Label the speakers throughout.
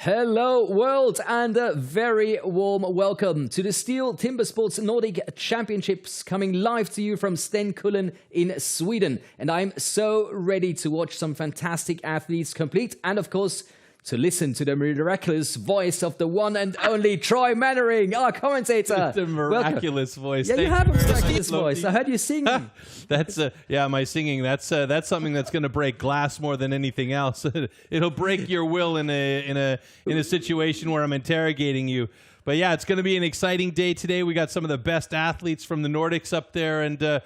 Speaker 1: Hello world and a very warm welcome to the STIHL TIMBERSPORTS Nordic Championships coming live to you from Stenkullen in Sweden. And I'm so ready to watch some fantastic athletes compete and of course to listen to the miraculous voice of the one and only Troy Mannering, our commentator.
Speaker 2: The miraculous voice.
Speaker 1: Yeah, you have a miraculous voice. I heard you sing.
Speaker 2: That's yeah, my singing. That's something that's going to break glass more than anything else. It'll break your will in a situation where I'm interrogating you. But yeah, it's going to be an exciting day today. We got some of the best athletes from the Nordics up there, and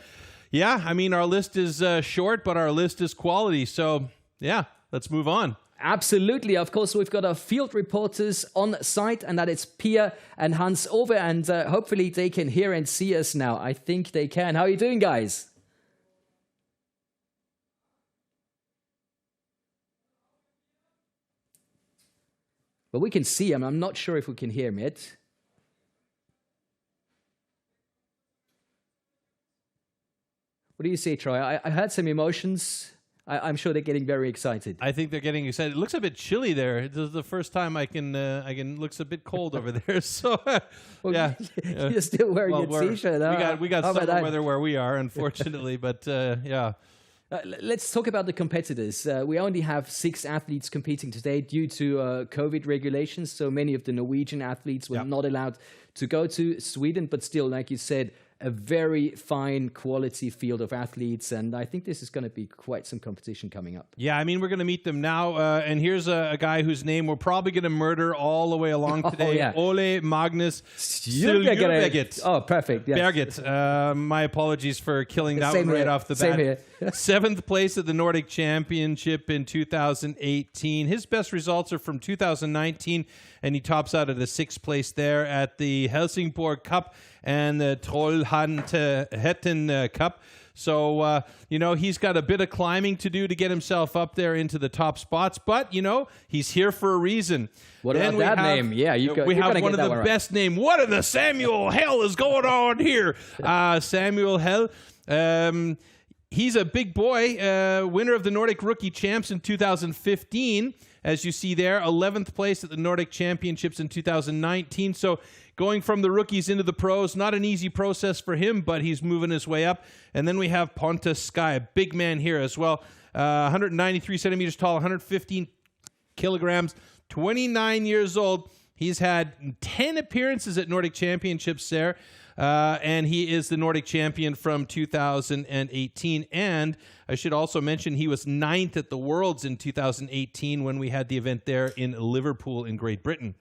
Speaker 2: yeah, I mean our list is short, but our list is quality. So yeah, let's move on.
Speaker 1: Absolutely. Of course, we've got our field reporters on site, and that is Pia and Hans Ove, and hopefully they can hear and see us now. I think they can. How are you doing, guys? Well, we can see him. I'm not sure if we can hear him yet. What do you say, Troy? I heard some emotions. I'm sure they're getting very excited.
Speaker 2: I think they're getting excited. It looks a bit chilly there. This is the first time I can looks a bit cold over there. So
Speaker 1: well,
Speaker 2: yeah,
Speaker 1: you're still wearing your t-shirt.
Speaker 2: We got summer weather where we are, unfortunately. But yeah.
Speaker 1: Let's talk about the competitors. We only have 6 athletes competing today due to COVID regulations. So many of the Norwegian athletes were not allowed to go to Sweden. But still, like you said, a very fine quality field of athletes, and I think this is going to be quite some competition coming up.
Speaker 2: Yeah, I mean, we're going to meet them now, and here's a guy whose name we're probably going to murder all the way along today. Ole Magnus Stjulberget.
Speaker 1: Oh, perfect. Yes.
Speaker 2: Berget. My apologies for killing that one right off the bat.
Speaker 1: Same here.
Speaker 2: 7th place at the Nordic Championship in 2018. His best results are from 2019, and he tops out at a 6th place there at the Helsingborg Cup and the Trollhättan Cup. So, you know, he's got a bit of climbing to do to get himself up there into the top spots. But, you know, he's here for a reason.
Speaker 1: What about that name? Yeah,
Speaker 2: we have one of the best names. What in the Samuel hell is going on here? Samuel Hell. He's a big boy, winner of the Nordic Rookie Champs in 2015. As you see there, 11th place at the Nordic Championships in 2019. So going from the rookies into the pros, not an easy process for him, but he's moving his way up. And then we have Pontus Sky, a big man here as well. 193 centimeters tall, 115 kilograms, 29 years old. He's had 10 appearances at Nordic Championships there. And he is the Nordic champion from 2018. And I should also mention he was 9th at the Worlds in 2018 when we had the event there in Liverpool in Great Britain.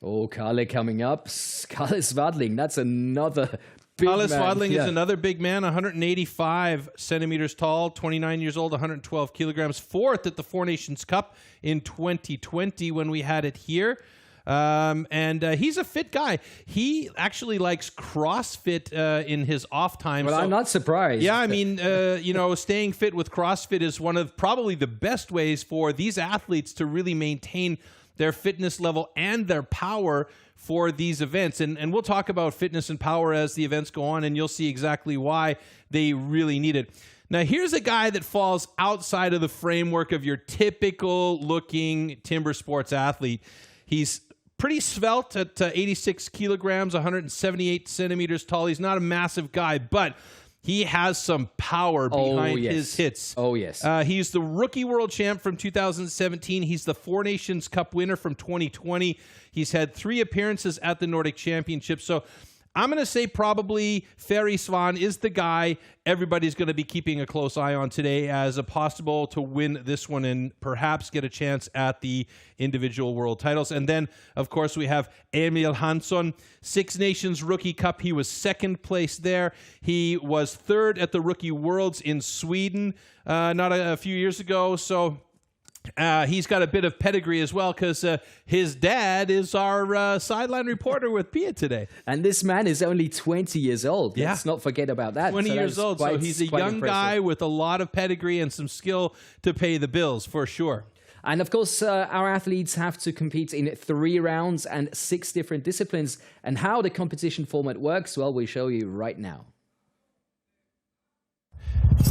Speaker 1: Oh, Kalle coming up. Kalle Svadling, that's another big man.
Speaker 2: Kalle Svadling is another big man, 185 centimeters tall, 29 years old, 112 kilograms. 4th at the Four Nations Cup in 2020 when we had it here. And he's a fit guy. He actually likes CrossFit in his off time.
Speaker 1: Well, so, I'm not surprised.
Speaker 2: Yeah, I mean, you know, staying fit with CrossFit is one of probably the best ways for these athletes to really maintain their fitness level and their power for these events. And we'll talk about fitness and power as the events go on, and you'll see exactly why they really need it. Now, here's a guy that falls outside of the framework of your typical looking timber sports athlete. He's pretty svelte at 86 kilograms, 178 centimeters tall. He's not a massive guy, but he has some power behind his hits.
Speaker 1: Oh, yes.
Speaker 2: He's the rookie world champ from 2017. He's the Four Nations Cup winner from 2020. He's had 3 appearances at the Nordic Championship. So I'm going to say probably Ferry Svan is the guy everybody's going to be keeping a close eye on today as a possible to win this one and perhaps get a chance at the individual world titles. And then, of course, we have Emil Hansson, 6 Nations Rookie Cup. He was 2nd place there. He was 3rd at the Rookie Worlds in Sweden not a few years ago. So he's got a bit of pedigree as well because his dad is our sideline reporter with Pia today.
Speaker 1: And this man is only 20 years old.
Speaker 2: Yeah.
Speaker 1: Let's not forget about that.
Speaker 2: 20 years old, so he's a young guy with a lot of pedigree and some skill to pay the bills, for sure.
Speaker 1: And of course, our athletes have to compete in 3 rounds and 6 different disciplines. And how the competition format works, well, we show you right now.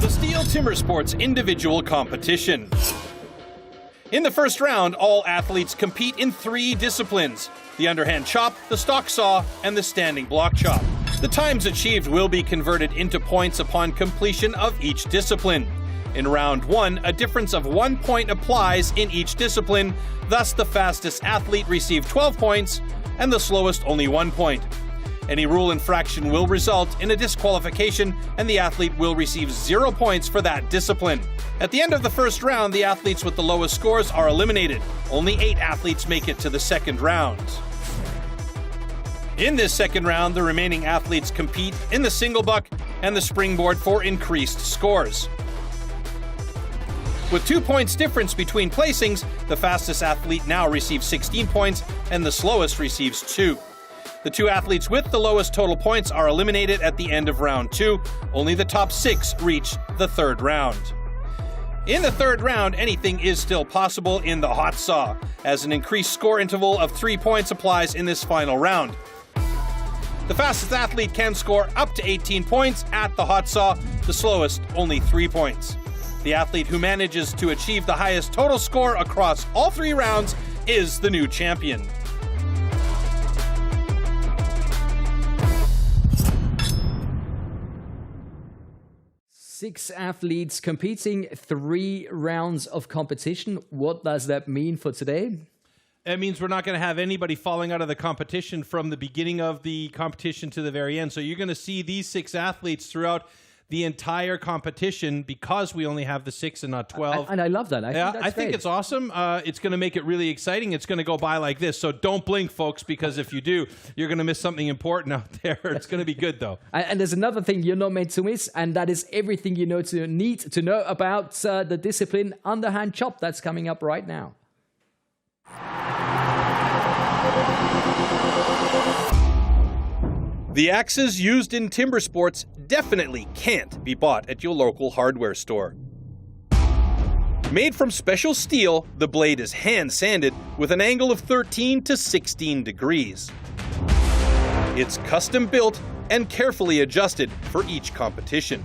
Speaker 3: The STIHL TIMBERSPORTS individual competition. In the first round, all athletes compete in 3 disciplines: the underhand chop, the stock saw, and the standing block chop. The times achieved will be converted into points upon completion of each discipline. In round 1, a difference of 1 point applies in each discipline, thus the fastest athlete received 12 points and the slowest only 1 point. Any rule infraction will result in a disqualification and the athlete will receive 0 points for that discipline. At the end of the first round, the athletes with the lowest scores are eliminated. Only 8 athletes make it to the second round. In this second round, the remaining athletes compete in the single buck and the springboard for increased scores. With 2 points difference between placings, the fastest athlete now receives 16 points and the slowest receives 2. The 2 athletes with the lowest total points are eliminated at the end of round 2. Only the top 6 reach the third round. In the third round, anything is still possible in the hot saw, as an increased score interval of 3 points applies in this final round. The fastest athlete can score up to 18 points at the hot saw, the slowest only 3 points. The athlete who manages to achieve the highest total score across all 3 rounds is the new champion.
Speaker 1: Six athletes competing, 3 rounds of competition. What does that mean for today?
Speaker 2: It means we're not going to have anybody falling out of the competition from the beginning of the competition to the very end. So you're going to see these 6 athletes throughout the entire competition because we only have the 6 and not 12.
Speaker 1: And I love that. I think
Speaker 2: it's awesome. It's going to make it really exciting. It's going to go by like this. So don't blink, folks, because if you do, you're going to miss something important out there. It's going to be good, though.
Speaker 1: And there's another thing you're not meant to miss, and that is everything you need to know about the discipline underhand chop that's coming up right now.
Speaker 3: The axes used in timber sports definitely can't be bought at your local hardware store. Made from special steel, the blade is hand-sanded with an angle of 13 to 16 degrees. It's custom-built and carefully adjusted for each competition.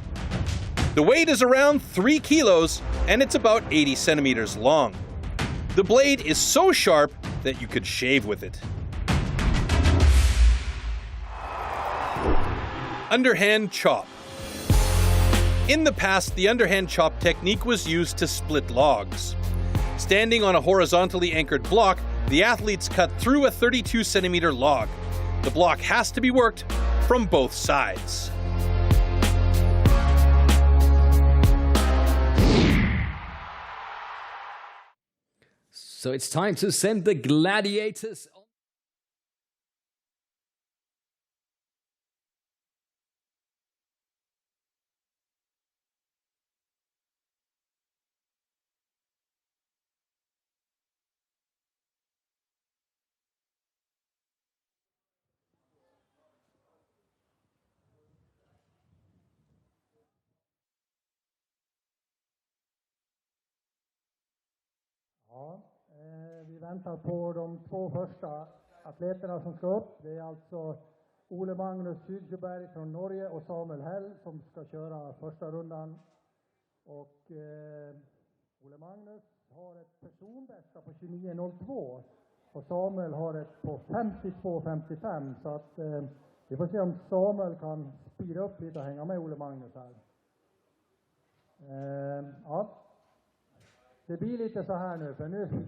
Speaker 3: The weight is around 3 kilos and it's about 80 centimeters long. The blade is so sharp that you could shave with it. Underhand chop. In the past, the underhand chop technique was used to split logs. Standing on a horizontally anchored block, the athletes cut through a 32 centimeter log. The block has to be worked from both sides.
Speaker 1: So it's time to send the gladiators on.
Speaker 4: Ja, vi väntar på de 2 första atleterna som ska upp. Det är alltså Ole Magnus Sydjöberg från Norge och Samuel Hell som ska köra första rundan. Och Ole Magnus har ett personbästa på 29.02 och Samuel har ett på 52.55, så att vi får se om Samuel kan spira upp lite och hänga med Ole Magnus här. Ja. Det blir lite så här nu, för nu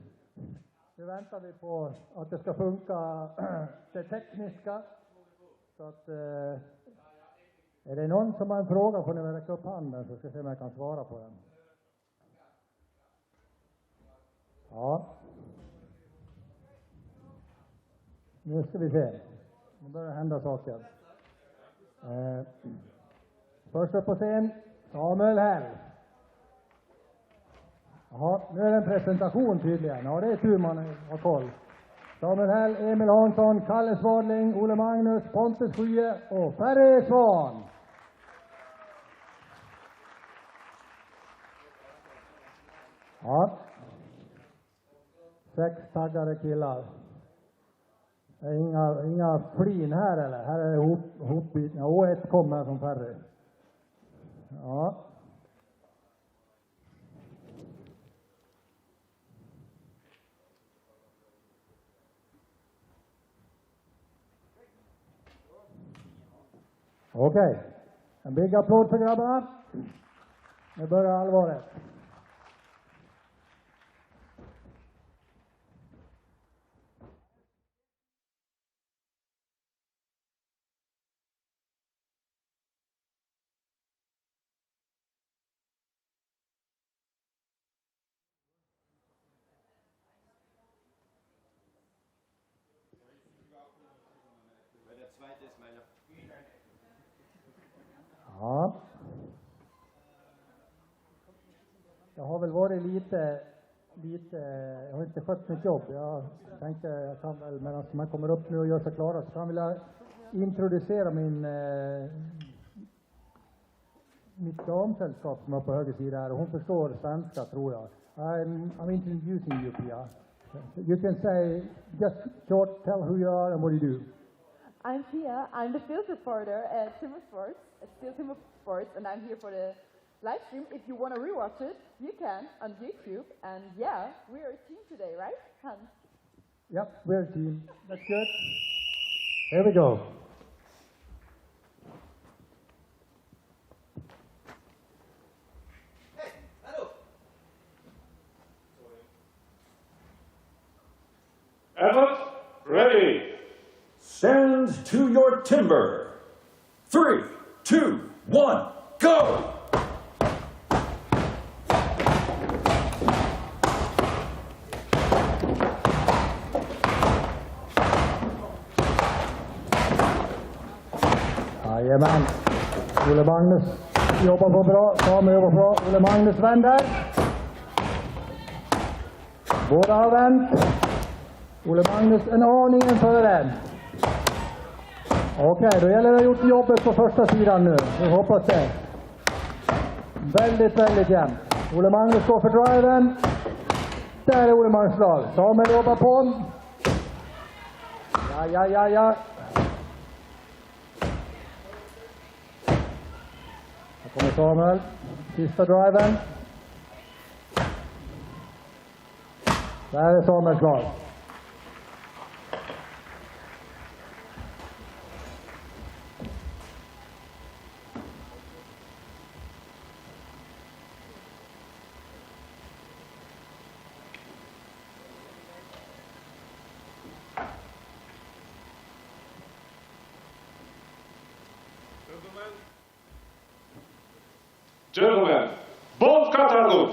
Speaker 4: väntar vi på att det ska funka det tekniska. Så att är det någon som har en fråga får ni väl räcka upp handen så ska jag se om jag kan svara på den. Ja. Nu ska vi se. Nu börjar hända saker. Först upp på scen, Samuel Hell. Jaha, nu är det en presentation tydligen. Ja, det är tur man har koll. Samuel Hell, Emil Hansson, Kalle Svadling, Ole Magnus, Pontus Skye och Ferry Svan. Ja. 6 taggade killar. Det är inga flin här eller? Här är det hopbytningar. Å1 kommer från Ferry. Ja. Okej. En big applåd för grabbarna. Nu börjar allvaret. Ja. Jag har väl varit lite, jag har inte skött mitt jobb. Jag tänkte jag kan väl, medan man kommer upp nu och gör sig klara, så kan jag introducera mitt damsällskap som är på höger sida här. Hon förstår svenska, tror jag. I'm introducing you, Pia. You can say, just short, tell who you are and what you do.
Speaker 5: I'm Pia. I'm the field reporter at Timbersports, at STIHL TIMBERSPORTS, and I'm here for the live stream. If you want to rewatch it, you can on YouTube. And yeah, we are a team today, right, Hans?
Speaker 4: Yep, we're a team. That's good. Here we go.
Speaker 6: Effort, ready.
Speaker 7: Stand to your timber. 3, 2, 1, go!
Speaker 4: Jajamän. Ole Magnus jobbar på bra. Samuel jobbar bra. Ole Magnus vänder. Båda har vänt. Ole Magnus en aningen före den. Okej, då gäller det att ha gjort jobbet på första sidan nu. Vi hoppas det. Väldigt, väldigt jämnt. Ole Magnus går för driven. Där är Ole Magnus slag. Samuel jobbar på. Ja. Här kommer Samuel. Sista driven. Där är Samuel klar.
Speaker 6: Gentlemen, both Katarlu.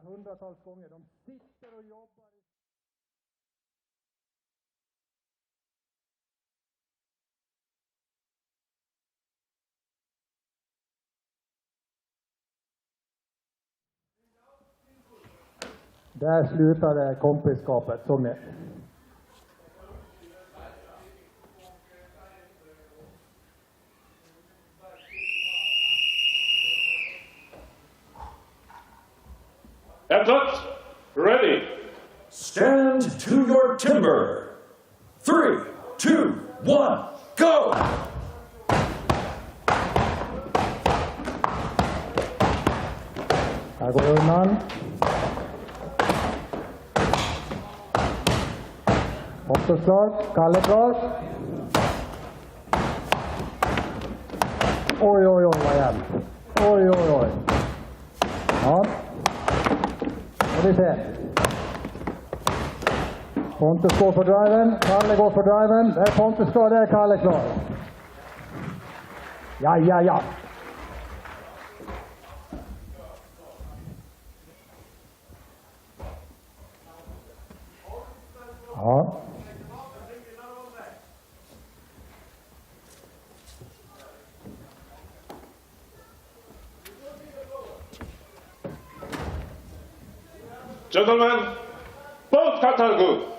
Speaker 4: Hundratals gånger. De sitter och jobbar. Där slutade kompiskapet, såg ni?
Speaker 6: Effort, ready.
Speaker 7: Stand to your timber. 3, 2, 1, go!
Speaker 4: Här går undan. Också klar. Kalle klar. Oj, oj, oj, vad jämnt. Oj, oj, oj. Ja. Och vi ser. Pontus går på driven, Kalle går på driven. Där Pontus ska, där är Kalle klar. Ja, ja, ja. Ja.
Speaker 6: Gentlemen, both cuts are good.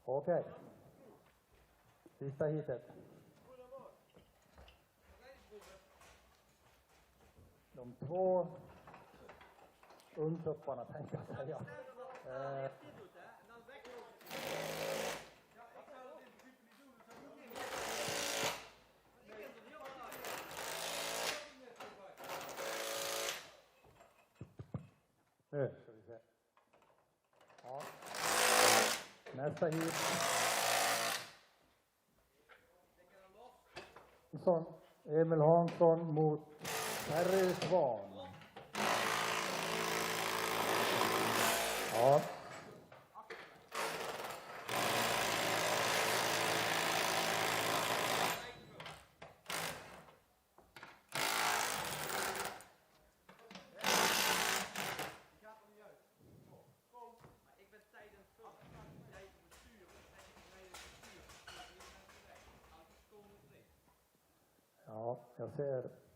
Speaker 4: Okej. Sista hitet. De två ungtupparna tänkte jag säga. Nu ska vi se. Ja. Nästa hit. Emil Hansson mot Harry Svan. Ja. Ja,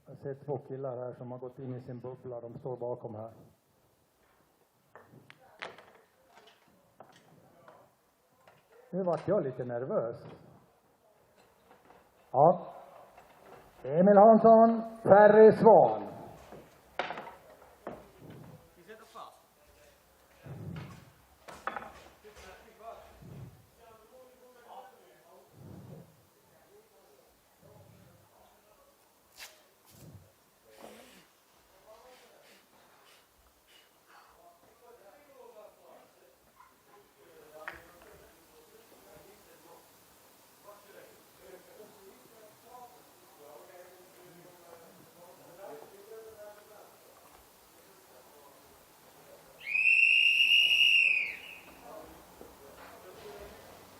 Speaker 4: jag ser två killar här som har gått in i sin bubbla. De står bakom här. Nu vart jag lite nervös. Ja. Emil Hansson, Harry Svan.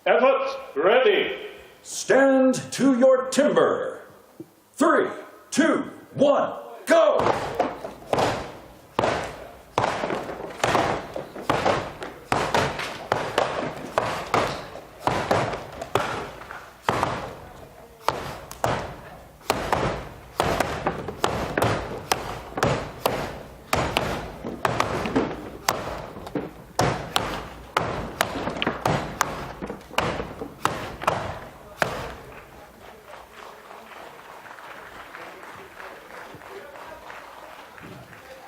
Speaker 6: Effort, ready.
Speaker 7: Stand to your timber. 3, 2, 1, go!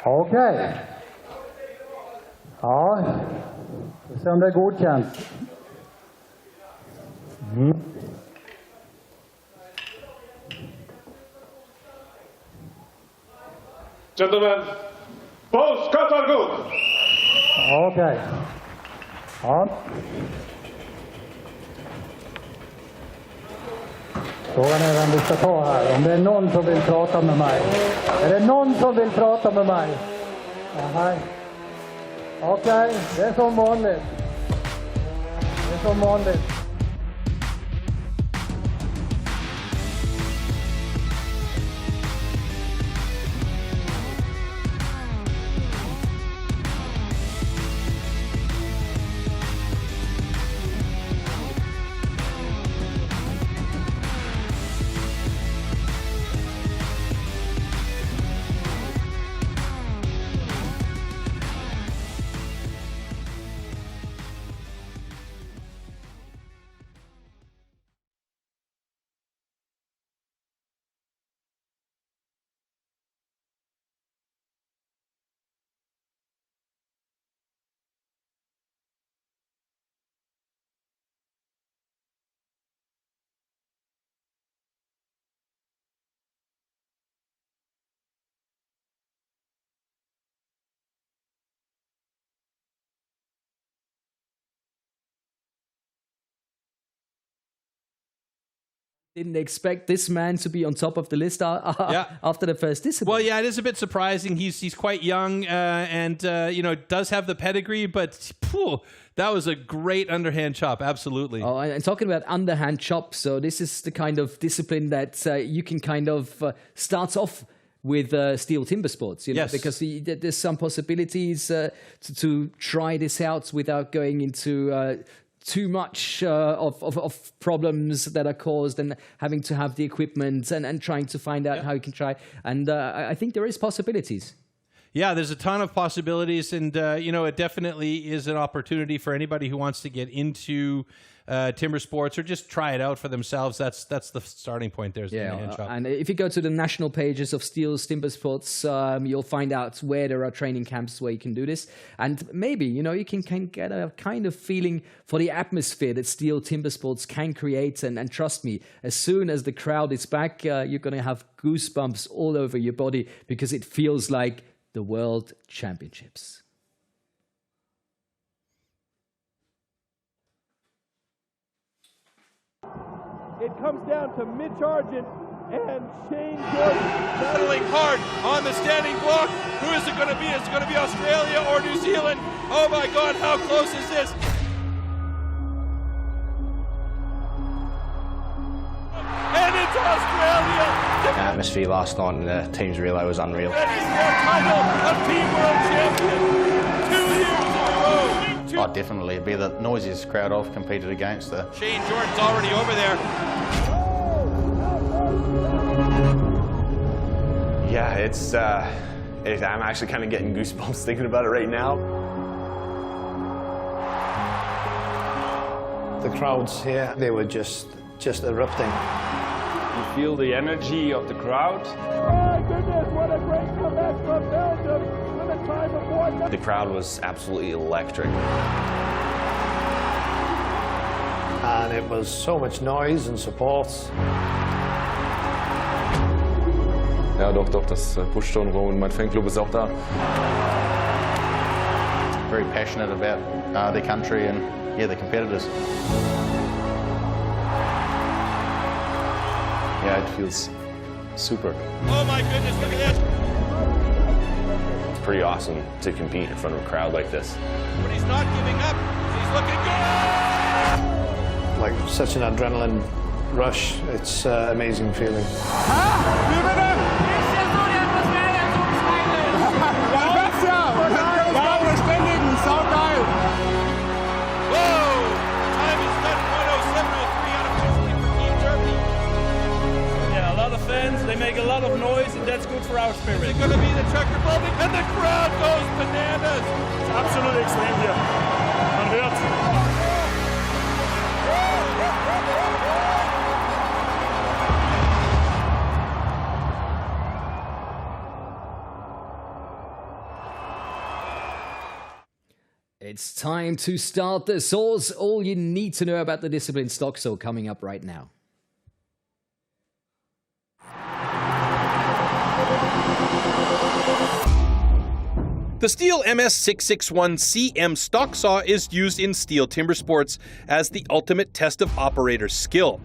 Speaker 4: Okej. Ja, vi får se om det är godkänt.
Speaker 6: Gentlemen, both cuts are good.
Speaker 4: Okej. Ja. Frågan är vem vi ska ta här. Om det är någon som vill prata med mig. Är det någon som vill prata med mig? Nej. Okej, det är som vanligt. Det är som vanligt.
Speaker 1: Didn't expect this man to be on top of the list after the first discipline.
Speaker 2: Well, yeah, it is a bit surprising. He's quite young and you know, does have the pedigree, but that was a great underhand chop, absolutely.
Speaker 1: Oh, and talking about underhand chops, so this is the kind of discipline that you can kind of start off with STIHL Timbersports, you know,
Speaker 2: Yes.
Speaker 1: because there's some possibilities to try this out without going into too much of problems that are caused and having to have the equipment and trying to find out how you can try. And I think there is possibilities.
Speaker 2: Yeah, there's a ton of possibilities, and you know, it definitely is an opportunity for anybody who wants to get into timber sports or just try it out for themselves. That's the starting point. There's the hand chop.
Speaker 1: And if you go to the national pages of STIHL Timbersports, you'll find out where there are training camps where you can do this. And maybe, you know, you can get a kind of feeling for the atmosphere that STIHL Timbersports can create. And trust me, as soon as the crowd is back, you're going to have goosebumps all over your body because it feels like the World Championships.
Speaker 8: It comes down to Mitch Argent and Shane Jordan.
Speaker 3: Battling hard on the standing block. Who is it going to be? Is it going to be Australia or New Zealand? Oh my God, how close is this? And it's Australia!
Speaker 9: The atmosphere last night and the team's relay was unreal.
Speaker 3: That is their title of Team World Champion. 2 years in a row.
Speaker 9: Oh, definitely. It'd be the noisiest crowd I've competed against.
Speaker 3: Shane Jordan's already over there.
Speaker 10: Yeah, I'm actually kind of getting goosebumps thinking about it right now.
Speaker 11: The crowds here, they were just erupting.
Speaker 6: You feel the energy of the crowd.
Speaker 8: My goodness, what a great comeback from Belgium with a time of 1.
Speaker 10: The crowd was absolutely electric.
Speaker 11: And it was so much noise and support.
Speaker 12: Ja, doch, das pusht schon rum und mein Fanclub ist auch da.
Speaker 9: Very passionate about their country and, yeah, the competitors.
Speaker 12: Yeah, it feels super.
Speaker 3: Oh my goodness, look at this.
Speaker 10: It's pretty awesome to compete in front of a crowd like this.
Speaker 3: But he's not giving up. He's looking good.
Speaker 11: Like such an adrenaline rush. It's an amazing feeling.
Speaker 8: They make a lot of noise, and that's good for our spirit.
Speaker 3: Is it going to be the Czech Republic? And the crowd goes bananas.
Speaker 8: It's absolutely extrem hier. Man hört's.
Speaker 1: It's time to start the source. All you need to know about the discipline stock so coming up right now.
Speaker 3: The STIHL MS661CM stock saw is used in STIHL Timbersports as the ultimate test of operator skill.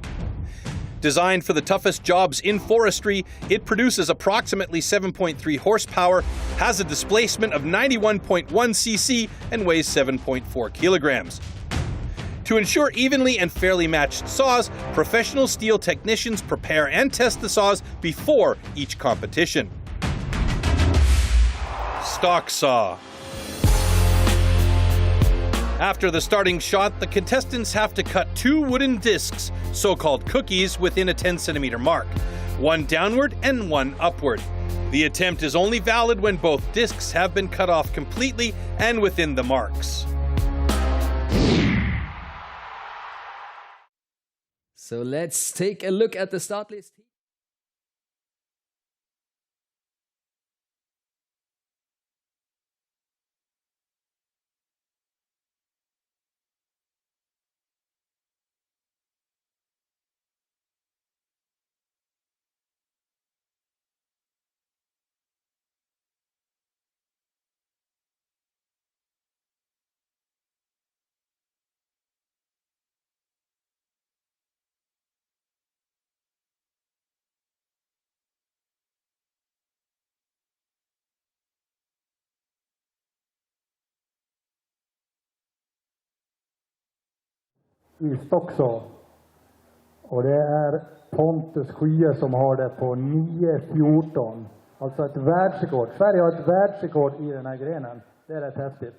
Speaker 3: Designed for the toughest jobs in forestry, it produces approximately 7.3 horsepower, has a displacement of 91.1 cc, and weighs 7.4 kilograms. To ensure evenly and fairly matched saws, professional steel technicians prepare and test the saws before each competition. Stock saw. After the starting shot, the contestants have to cut 2 wooden discs, so-called cookies, within a 10-centimeter mark, one downward and one upward. The attempt is only valid when both discs have been cut off completely and within the marks.
Speaker 1: So let's take a look at the start list.
Speaker 4: I stocksaw. Och det är Pontus Skye som har det på 9.14. Alltså ett världsrekord. Sverige har ett världsrekord i den här grenen. Det är rätt häftigt.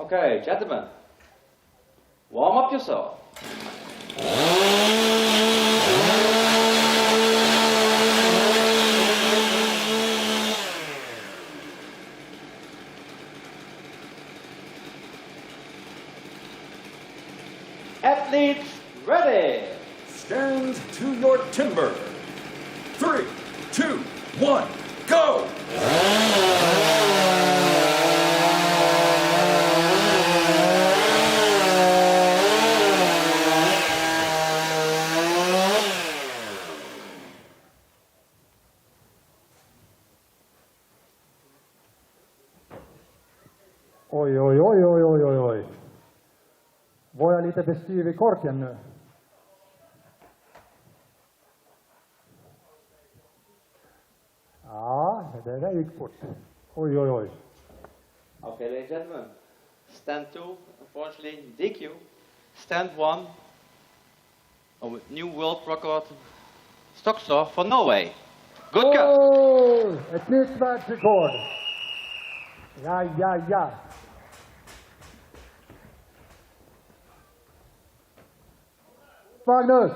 Speaker 13: Okay, gentlemen, warm up your saw. Athletes ready.
Speaker 7: Stand to your timber. 3, 2, 1, go!
Speaker 4: Oj, oj, oj, oj, oj, oj, oj. Var jag lite bestyr i korken nu? Ja, det där gick fort. Oj, oj, oj.
Speaker 13: Okay, ladies and gentlemen, stand 2, unfortunately, DQ. Stand 1, a new world record stock saw for Norway. Good cut.
Speaker 4: Oh, ett nytt världsrekord. Ja, ja, ja. Magnus!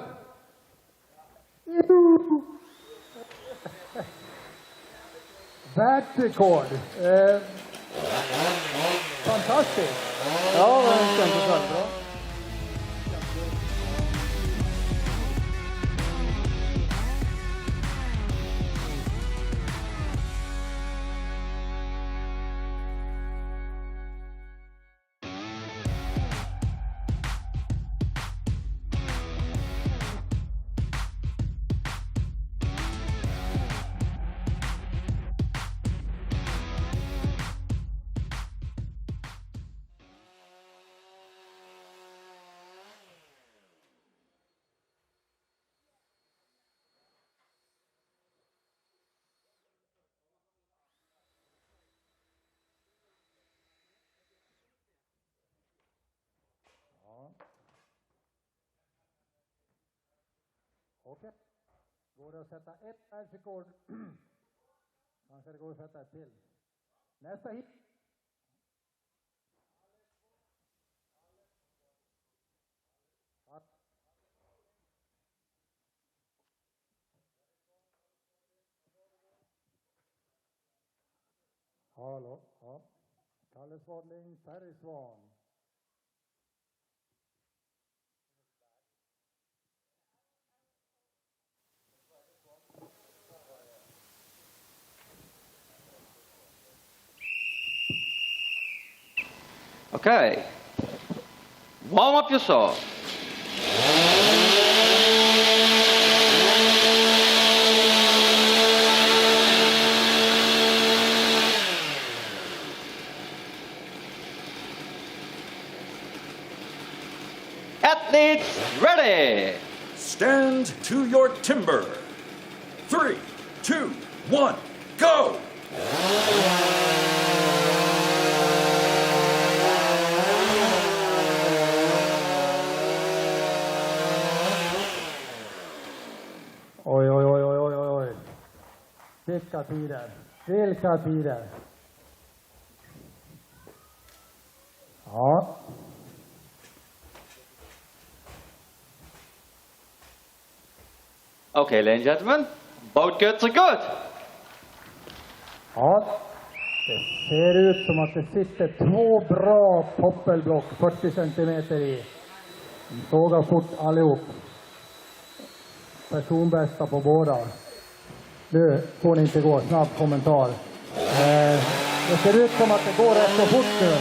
Speaker 4: Världsrekord! Fantastiskt! Ja, det känns bra. Okej. Går det att sätta ett världsrekord? Kanske det går att sätta ett till. Nästa hit. Hallå, ja. Kalle Swadling, Perry Swan.
Speaker 13: Okay. Warm up your saw. Athletes ready.
Speaker 7: Stand to your timber. 3, 2, 1, go!
Speaker 4: Oj, oj, oj, oj, oj, oj. Vilka tider. Vilka tider. Ja.
Speaker 13: Okay, ladies and gentlemen, both cuts are good.
Speaker 4: Ja. Det ser ut som att det sitter två bra poppelblock 40 centimeter i. De sågar fort allihop. Personbästa på båda. Nu får ni inte gå. Snabb kommentar. Det ser ut som att det går rätt så fort nu.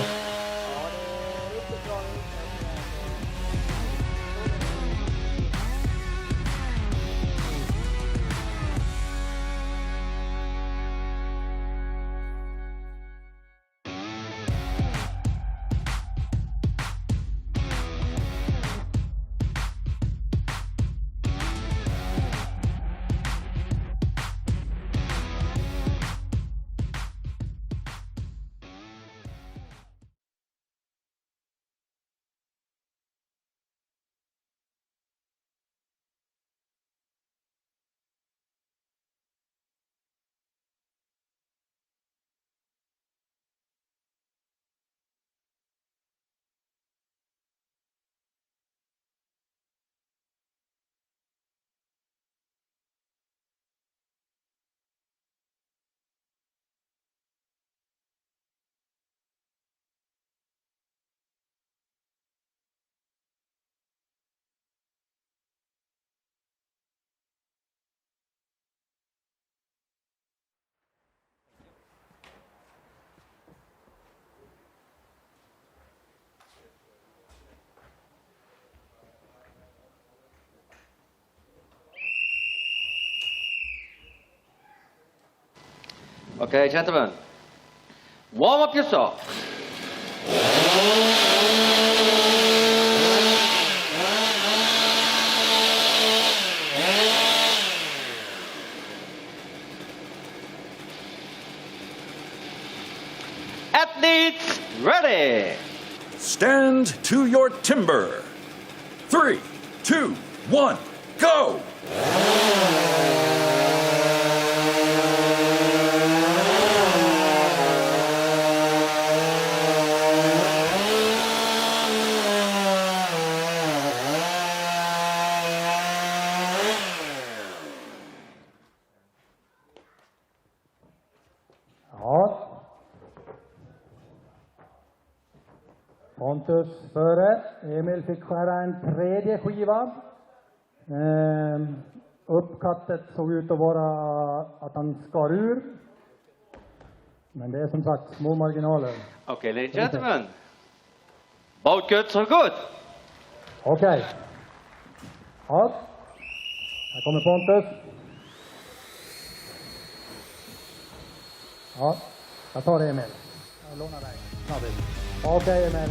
Speaker 13: Okay, gentlemen, warm up your saw. Athletes ready.
Speaker 7: Stand to your timber. 3, 2, 1, go!
Speaker 4: Ja. Pontus före. Emil fick skära en tredje skiva. Uppkattet såg ut att vara att han skar ur. Men det är som sagt små marginaler.
Speaker 13: Okay, ladies and gentlemen, both cuts are good.
Speaker 4: Okej. Ja. Här kommer Pontus. Ja, jag tar det Emil. Jag lånar dig. Okej Emil.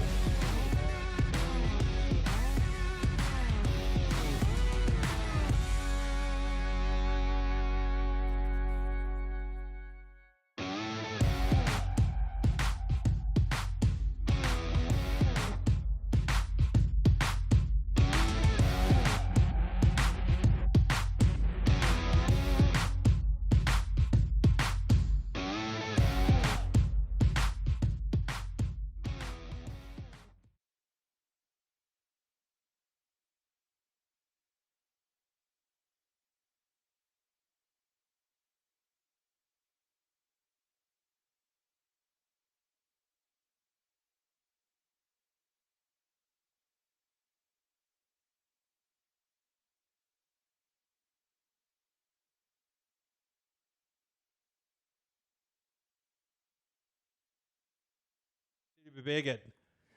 Speaker 2: Bigot.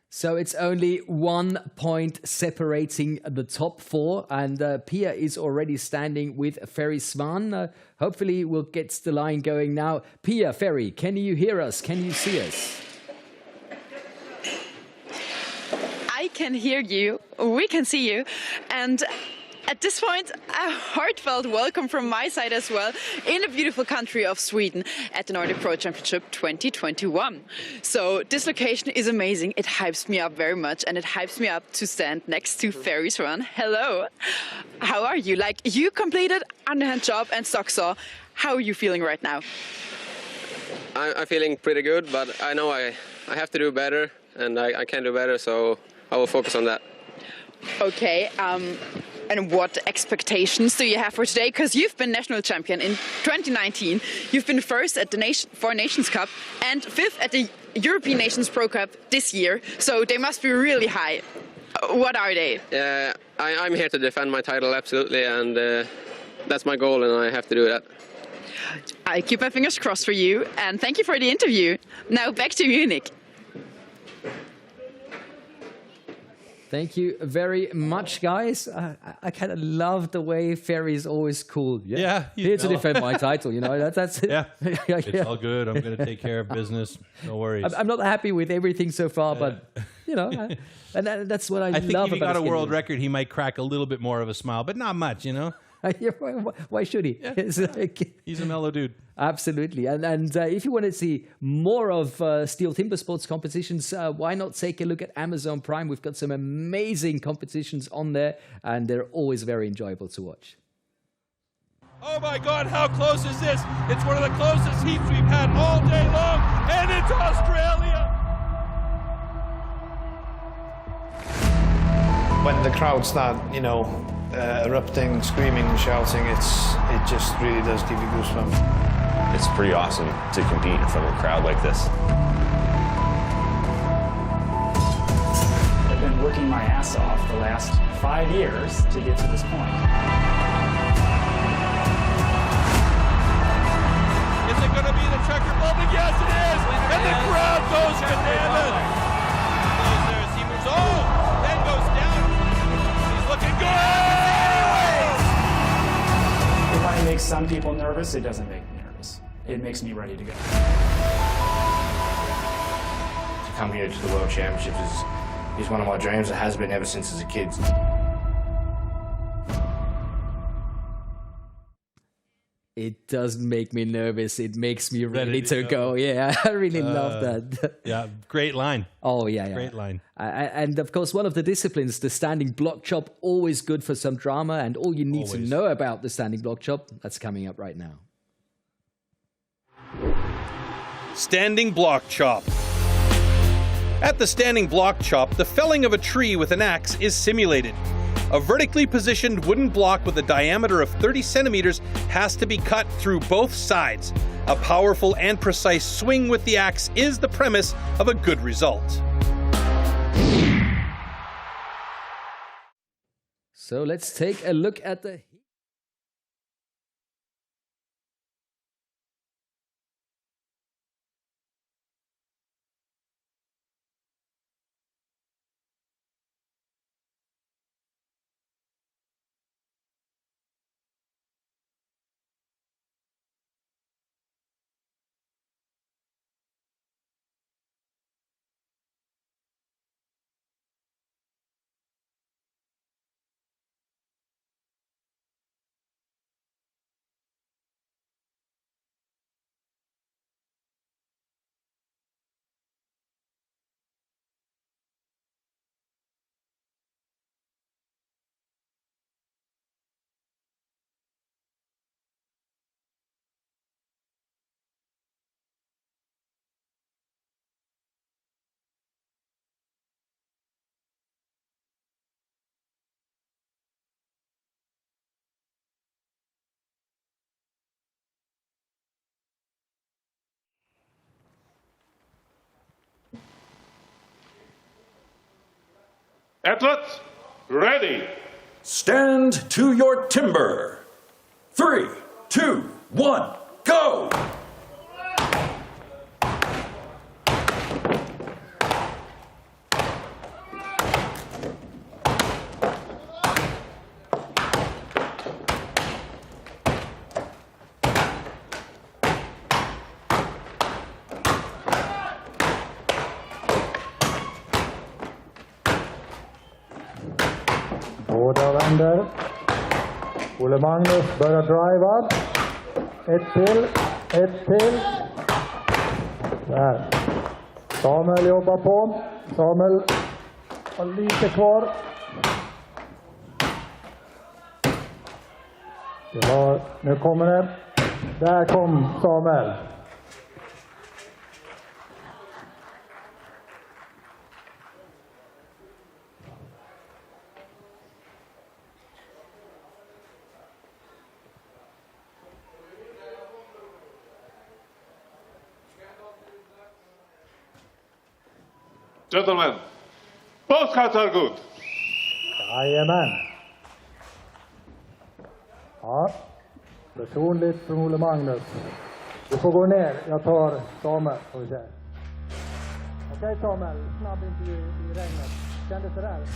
Speaker 1: So it's only 1 point separating the top four, and Pia is already standing with Ferry Svan. Hopefully we'll get the line going now. Pia, Ferry, can you hear us? Can you see us?
Speaker 14: I can hear you, we can see you, and at this point, a heartfelt welcome from my side as well in the beautiful country of Sweden at the Nordic Pro Championship 2021. So this location is amazing. It hypes me up very much, and it hypes me up to stand next to Ferry Svan. Hello. How are you? Like, you completed underhand job and stock saw. How are you feeling right now?
Speaker 15: I'm feeling pretty good, but I know I have to do better, and I can do better, so I will focus on that.
Speaker 14: Okay. And what expectations do you have for today? Because you've been national champion in 2019. You've been first at the Four Nations Cup and fifth at the European Nations Pro Cup this year. So they must be really high. What are they?
Speaker 15: I'm here to defend my title, absolutely, and that's my goal, and I have to do that.
Speaker 14: I keep my fingers crossed for you, and thank you for the interview. Now back to Munich.
Speaker 1: Thank you very much, guys. I kind of love the way Ferry's always cool.
Speaker 2: Yeah,
Speaker 1: here to defend my title. You know, that's it.
Speaker 2: Yeah, it's all good. I'm going to take care of business. No worries.
Speaker 1: I'm not happy with everything so far, but you know, and that's what I love about.
Speaker 2: I think if he got a world record, he might crack a little bit more of a smile, but not much. You know.
Speaker 1: Why should he?
Speaker 2: Yeah. He's a mellow dude.
Speaker 1: Absolutely. And if you want to see more of STIHL Timbersports competitions, why not take a look at Amazon Prime? We've got some amazing competitions on there, and they're always very enjoyable to watch.
Speaker 2: Oh my God, how close is this? It's one of the closest heats we've had all day long, and it's Australia!
Speaker 11: When the crowd start, you know, erupting, screaming, shouting, it just really does give you goosebumps.
Speaker 10: It's pretty awesome to compete in front of a crowd like this.
Speaker 16: I've been working my ass off the last 5 years to get to this point.
Speaker 2: Is it going to be the checker building? Yes, it is! And the crowd goes bananas! He moves, then goes down. He's looking good!
Speaker 16: It might make some people nervous. It doesn't make me nervous. It makes me ready to go.
Speaker 17: To come here to the World Championships is one of my dreams. It has been ever since as a kid.
Speaker 1: It doesn't make me nervous. It makes me ready to go. Yeah, I really love that.
Speaker 2: Yeah, great line.
Speaker 1: Oh, yeah.
Speaker 2: Great line.
Speaker 1: And of course, one of the disciplines, the standing block chop, always good for some drama. And all you need to know about the standing block chop, that's coming up right now.
Speaker 3: Standing block chop. At the standing block chop, the felling of a tree with an axe is simulated. A vertically positioned wooden block with a diameter of 30 centimeters has to be cut through both sides. A powerful and precise swing with the axe is the premise of a good result.
Speaker 1: So let's take a look at the...
Speaker 8: Athletes, ready.
Speaker 7: Stand to your timber. 3, 2, 1, go!
Speaker 4: Båda vänder. Ole Magnus börjar driva. Ett till. Där. Samuel jobbar på. Samuel har lite kvar. Nu kommer det. Där kom Samuel.
Speaker 8: Gentlemen, both cuts are good.
Speaker 4: Jajamän. Ja, personligt från Ole Magnus. Du får gå ner, jag tar Samuel. Okej Samuel, snabb intervju i regnet. Kändes det där?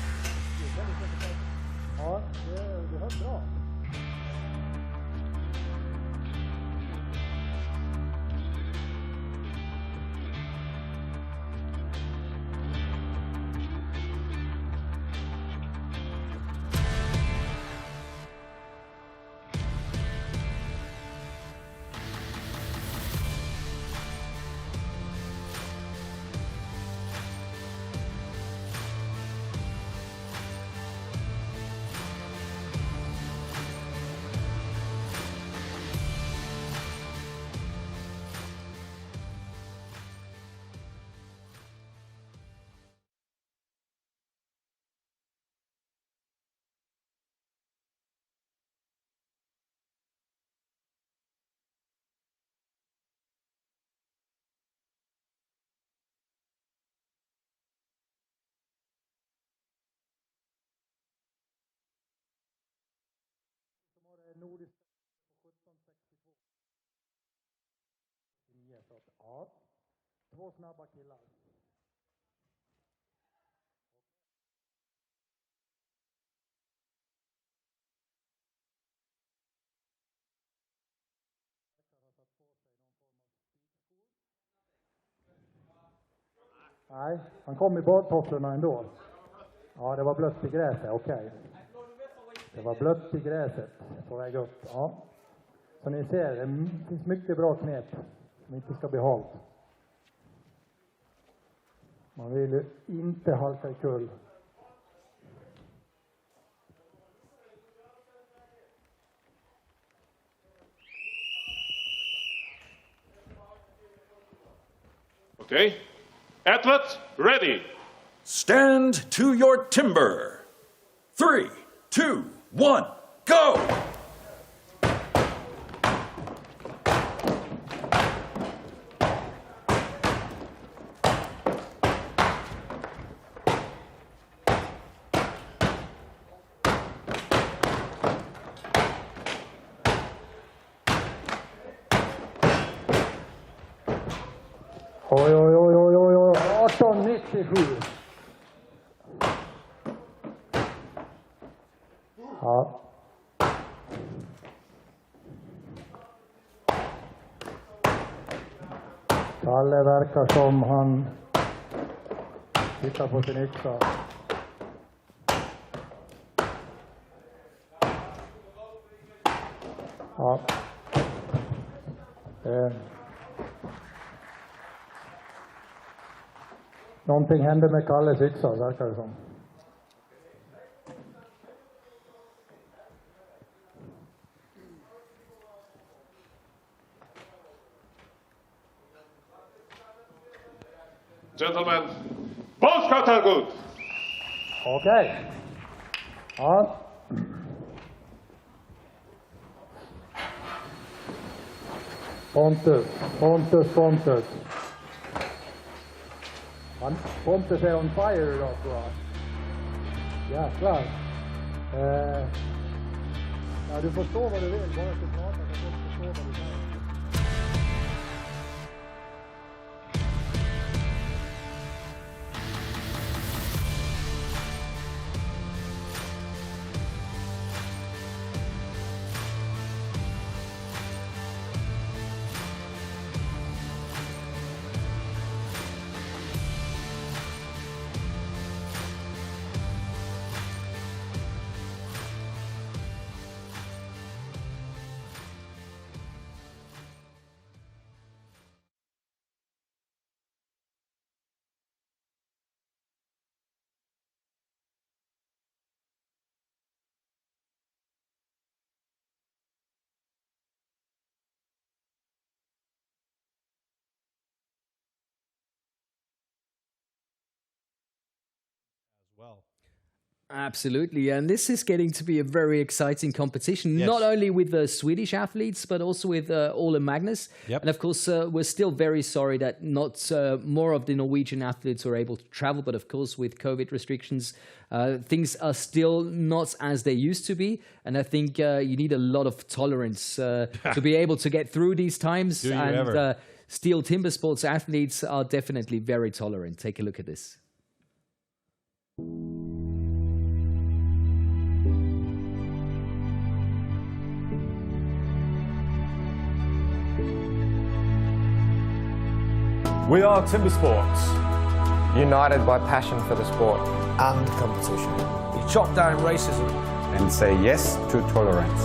Speaker 4: Ja, det höll bra. Nordic på 1762. Ja, 2 snabba killar. Nej, han kom i badtofflorna ändå. Ja, det var blött i gräset, okej. Det var blött i gräset på väg upp. Ja. Så ni ser, det finns mycket bra knep som inte ska bli halt. Man vill ju inte halka i kull.
Speaker 8: Okay. Athlete, ready.
Speaker 7: Stand to your timber. 3, 2, 1, go!
Speaker 4: Oj, 1897. Ja. Kalle verkar som han tittar på sin yxa. Ja. Någonting hände med Kalles yxa, verkar det som.
Speaker 8: Gentlemen, both cuts are good.
Speaker 4: Okej. Ja. Pontus. Pontus är on fire idag, tror jag. Jäklar. Ja, du får stå vad du vill, bara att du pratar. Du får förstå vad du säger.
Speaker 1: Absolutely, and this is getting to be a very exciting competition, not only with the Swedish athletes, but also with Ole Magnus. And of course, we're still very sorry that not more of the Norwegian athletes were able to travel, but of course, with COVID restrictions, things are still not as they used to be, and I think you need a lot of tolerance to be able to get through these times. And STIHL Timbersports athletes are definitely very tolerant. Take a look at this.
Speaker 18: We are Timbersports.
Speaker 19: United by passion for the sport.
Speaker 11: And competition.
Speaker 18: We chop down racism.
Speaker 20: And say yes to tolerance.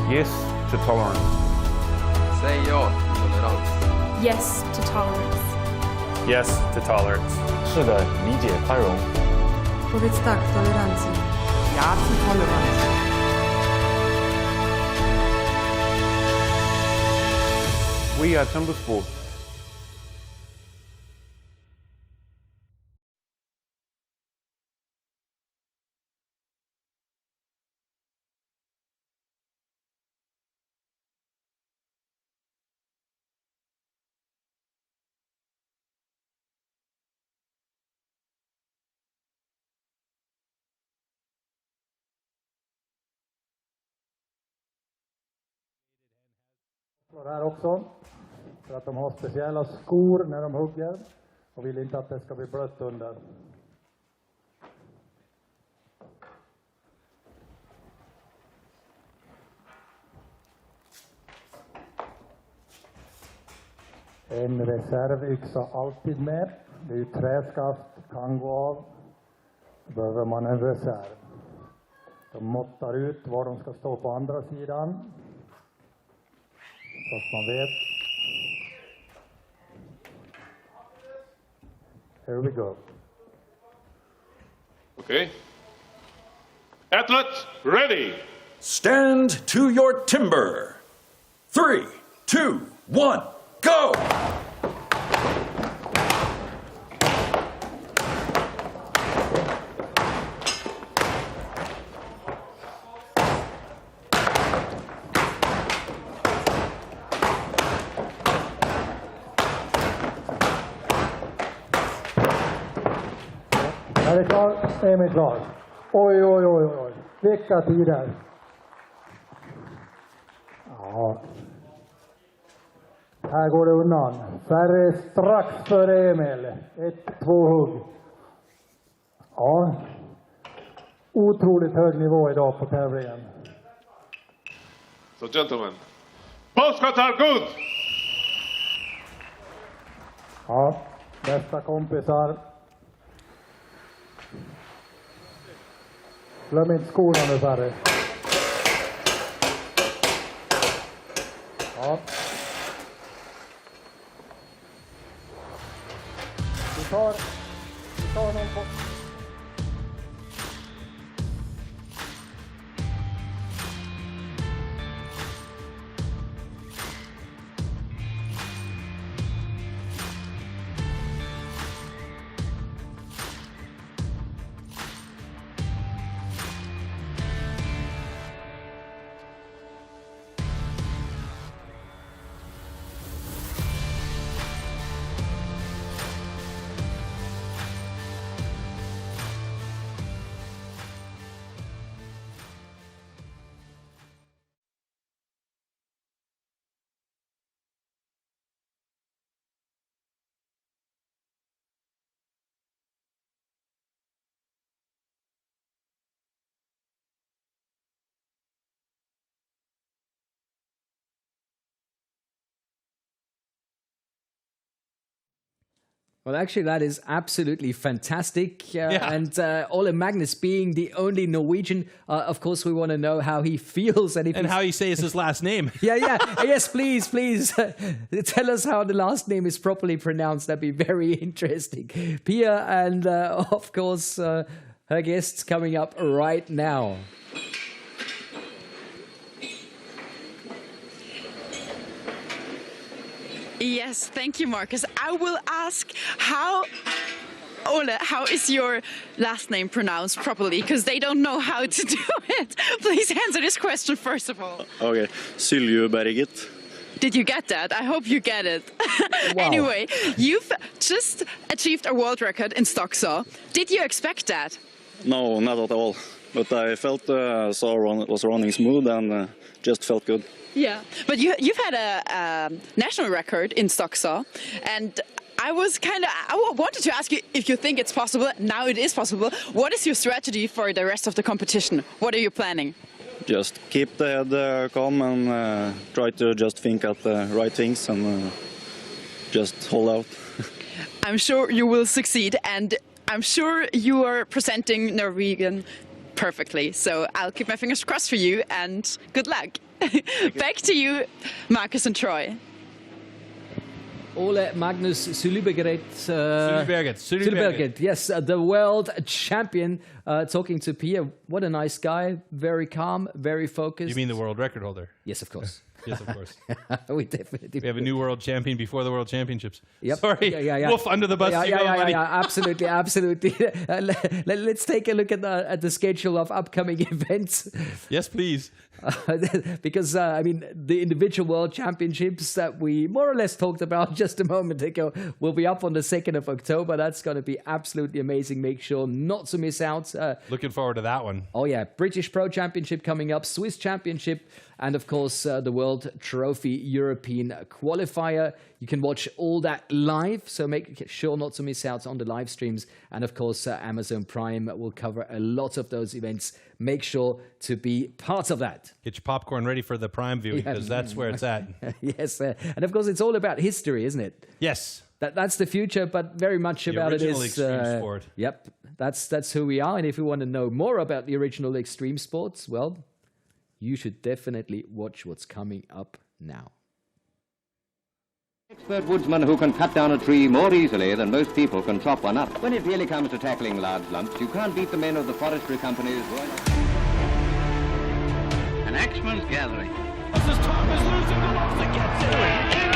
Speaker 18: Yes to tolerance.
Speaker 15: Say ja till tolerans.
Speaker 21: Yes to tolerance.
Speaker 18: Yes to tolerance.
Speaker 20: 是的，理解宽容。
Speaker 21: Powiedz tak tolerancji.
Speaker 22: Ja zu Toleranz.
Speaker 18: We are Timbersports.
Speaker 4: Här också, för att de har speciella skor när de hugger och vill inte att det ska bli blött under. En reservyxa alltid med. Det är ju träskaft, kan gå av. Då behöver man en reserv. De måttar ut var de ska stå på andra sidan. Så att man vet. Here we go.
Speaker 8: Okay. Athletes, ready.
Speaker 7: Stand to your timber. 3, 2, 1, go!
Speaker 4: Är det klar? Emil klar. Oj, oj, oj, oj. Vilka tider. Ja. Här går det undan. Färre strax före Emil. 1-2 hugg. Ja. Otroligt hög nivå idag på tävlingen.
Speaker 8: So gentlemen, both shots are good.
Speaker 4: Ja, bästa kompisar. Glöm inte skorna nu, Ferry. Ja. Vi tar någon på...
Speaker 1: Well, actually, that is absolutely fantastic. And Ole Magnus being the only Norwegian, of course, we want to know how he feels. And
Speaker 2: how he says his last name.
Speaker 1: Yes, please. Tell us how the last name is properly pronounced. That'd be very interesting. Pia and, of course, her guests coming up right now.
Speaker 14: Yes, thank you, Marcus. I will ask how Ole, how is your last name pronounced properly? Because they don't know how to do it. Please answer this question first of all.
Speaker 5: Okay, Siljeberget.
Speaker 14: Did you get that? I hope you get it.
Speaker 5: Wow.
Speaker 14: Anyway, you've just achieved a world record in stock saw. Did you expect that?
Speaker 5: No, not at all. But I felt saw was running smooth and just felt good.
Speaker 14: Yeah, but you've had a national record in stock saw, and I wanted to ask you if you think it's possible. Now it is possible. What is your strategy for the rest of the competition? What are you planning?
Speaker 5: Just keep the head calm and try to just think at the right things and just hold out.
Speaker 14: I'm sure you will succeed, and I'm sure you are presenting Norwegian perfectly. So I'll keep my fingers crossed for you, and good luck. Back to you, Marcus and Troy.
Speaker 1: Ole Magnus Sulberget.
Speaker 2: Sulberget.
Speaker 1: Yes, the world champion. Talking to Pia. What a nice guy. Very calm, very focused.
Speaker 2: You mean the world record holder?
Speaker 1: Yes, of course.
Speaker 2: Yes, of course.
Speaker 1: We definitely.
Speaker 2: We have a new world champion before the World Championships.
Speaker 1: Yep.
Speaker 2: Sorry, Wolf under the bus.
Speaker 1: Absolutely, absolutely. Let's take a look at the schedule of upcoming events.
Speaker 2: Yes, please.
Speaker 1: Because I mean, the individual world championships that we more or less talked about just a moment ago will be up on the 2nd of October. That's going to be absolutely amazing. Make sure not to miss out.
Speaker 2: Looking forward to that one.
Speaker 1: Oh yeah, British Pro Championship coming up, Swiss Championship, and of course the World Trophy European Qualifier. You can watch all that live, so make sure not to miss out on the live streams. And of course, Amazon Prime will cover a lot of those events. Make sure to be part of that.
Speaker 2: Get your popcorn ready for the Prime viewing, because that's where it's at.
Speaker 1: Yes, and of course, it's all about history, isn't it?
Speaker 2: Yes.
Speaker 1: That's the future, but very much
Speaker 2: The
Speaker 1: about it
Speaker 2: original
Speaker 1: is
Speaker 2: extreme sport.
Speaker 1: Yep, that's who we are. And if you want to know more about the original extreme sports, well, you should definitely watch what's coming up now.
Speaker 6: Expert woodsman who can cut down a tree more easily than most people can chop one up. When it really comes to tackling large lumps, you can't beat the men of the forestry companies.
Speaker 23: An axeman's gathering. As Tom is losing the loss and gets it.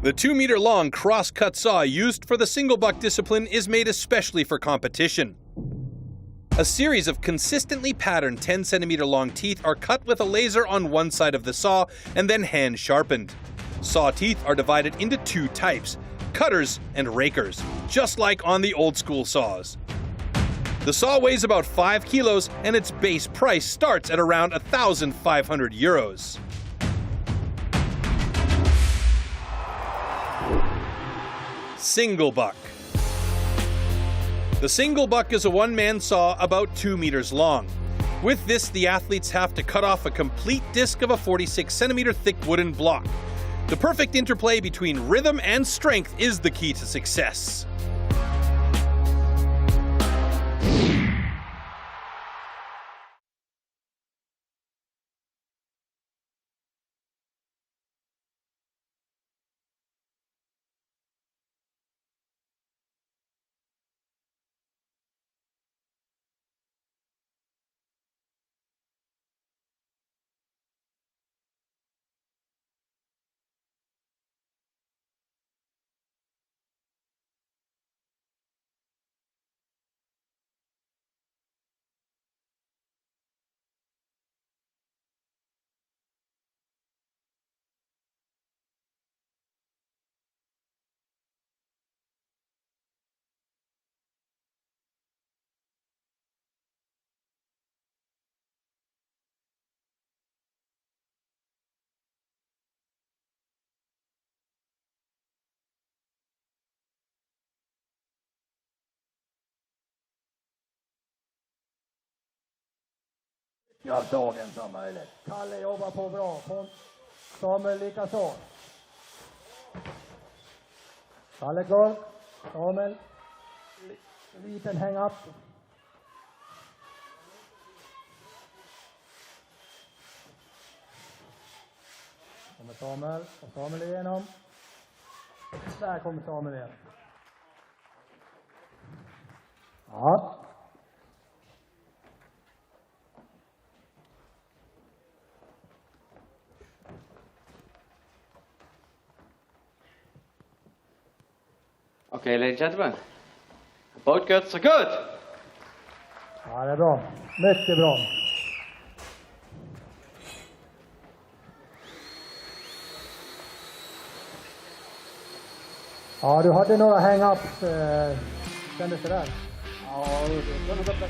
Speaker 3: The 2-meter-long cross-cut saw used for the single buck discipline is made especially for competition. A series of consistently patterned 10-centimeter-long teeth are cut with a laser on one side of the saw and then hand-sharpened. Saw teeth are divided into two types, cutters and rakers, just like on the old-school saws. The saw weighs about 5 kilos and its base price starts at around 1,500 euros. Single buck. The single buck is a one-man saw about 2 meters long. With this, the athletes have to cut off a complete disc of a 46-centimeter thick wooden block. The perfect interplay between rhythm and strength is the key to success.
Speaker 4: Gör sågen som möjligt. Kalle jobbar på bra. Samuel lika så. Kalle klar. Samuel. Liten hang up. Kommer Samuel. Och Samuel igenom. Där kommer Samuel igen. Ja.
Speaker 9: Okay, ladies and gentlemen. Both cuts are good.
Speaker 4: Ja, det är bra. Mycket bra. Ja, du hade några hang-ups. Kändes det där?
Speaker 23: Ja, det var något bättre.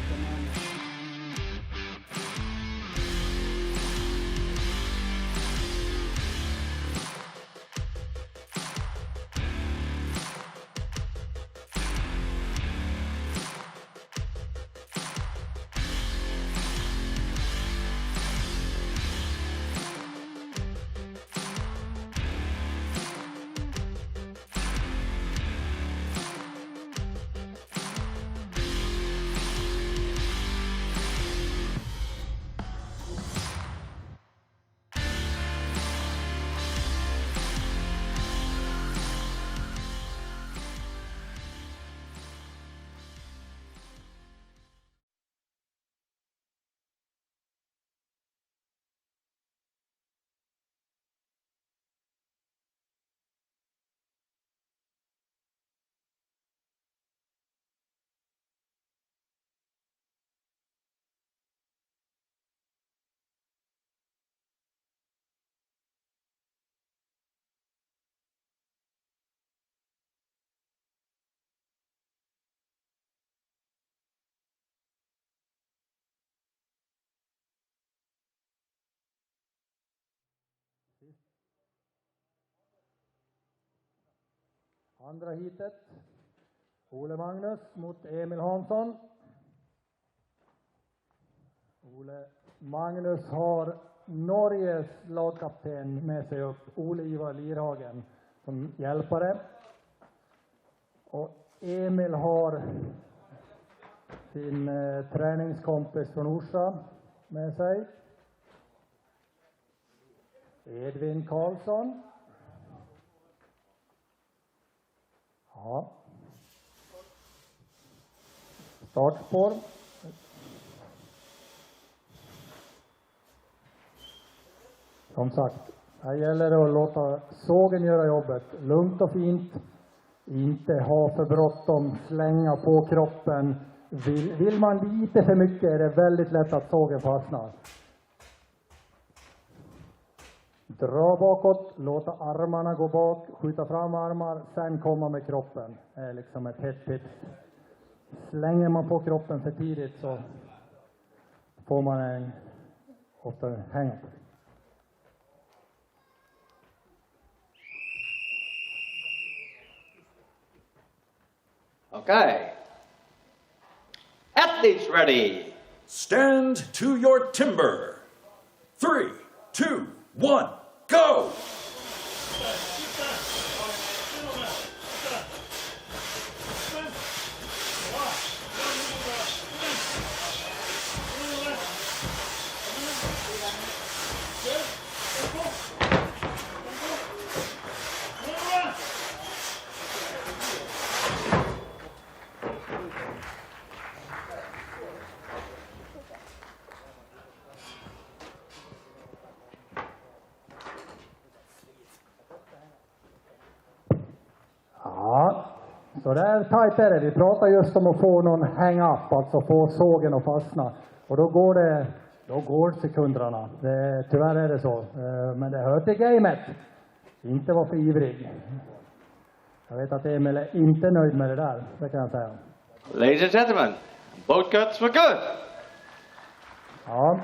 Speaker 4: Andra hitet. Ole Magnus mot Emil Hansson. Ole Magnus har Norges lagkapten med sig upp. Ole Ivar Lirhagen som hjälpare. Och Emil har sin träningskompis från Orsa med sig. Edvin Karlsson. Ja. Startspår. Som sagt, här gäller det att låta sågen göra jobbet. Lugnt och fint. Inte ha för bråttom, slänga på kroppen. Vill man lite för mycket är det väldigt lätt att sågen fastnar. Dra bakåt, låta armarna gå bak, skjuta fram armar, sen komma med kroppen. Det är liksom ett hett tips. Slänger man på kroppen för tidigt så får man ofta hänga.
Speaker 9: Okay. Athletes ready.
Speaker 7: Stand to your timber. 3, 2, 1, go!
Speaker 4: Ja, så där tajt är det. Vi pratar just om att få någon hang-up, alltså få sågen att fastna. Och då går sekunderna. Tyvärr är det så. Men det hör till gamet. Inte vara för ivrig. Jag vet att Emil är inte nöjd med det där, det kan jag säga.
Speaker 9: Ladies and gentlemen, both cuts were good.
Speaker 4: Ja.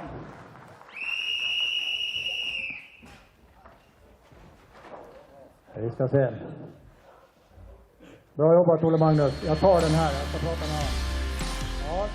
Speaker 4: Vi ska se. Bra jobbat Ole Magnus. Jag tar den här. Jag ska prata med honom. Ja.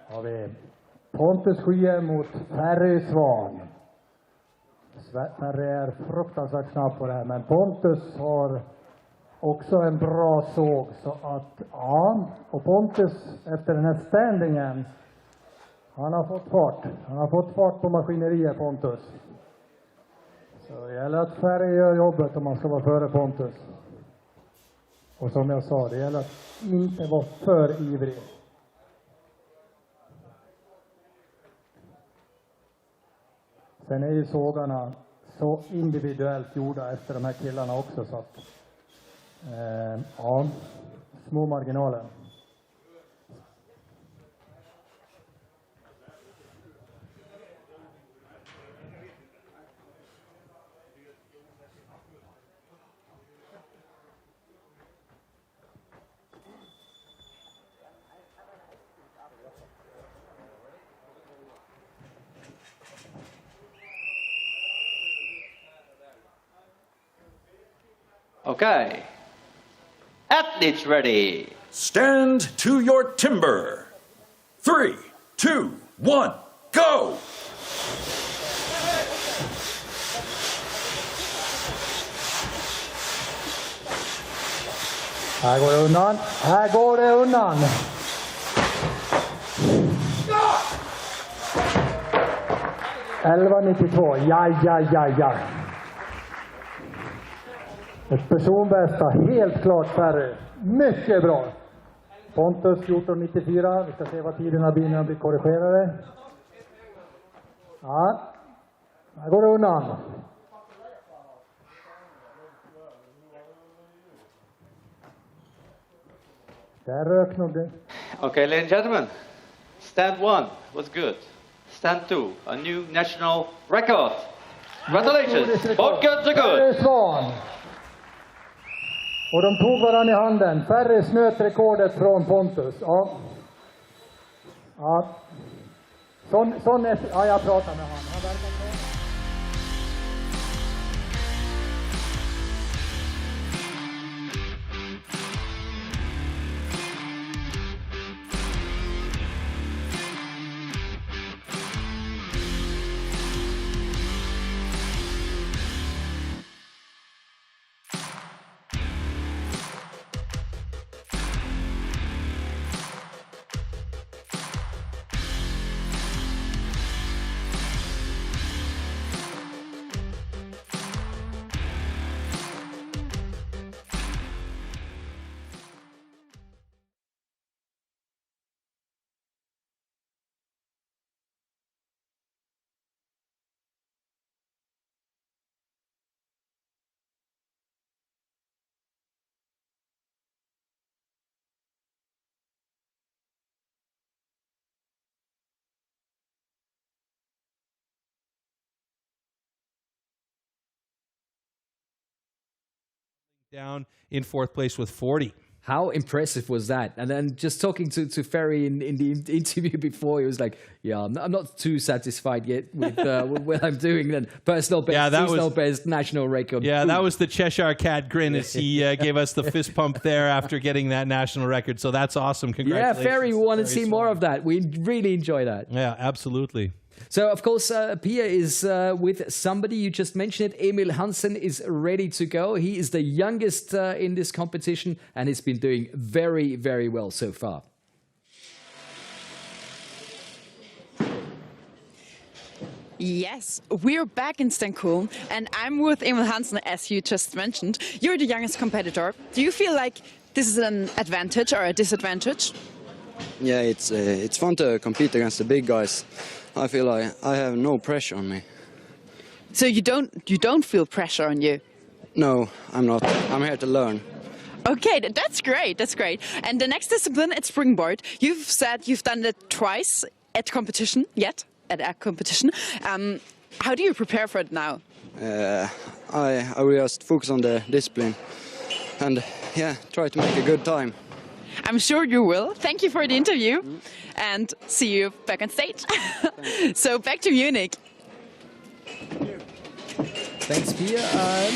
Speaker 4: Har vi Pontus Skye mot Ferry Svan. Ferry är fruktansvärt snabb på det här, men Pontus har också en bra såg. Så att, ja, och Pontus efter den här standingen, han har fått fart. Han har fått fart på maskineriet, Pontus. Så det gäller att Ferry gör jobbet om man ska vara före Pontus. Och som jag sa, det gäller att inte vara för ivrig. Sen är ju sågarna så individuellt gjorda efter de här killarna också, så att ja, små marginaler.
Speaker 9: Okay. Athletes ready.
Speaker 7: Stand to your timber. 3, 2, 1, go!
Speaker 4: Här går det undan. Här går det undan. Ja! 11,92. Ja. Ett personbästa, helt klart Ferry. Mycket bra. Pontus 14,94. Vi ska se vad tiderna blir när de blir korrigerade. Ja, här går det undan. Där rök nog det.
Speaker 9: Okay, ladies and gentlemen, stand 1 was good. Stand 2, a new national record. Congratulations, both goods are good.
Speaker 4: Svan. Och de tog varandra i handen. Ferry snöt rekordet från Pontus. Ja. Sån är... Ja, jag pratar med honom. Han verkar bra.
Speaker 2: Down in 4th place with 40.
Speaker 1: How impressive was that? And then just talking to Ferry in the interview before, he was like, yeah, I'm not too satisfied yet with what I'm doing. Then personal best, seasonal best, national record.
Speaker 2: Yeah, that was the Cheshire Cat grin as he gave us the fist pump there after getting that national record. So that's awesome. Congratulations.
Speaker 1: Yeah, Ferry, we want to see more of that. We really enjoy that.
Speaker 2: Yeah, absolutely.
Speaker 1: So, of course, Pia is with somebody. You just mentioned it. Emil Hansen is ready to go. He is the youngest in this competition, and he's been doing very, very well so far.
Speaker 14: Yes, we're back in Stenkullen, and I'm with Emil Hansen, as you just mentioned. You're the youngest competitor. Do you feel like this is an advantage or a disadvantage?
Speaker 10: Yeah, it's fun to compete against the big guys. I feel like I have no pressure on me.
Speaker 14: So you don't feel pressure on you?
Speaker 10: No, I'm not. I'm here to learn.
Speaker 14: Okay, that's great. That's great. And the next discipline, it's springboard. You've said you've done it twice at competition. At a competition. How do you prepare for it now?
Speaker 10: I will just focus on the discipline and try to make a good time.
Speaker 14: I'm sure you will. Thank you for the interview and see you back on stage. So back to Munich.
Speaker 1: Thanks, Pia.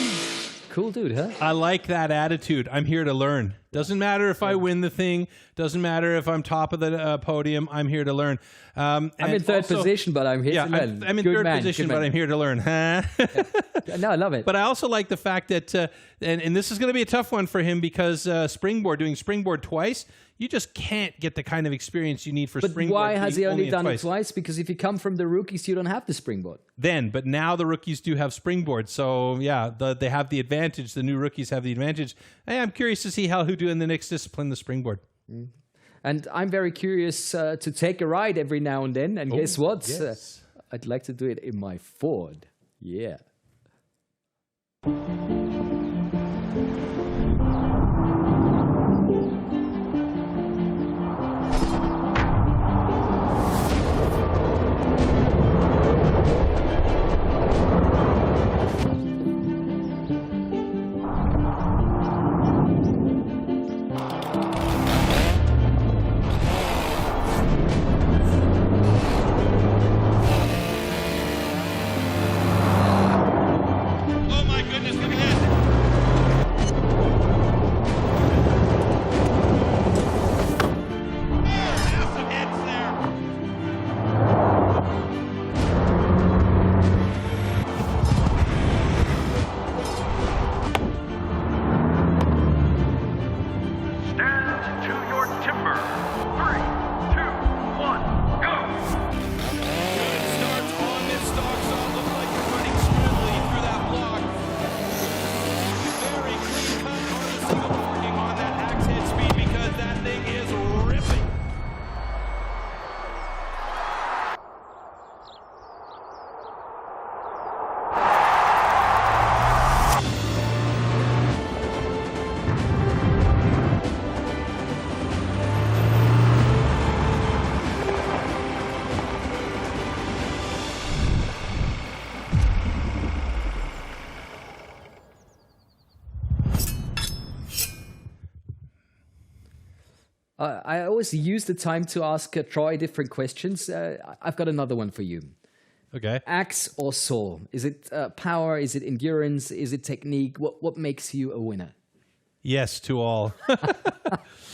Speaker 1: Cool dude, huh?
Speaker 2: I like that attitude. I'm here to learn. Doesn't matter if I win the thing. Doesn't matter if I'm top of the podium. I'm here to learn.
Speaker 1: I'm in third position, but I'm here to learn.
Speaker 2: I'm in third position, but I'm here to learn.
Speaker 1: No, I love it.
Speaker 2: But I also like the fact that, and this is going to be a tough one for him because doing springboard twice, you just can't get the kind of experience you need for springboard.
Speaker 1: But why has he only done it twice? Because if you come from the rookies, you don't have the springboard.
Speaker 2: But now the rookies do have springboard. So, they have the advantage. The new rookies have the advantage. Hey, I'm curious to see who do in the next discipline, the springboard.
Speaker 1: And I'm very curious to take a ride every now and then. And guess what?
Speaker 2: Yes.
Speaker 1: I'd like to do it in my Ford. Yeah. I always use the time to ask Troy different questions. I've got another one for you.
Speaker 2: Okay.
Speaker 1: Axe or saw? Is it power? Is it endurance? Is it technique? What makes you a winner?
Speaker 2: Yes to all.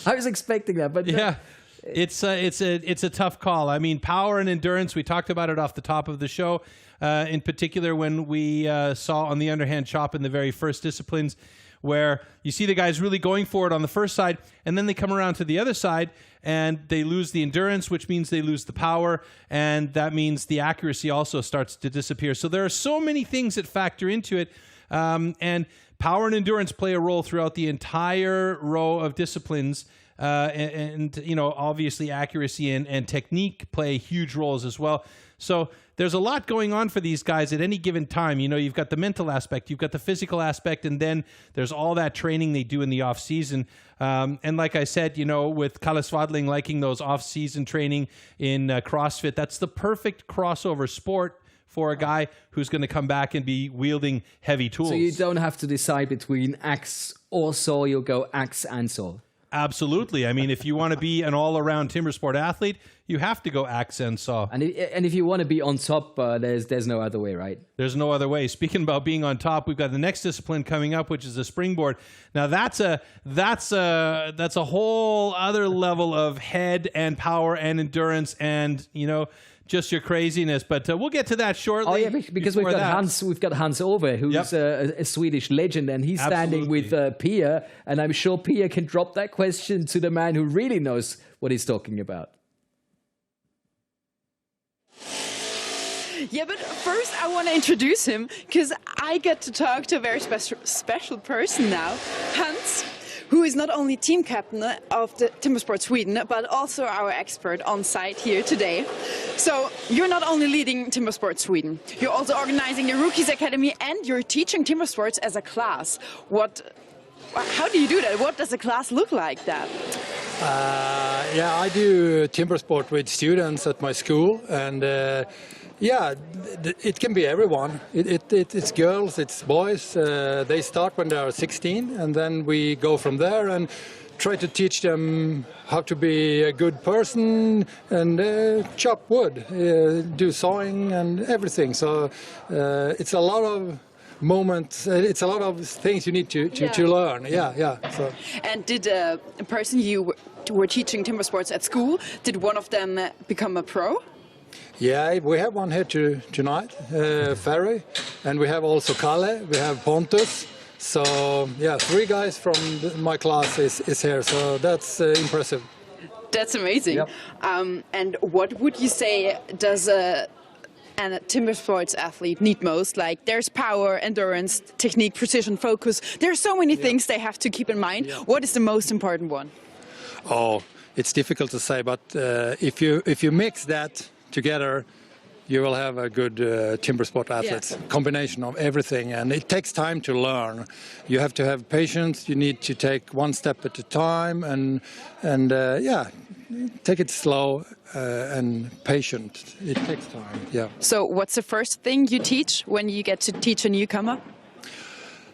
Speaker 1: I was expecting that, but
Speaker 2: yeah. It's a tough call. I mean, power and endurance, we talked about it off the top of the show, in particular when we saw on the underhand chop in the very first disciplines, where you see the guys really going for it on the first side, and then they come around to the other side, and they lose the endurance, which means they lose the power, and that means the accuracy also starts to disappear. So there are so many things that factor into it, and power and endurance play a role throughout the entire row of disciplines, and you know, obviously accuracy and technique play huge roles as well. So there's a lot going on for these guys at any given time. You know, you've got the mental aspect, you've got the physical aspect, and then there's all that training they do in the off season. And like I said, you know, with Kalle Swadling liking those off season training in CrossFit, that's the perfect crossover sport for a guy who's going to come back and be wielding heavy tools.
Speaker 1: So you don't have to decide between axe or saw, you'll go axe and saw.
Speaker 2: Absolutely. I mean, if you want to be an all-around timber sport athlete, you have to go axe and saw.
Speaker 1: And if you want to be on top, there's no other way, right?
Speaker 2: There's no other way. Speaking about being on top, we've got the next discipline coming up, which is the springboard. Now that's a whole other level of head and power and endurance and, you know, just your craziness, but we'll get to that shortly.
Speaker 1: Oh yeah, because we've got Hans Ove, who's a Swedish legend, and he's standing with Pia, and I'm sure Pia can drop that question to the man who really knows what he's talking about.
Speaker 14: Yeah, but first I want to introduce him, because I get to talk to a very special person now. Hans, who is not only team captain of the Timbersport Sweden, but also our expert on site here today. So you're not only leading Timbersport Sweden, you're also organizing the Rookies Academy and you're teaching Timbersports as a class. How do you do that? What does a class look like that?
Speaker 12: Yeah, I do timber sport with students at my school, and yeah, it can be everyone. It's girls, it's boys. They start when they are 16, and then we go from there and try to teach them how to be a good person and chop wood, do sawing and everything. So it's a lot of moments. It's a lot of things you need to learn. Yeah. So.
Speaker 14: And did a person you were teaching timber sports at school, did one of them become a pro?
Speaker 12: Yeah, we have one here tonight, Ferry, and we have also Kalle, we have Pontus. So yeah, 3 guys from my class is here, so that's impressive.
Speaker 14: That's amazing.
Speaker 12: Yep.
Speaker 14: And what would you say does a timber sports athlete need most? Like, there's power, endurance, technique, precision, focus. There's so many things they have to keep in mind. What is the most important one?
Speaker 12: Oh, it's difficult to say, but if you mix that together, you will have a good timber sport athlete. Combination of everything, and it takes time to learn. You have to have patience. You need to take one step at a time, and yeah, take it slow and patient. It takes time. Yeah.
Speaker 14: So, what's the first thing you teach when you get to teach a newcomer?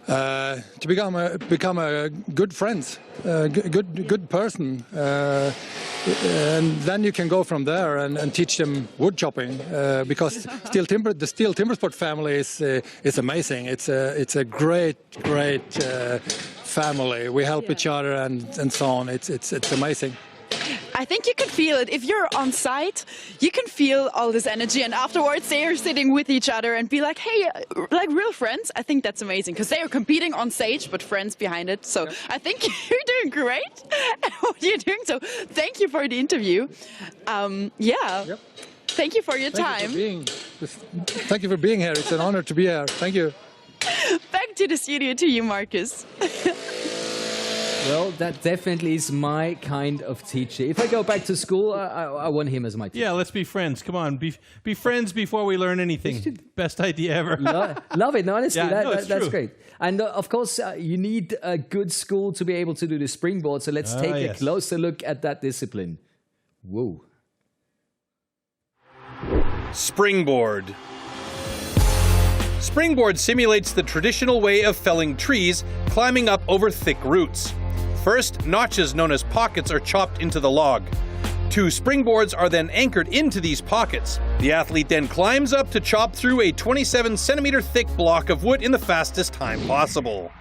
Speaker 12: To become a good friend, good person, and then you can go from there and teach them wood chopping, because the Steel Timbersport family is amazing. It's a great family. We help each other and so on. It's amazing.
Speaker 14: I think you can feel it. If you're on site, you can feel all this energy, and afterwards they are sitting with each other and be like, hey, like real friends. I think that's amazing, because they are competing on stage, but friends behind it. So I think you're doing great at what you're doing. So thank you for the interview. Thank you for your time.
Speaker 12: Thank you for being here. It's an honor to be here. Thank you.
Speaker 14: Back to the studio to you, Marcus.
Speaker 1: Well, that definitely is my kind of teacher. If I go back to school, I want him as my teacher.
Speaker 2: Yeah, let's be friends. Come on, be friends before we learn anything. Best idea ever.
Speaker 1: Love it. No, honestly, that's
Speaker 2: true.
Speaker 1: great. And of course, you need a good school to be able to do the springboard. So let's take a closer look at that discipline. Whoa.
Speaker 3: Springboard. Springboard simulates the traditional way of felling trees, climbing up over thick roots. First, notches known as pockets are chopped into the log. 2 springboards are then anchored into these pockets. The athlete then climbs up to chop through a 27-centimeter thick block of wood in the fastest time possible.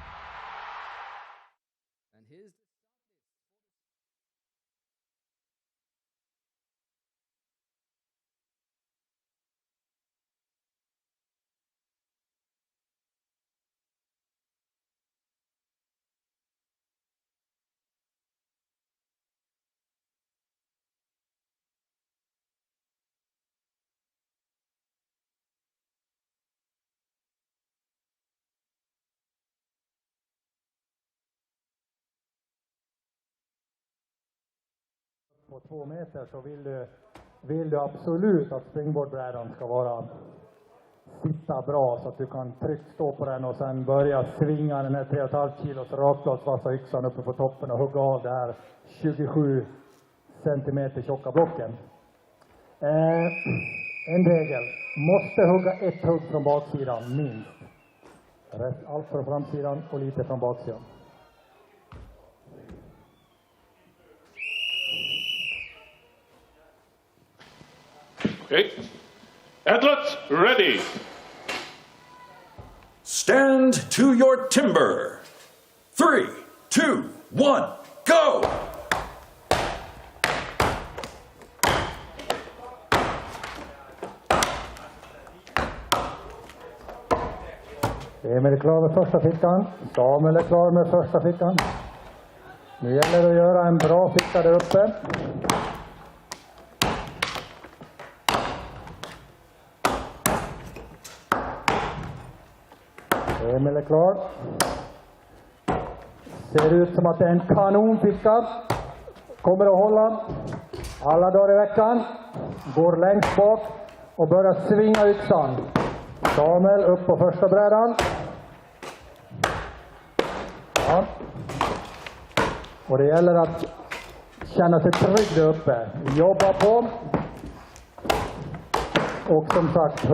Speaker 4: På 2 meter så vill du absolut att springboardbrädan ska sitta bra så att du kan tryggt stå på den och sen börja svinga den här 3,5 kilos rakbladsvassa yxan uppe på toppen och hugga av det här 27 centimeter tjocka blocken. En regel, måste hugga 1 hugg från baksidan minst. Allt från framsidan och lite från baksidan.
Speaker 13: Okay. Athletes, ready.
Speaker 7: Stand to your timber. 3, 2, 1, go!
Speaker 4: Emil är klar med första fickan. Samuel är klar med första fickan. Nu gäller det att göra en bra ficka där uppe. Emil är klar. Ser ut som att det är en kanonficka. Kommer att hålla alla dagar i veckan. Går längst bak och börjar svinga yxan. Samuel upp på första brädan. Ja. Och det gäller att känna sig trygg där uppe. Jobba på. Och som sagt,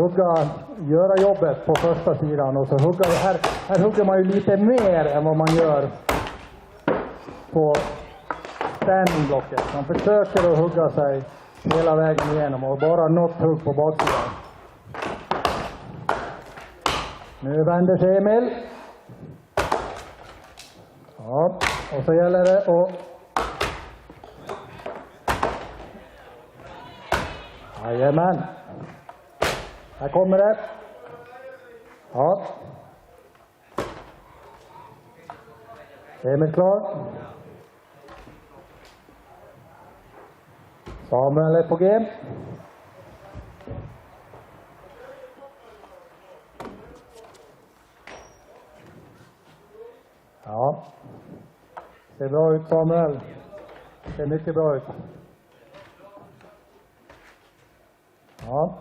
Speaker 4: göra jobbet på första sidan. Och så här hugger man ju lite mer än vad man gör på standingblocket. Man försöker att hugga sig hela vägen igenom och bara något hugg på baksidan. Nu vänder sig Emil. Ja, och så gäller det att... Jajamän. Här kommer det. Ja. Emil klar. Samuel är på G. Ja. Ser bra ut Samuel. Ser mycket bra ut. Ja.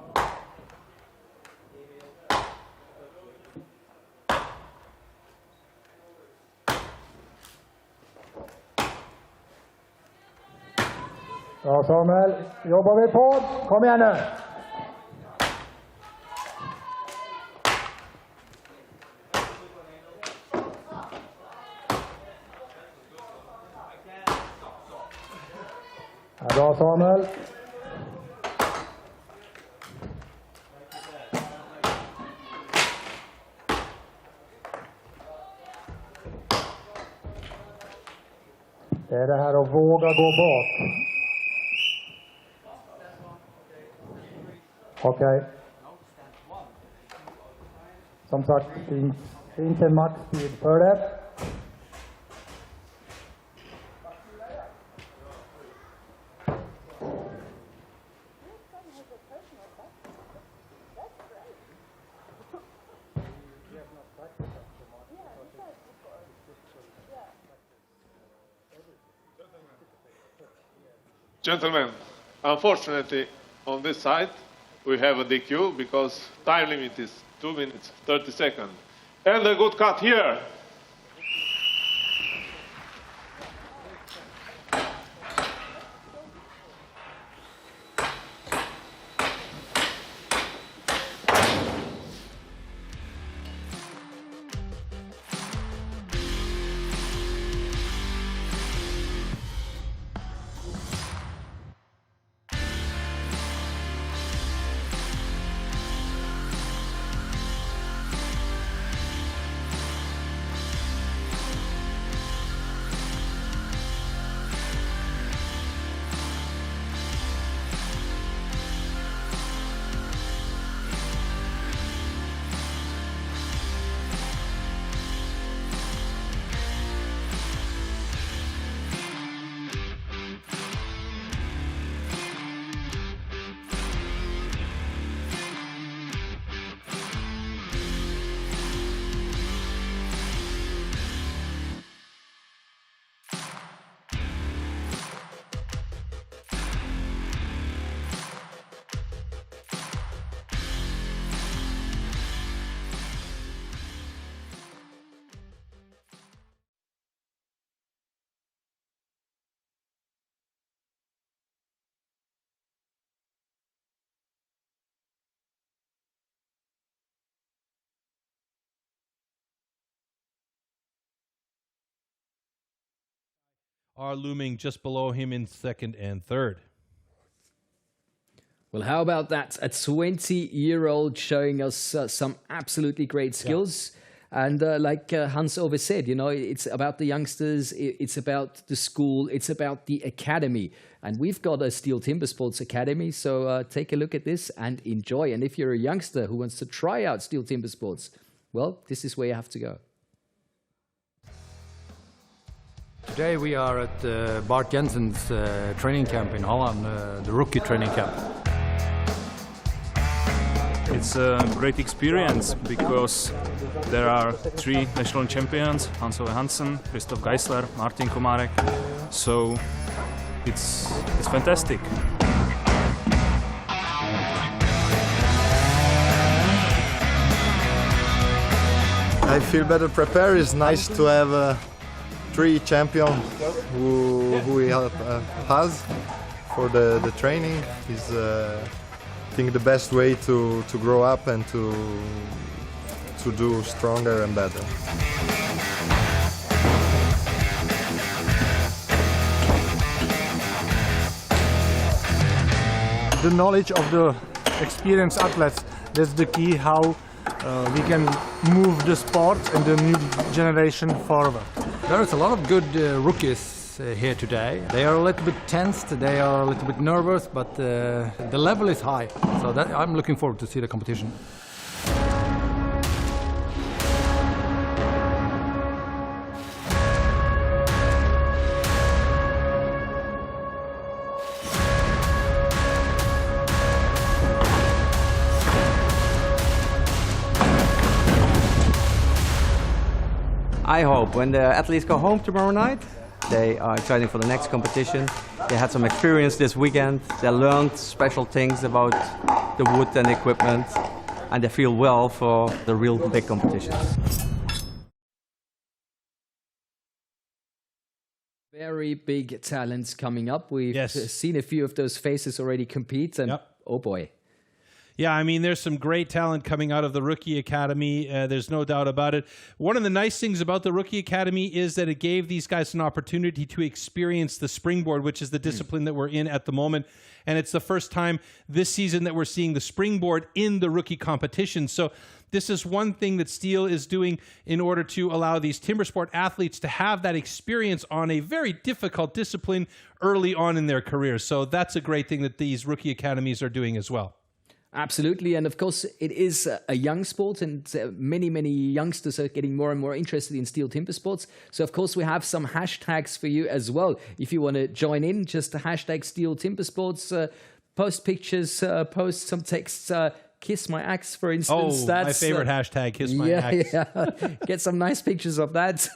Speaker 4: Ja Samuel, jobbar vi på. Kom igen nu. Ja, bra Samuel. Det är det här att våga gå bak. Okej. Som sagt, finns en maxtid för det.
Speaker 13: Gentlemen, unfortunately, on this side, we have a DQ because time limit is 2 minutes, 30 seconds. And a good cut here.
Speaker 2: Are looming just below him in second and third.
Speaker 1: Well, how about that? A 20-year-old showing us some absolutely great skills. Yeah. And like Hans-Ove said, you know, it's about the youngsters, it's about the school, it's about the academy. And we've got a STIHL Timbersports Academy, so take a look at this and enjoy. And if you're a youngster who wants to try out STIHL Timbersports, well, this is where you have to go.
Speaker 12: Today we are at Bart Jensen's training camp in Holland, the rookie training camp.
Speaker 16: It's a great experience because there are 3 national champions, Hans-Ove Hansen, Christoph Geisler, Martin Komarek. So it's fantastic.
Speaker 17: I feel better prepared. It's nice to have 3 champions who we has for the training. Is I think the best way to grow up and to do stronger and better.
Speaker 19: The knowledge of the experienced athletes, that's the key how we can move the sport and the new generation forward.
Speaker 24: There is a lot of good rookies here today. They are a little bit tensed, they are a little bit nervous, but the level is high. So I'm looking forward to see the competition.
Speaker 25: I hope when the athletes go home tomorrow night, they are excited for the next competition. They had some experience this weekend. They learned special things about the wood and equipment, and they feel well for the real big competitions.
Speaker 1: Very big talents coming up. We've seen a few of those faces already compete, and oh boy.
Speaker 2: Yeah, I mean, there's some great talent coming out of the Rookie Academy. There's no doubt about it. One of the nice things about the Rookie Academy is that it gave these guys an opportunity to experience the springboard, which is the discipline that we're in at the moment. And it's the first time this season that we're seeing the springboard in the rookie competition. So this is one thing that STIHL is doing in order to allow these timber sport athletes to have that experience on a very difficult discipline early on in their careers. So that's a great thing that these Rookie Academies are doing as well.
Speaker 1: Absolutely. And of course, it is a young sport, and many, many youngsters are getting more and more interested in STIHL Timber Sports. So, of course, we have some hashtags for you as well. If you want to join in, just the hashtag STIHL Timber Sports, post pictures, post some texts. Kiss my axe, for instance.
Speaker 2: Oh,
Speaker 1: that's
Speaker 2: my favorite hashtag, kiss my axe.
Speaker 1: Yeah. Get some nice pictures of that.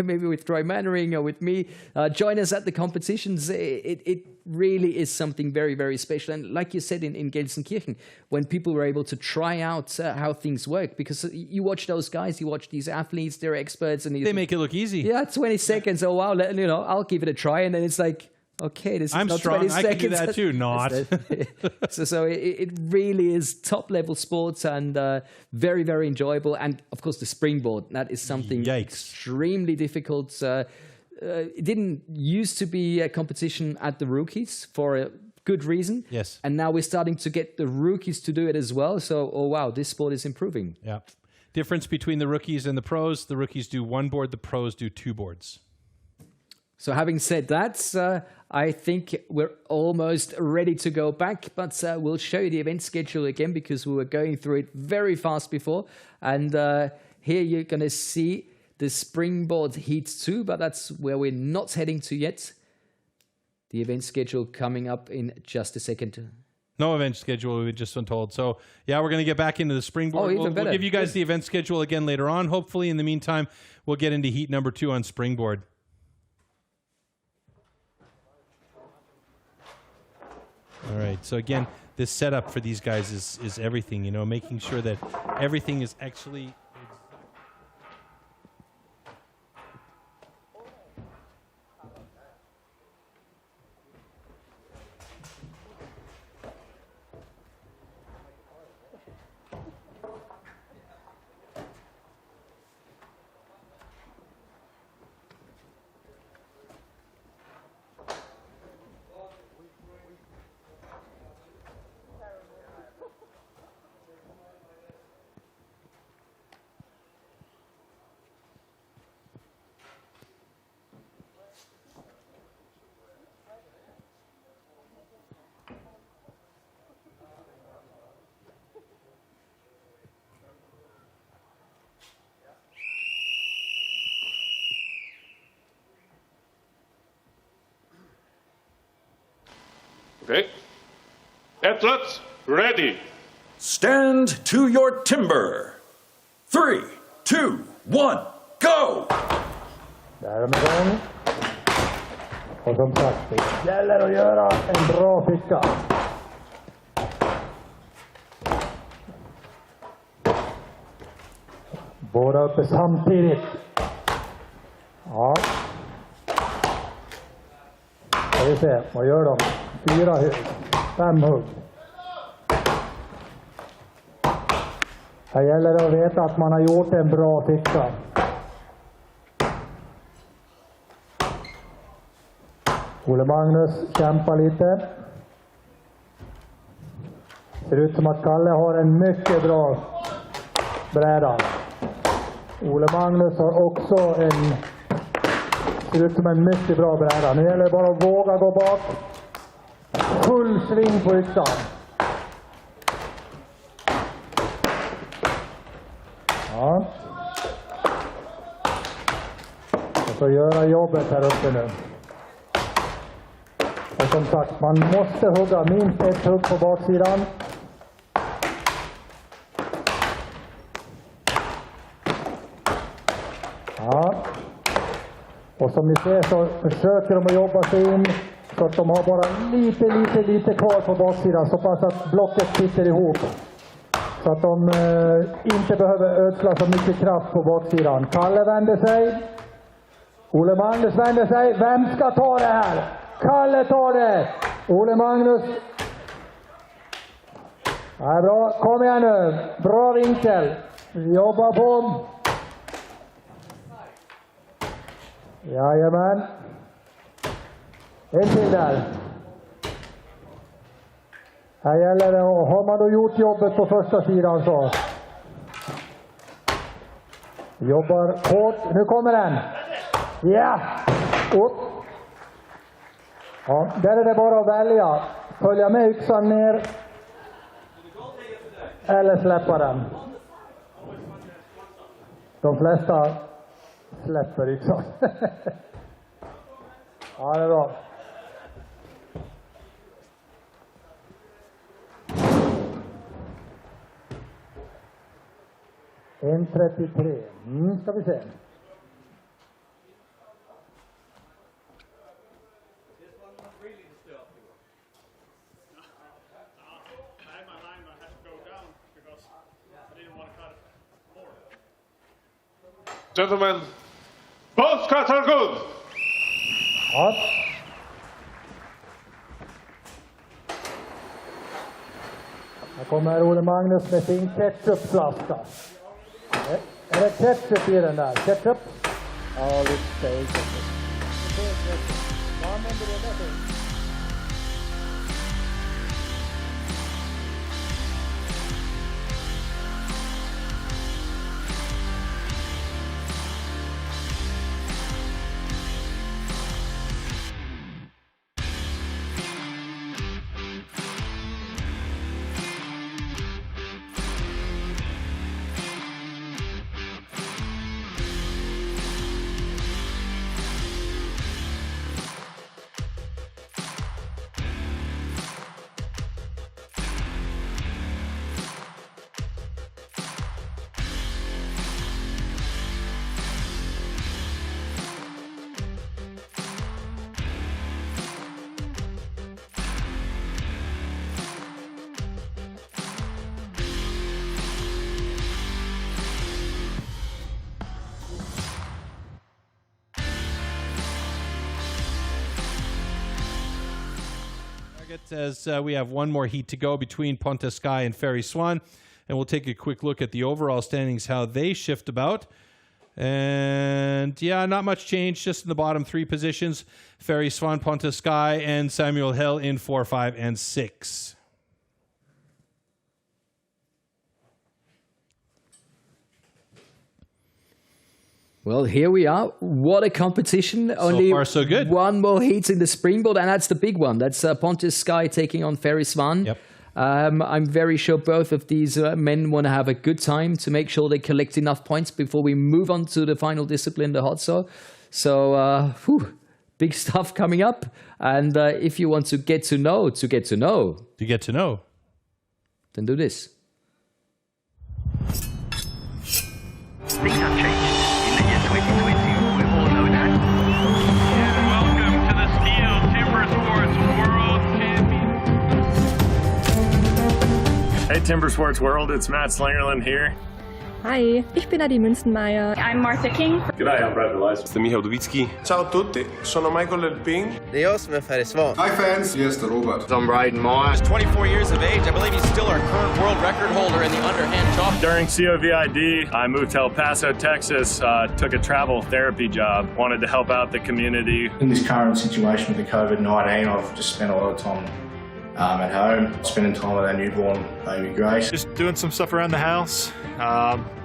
Speaker 1: Maybe with Troy Mannering or with me. Join us at the competitions. It really is something very, very special. And like you said in Gelsenkirchen, when people were able to try out how things work, because you watch those guys, you watch these athletes, they're experts. And they
Speaker 2: make it look easy.
Speaker 1: Yeah, 20 seconds. Oh, wow, I'll give it a try. And then it's like, okay, this is
Speaker 2: I'm
Speaker 1: not
Speaker 2: strong.
Speaker 1: 20
Speaker 2: I
Speaker 1: seconds.
Speaker 2: can do that too. Not.
Speaker 1: so it really is top level sports and very, very enjoyable. And of course, the springboard, that is something extremely difficult. It didn't used to be a competition at the rookies for a good reason.
Speaker 2: Yes.
Speaker 1: And now we're starting to get the rookies to do it as well. So, oh wow, this sport is improving.
Speaker 2: Yeah. Difference between the rookies and the pros: the rookies do 1 board, the pros do 2 boards.
Speaker 1: So having said that, I think we're almost ready to go back, but we'll show you the event schedule again because we were going through it very fast before. And here you're going to see the springboard heat 2, but that's where we're not heading to yet. The event schedule coming up in just a second.
Speaker 2: No event schedule, we've just been told. So, yeah, we're going to get back into the springboard.
Speaker 1: Oh,
Speaker 2: we'll give you guys the event schedule again later on. Hopefully, in the meantime, we'll get into heat number 2 on springboard. All right. So again, this setup for these guys is everything, you know, making sure that everything is actually
Speaker 13: Okay. Athletes, ready.
Speaker 7: Stand to your timber. 3, 2, 1, go!
Speaker 4: Där är de igång. Och som sagt, det gäller att göra en bra ficka. Båda uppe samtidigt. Ja. Ska vi se, vad gör de? 4 hugg. 5 hugg. Här gäller det att veta att man har gjort en bra ficka. Ole Magnus kämpar lite. Ser ut som att Kalle har en mycket bra bräda. Ole Magnus har också ser ut som en mycket bra bräda. Nu gäller det bara att våga gå bak. Full sving på yxan. Ja. Jag får göra jobbet här uppe nu. Och som sagt, man måste hugga minst ett hugg på baksidan. Ja. Och som ni ser så försöker de att jobba sig in så att de har bara lite kvar på baksidan så pass att blocket sitter ihop. Så att de inte behöver ödsla så mycket kraft på baksidan. Kalle vänder sig. Ole Magnus vänder sig. Vem ska ta det här? Kalle tar det. Ole Magnus. Ja, bra. Kom igen nu. Bra vinkel. Jobba på. Jajamän. En till där. Här gäller det, och har man då gjort jobbet på första sidan så jobbar hårt. Nu kommer den. Ja! Upp. Ja, där är det bara att välja. Följa med yxan ner. Eller släppa den. De flesta släpper yxan. Ja, det är bra. En 33. Ska vi se.
Speaker 13: Gentlemen, both cuts are good.
Speaker 4: Ja. Här kommer Ole Magnus med sin ketchupflaska. Är det ketchup i den där? Ketchup? Ja, visst, det är ketchup. Vad använder du det till?
Speaker 2: As we have one more heat to go between Ponta Sky and Ferry Swan, and we'll take a quick look at the overall standings, how they shift about. And yeah, not much change, just in the bottom 3 positions. Ferry Swan, Ponta Sky, and Samuel Hill in 4, 5, and 6.
Speaker 1: Well, here we are. What a competition. Only
Speaker 2: so far, so good.
Speaker 1: One more heat in the springboard, and that's the big one. That's Pontus Sky taking on Ferry Swan.
Speaker 2: Yep.
Speaker 1: I'm very sure both of these men want to have a good time to make sure they collect enough points before we move on to the final discipline, the hot saw. So, big stuff coming up. And if you want to get to know, then do this.
Speaker 23: Things have changed in the year 2020. We all know that. And welcome to the STIHL Timbersports World Championship.
Speaker 11: Hey Timbersports World, it's Matt Slingerland here.
Speaker 15: Hi, ich bin Adi Münzenmeier.
Speaker 20: I'm Martha King.
Speaker 11: G'day, I'm Brad Velez.
Speaker 21: Questo è Michał Dubicki.
Speaker 22: Ciao a tutti, sono Michael Elping.
Speaker 26: Jag som är Ferry Svan.
Speaker 22: Hi fans, here's the Robert.
Speaker 26: I'm Ryden Moss.
Speaker 27: 24 years of age. I believe he's still our current world record holder in the underhand chop.
Speaker 11: During COVID, I moved to El Paso, Texas, took a travel therapy job, wanted to help out the community.
Speaker 28: In this current situation with the COVID-19, I've just spent a lot of time at home, spending time with our newborn baby Grace.
Speaker 11: Just doing some stuff around the house,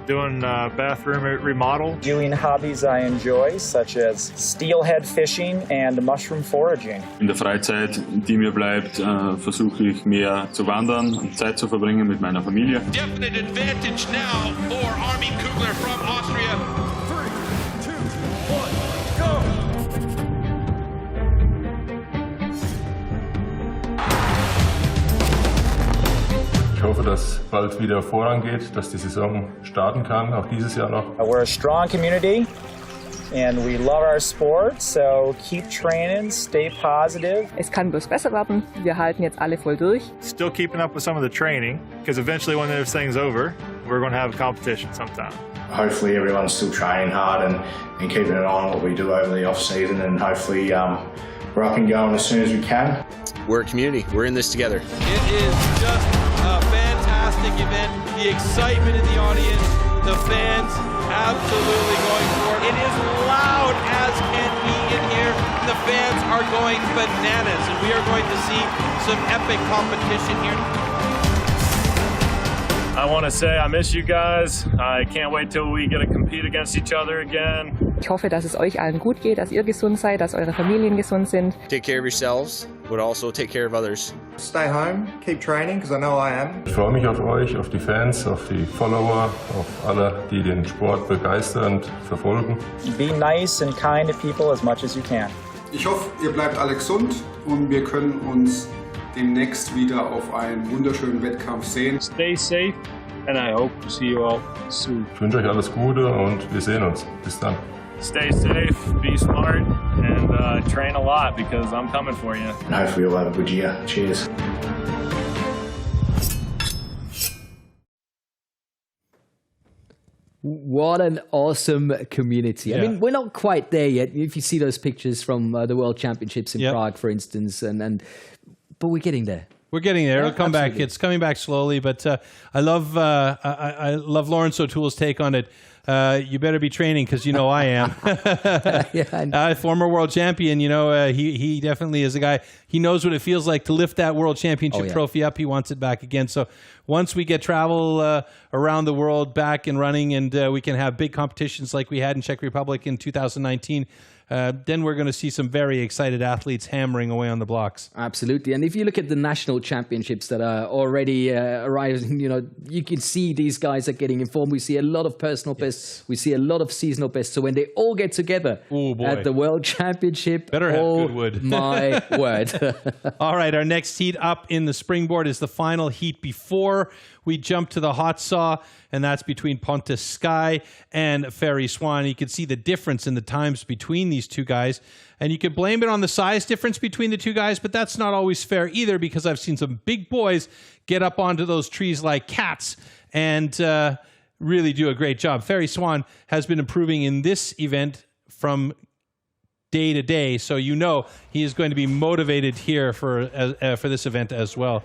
Speaker 11: doing bathroom remodel.
Speaker 29: Doing hobbies I enjoy, such as steelhead fishing and mushroom foraging.
Speaker 30: In der Freizeit, die mir bleibt, versuche ich mehr zu wandern und Zeit zu verbringen mit meiner Familie.
Speaker 23: Definite advantage now for Armin Kugler from Austria.
Speaker 7: 3, 2, 1, go!
Speaker 21: Ich hoffe, dass bald wieder vorangeht, dass die Saison starten kann, auch dieses Jahr noch.
Speaker 29: We're a strong community and we love our sport, so keep training, stay positive.
Speaker 15: Es kann bloß besser werden. Wir halten jetzt alle voll durch.
Speaker 11: Still keeping up with some of the training, because eventually when this thing's over, we're going to have a competition sometime.
Speaker 28: Hopefully everyone's still training hard and keeping an eye on what we do over the off-season, and hopefully we're up and going as soon as we can.
Speaker 26: We're a community. We're in this together.
Speaker 2: It is just a fantastic event. The excitement in the audience, the fans absolutely going for it. It is loud as can be in here. The fans are going bananas, and we are going to see some epic competition here.
Speaker 11: I want to say I miss you guys. I can't wait till we get to compete against each other again.
Speaker 15: Ich hoffe, dass es euch allen gut geht, dass ihr gesund seid, dass eure Familien gesund sind.
Speaker 26: Take care of yourselves, but also take care of others.
Speaker 22: Stay home, keep training, because I know I am.
Speaker 21: Ich freue mich auf euch, auf die Fans, auf die Follower, auf alle, die den Sport begeistern und verfolgen.
Speaker 29: Be nice and kind to people as much as you can.
Speaker 22: Ich hoffe, ihr bleibt alle gesund und wir können uns demnächst wieder auf einen wunderschönen Wettkampf sehen.
Speaker 11: Stay safe and I hope to see you all soon.
Speaker 21: Ich wünsche euch alles Gute und wir sehen uns. Bis dann.
Speaker 11: Stay safe, be smart, and train a lot because I'm coming for you.
Speaker 28: And hopefully we'll have a good year. Cheers.
Speaker 1: What an awesome community.
Speaker 2: Yeah.
Speaker 1: I mean, we're not quite there yet. If you see those pictures from the World Championships in Prague, for instance, but we're getting there.
Speaker 2: We're getting there.
Speaker 1: Yeah,
Speaker 2: It'll come back. It's coming back slowly, but I love Lawrence O'Toole's take on it. You better be training because you know I am. Former world champion, you know, he definitely is a guy. He knows what it feels like to lift that world championship trophy up. He wants it back again. So once we get travel around the world back and running, and we can have big competitions like we had in Czech Republic in 2019, then we're going to see some very excited athletes hammering away on the blocks.
Speaker 1: Absolutely. And if you look at the national championships that are already arriving, you know, you can see these guys are getting informed. We see a lot of personal bests. We see a lot of seasonal bests. So when they all get together at the World Championship,
Speaker 2: better have good wood.
Speaker 1: My word.
Speaker 2: All right, our next heat up in the springboard is the final heat before we jump to the hot saw, and that's between Pontus Sky and Ferry Swan. You can see the difference in the times between these two guys, and you could blame it on the size difference between the two guys, but that's not always fair either, because I've seen some big boys get up onto those trees like cats and really do a great job. Ferry Swan has been improving in this event from day to day, so you know he is going to be motivated here for this event as well.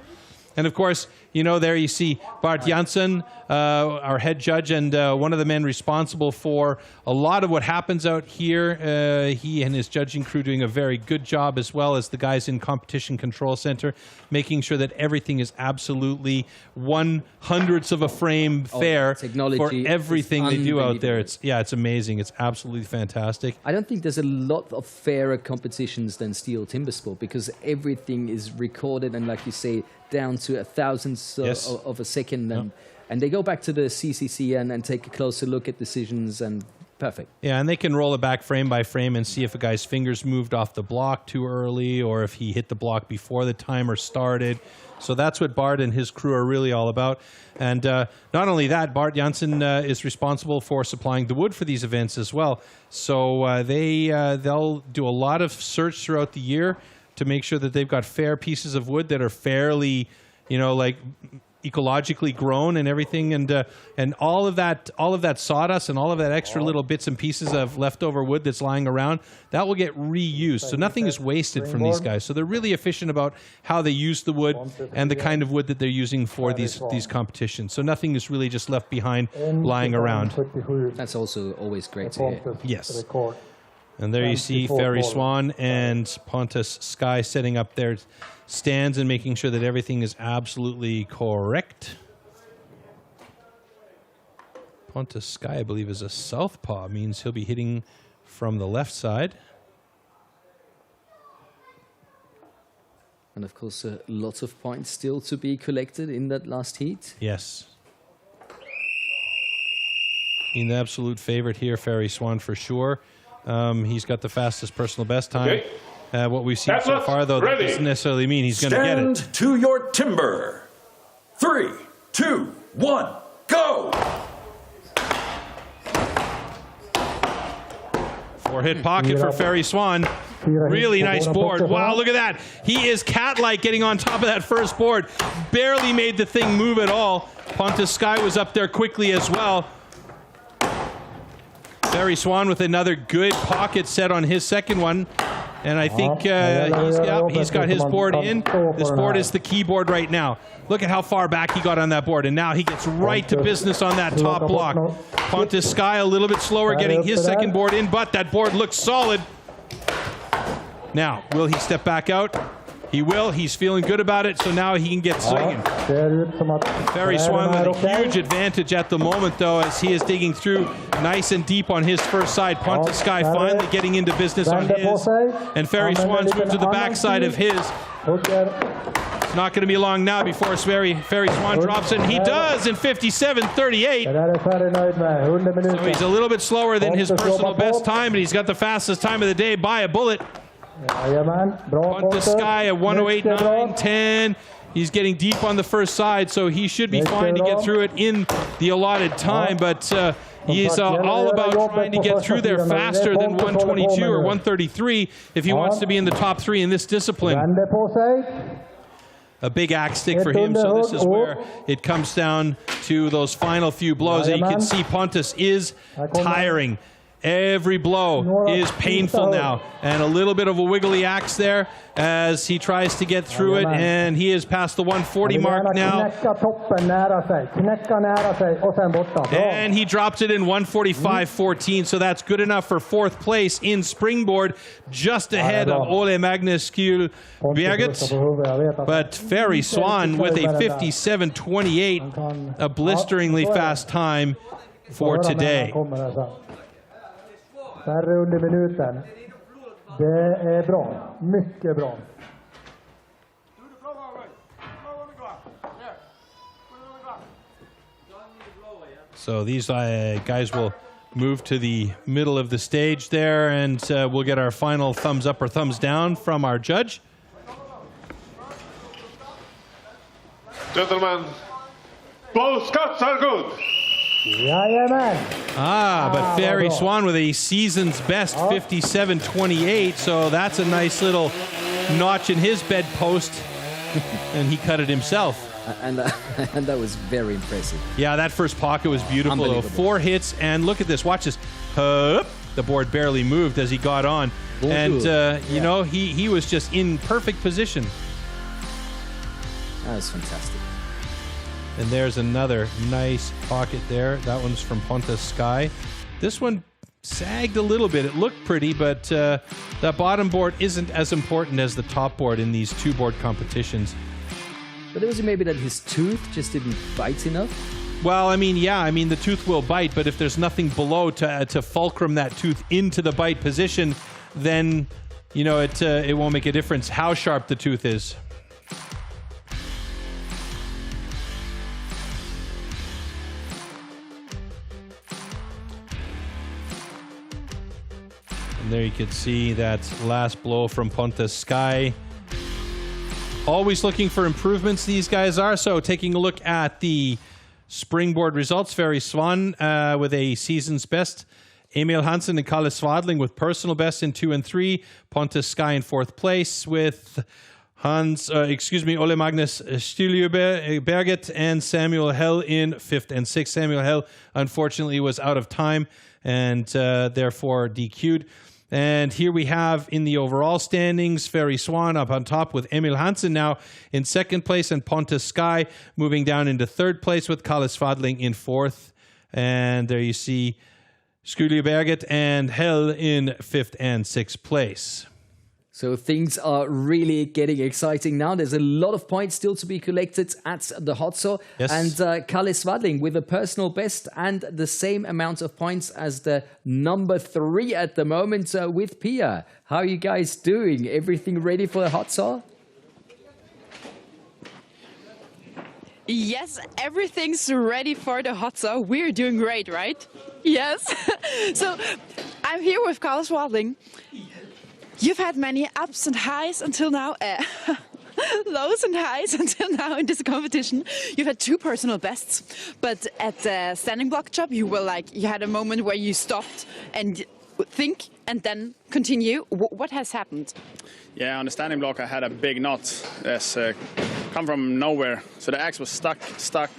Speaker 2: And of course, you know, there you see Bart Janssen, our head judge, and one of the men responsible for a lot of what happens out here. He and his judging crew doing a very good job, as well as the guys in Competition Control Center, making sure that everything is absolutely 1/100th of a frame fair for everything they do out there. It's amazing. It's absolutely fantastic.
Speaker 1: I don't think there's a lot of fairer competitions than STIHL Timbersport, because everything is recorded and, like you say, down to a thousandth of a second. And they go back to the CCC and take a closer look at decisions, and Perfect.
Speaker 2: Yeah, and they can roll it back frame by frame and see if a guy's fingers moved off the block too early or if he hit the block before the timer started. So that's what Bart and his crew are really all about. And not only that, Bart Janssen is responsible for supplying the wood for these events as well. So they'll do a lot of search throughout the year to make sure that they've got fair pieces of wood that are fairly, like ecologically grown and everything, and all of that sawdust and all of that extra little bits and pieces of leftover wood that's lying around, that will get reused. So nothing is wasted from these guys. So they're really efficient about how they use the wood and the kind of wood that they're using for these competitions. So nothing is really just left behind lying around.
Speaker 1: That's also always great to hear.
Speaker 2: Yes. And there you see Ferry Swan and Pontus Sky setting up their stands and making sure that everything is absolutely correct. Pontus Sky, I believe, is a southpaw, means he'll be hitting from the left side.
Speaker 1: And of course, lots of points still to be collected in that last heat.
Speaker 2: Yes. In the absolute favorite here, Ferry Swan for sure. He's got the fastest personal best time.
Speaker 7: Okay.
Speaker 2: What we've seen so far, though, that doesn't necessarily mean he's going to get it.
Speaker 7: Stand to your timber. 3, 2, 1, go!
Speaker 2: 4-hit pocket for Ferry Swan. Really nice board. Wow, look at that. He is cat-like getting on top of that first board. Barely made the thing move at all. Pontus Sky was up there quickly as well. Ferry Swan with another good pocket set on his second one. And I think he's got his board in. This board is the key board right now. Look at how far back he got on that board. And now he gets right to business on that top block. Pontus Sky a little bit slower getting his second board in, but that board looks solid. Now, will he step back out? He will. He's feeling good about it, so now he can get swinging. Ferry Swan with a huge advantage at the moment, though, as he is digging through nice and deep on his first side. Pontus Sky finally getting into business on his, and Ferry Swan's moved to the backside of his. It's not going to be long now before Ferry Swan drops it, and he does in 57.38. So he's a little bit slower than his personal best time, but he's got the fastest time of the day by a bullet. Pontus Sky at 108.910. He's getting deep on the first side, so he should be fine to get through it in the allotted time, but he's all about trying to get through there faster than 122 or 133 if he wants to be in the top 3 in this discipline. A big axe stick for him, so this is where it comes down to those final few blows. And you can see Pontus is tiring. Every blow is painful now, and a little bit of a wiggly axe there as he tries to get through it, and he is past the 140 mark now. And he drops it in 145.14, so that's good enough for 4th place in springboard, just ahead of Ole Magnus Kjell Bjerget. But Ferry Swan with a 57.28, a blisteringly fast time for today.
Speaker 4: Färre under minuten. Det är bra. Mycket bra.
Speaker 2: So these guys will move to the middle of the stage there, and we'll get our final thumbs up or thumbs down from our judge.
Speaker 13: Gentlemen, both cuts are good.
Speaker 2: But Ferry Swan with a season's best 57.28, so that's a nice little notch in his bedpost, and he cut it himself.
Speaker 1: And that was very impressive.
Speaker 2: Yeah, that first pocket was beautiful. 4 hits, and look at this. Watch this. The board barely moved as he got on, and you know, he was just in perfect position.
Speaker 1: That was fantastic.
Speaker 2: And there's another nice pocket there. That one's from Pontus Sky. This one sagged a little bit. It looked pretty, but that bottom board isn't as important as the top board in these 2-board competitions.
Speaker 1: But was it maybe that his tooth just didn't bite enough?
Speaker 2: Well, I mean, yeah, I mean, the tooth will bite, but if there's nothing below to fulcrum that tooth into the bite position, then, you know, it won't make a difference how sharp the tooth is. And there you can see that last blow from Pontus Sky. Always looking for improvements, these guys are. So taking a look at the springboard results, Ferry Swan with a season's best. Emil Hansen and Kalle Svadling with personal best in 2 and 3. Pontus Sky in 4th place with Ole Magnus Stylberget and Samuel Hell in 5th and 6th. Samuel Hell, unfortunately, was out of time and therefore DQ'd. And here we have in the overall standings, Ferry Swan up on top with Emil Hansen now in 2nd place, and Pontus Sky moving down into 3rd place with Kalle Svadling in 4th. And there you see Stylberget and Hell in 5th and 6th place.
Speaker 1: So things are really getting exciting now. There's a lot of points still to be collected at the hot saw.
Speaker 2: Yes.
Speaker 1: And Kalle Svadling with a personal best and the same amount of points as the number 3 at the moment with Pia. How are you guys doing? Everything ready for the hot saw?
Speaker 3: Yes, everything's ready for the hot saw. We're doing great, right? Yes. So I'm here with Kalle Svadling. You've had many ups and highs until now, lows and highs until now in this competition. You've had 2 personal bests, but at the standing block job, you had a moment where you stopped and think and then continue. What has happened?
Speaker 5: Yeah, on the standing block, I had a big knot that's come from nowhere. So the axe was stuck,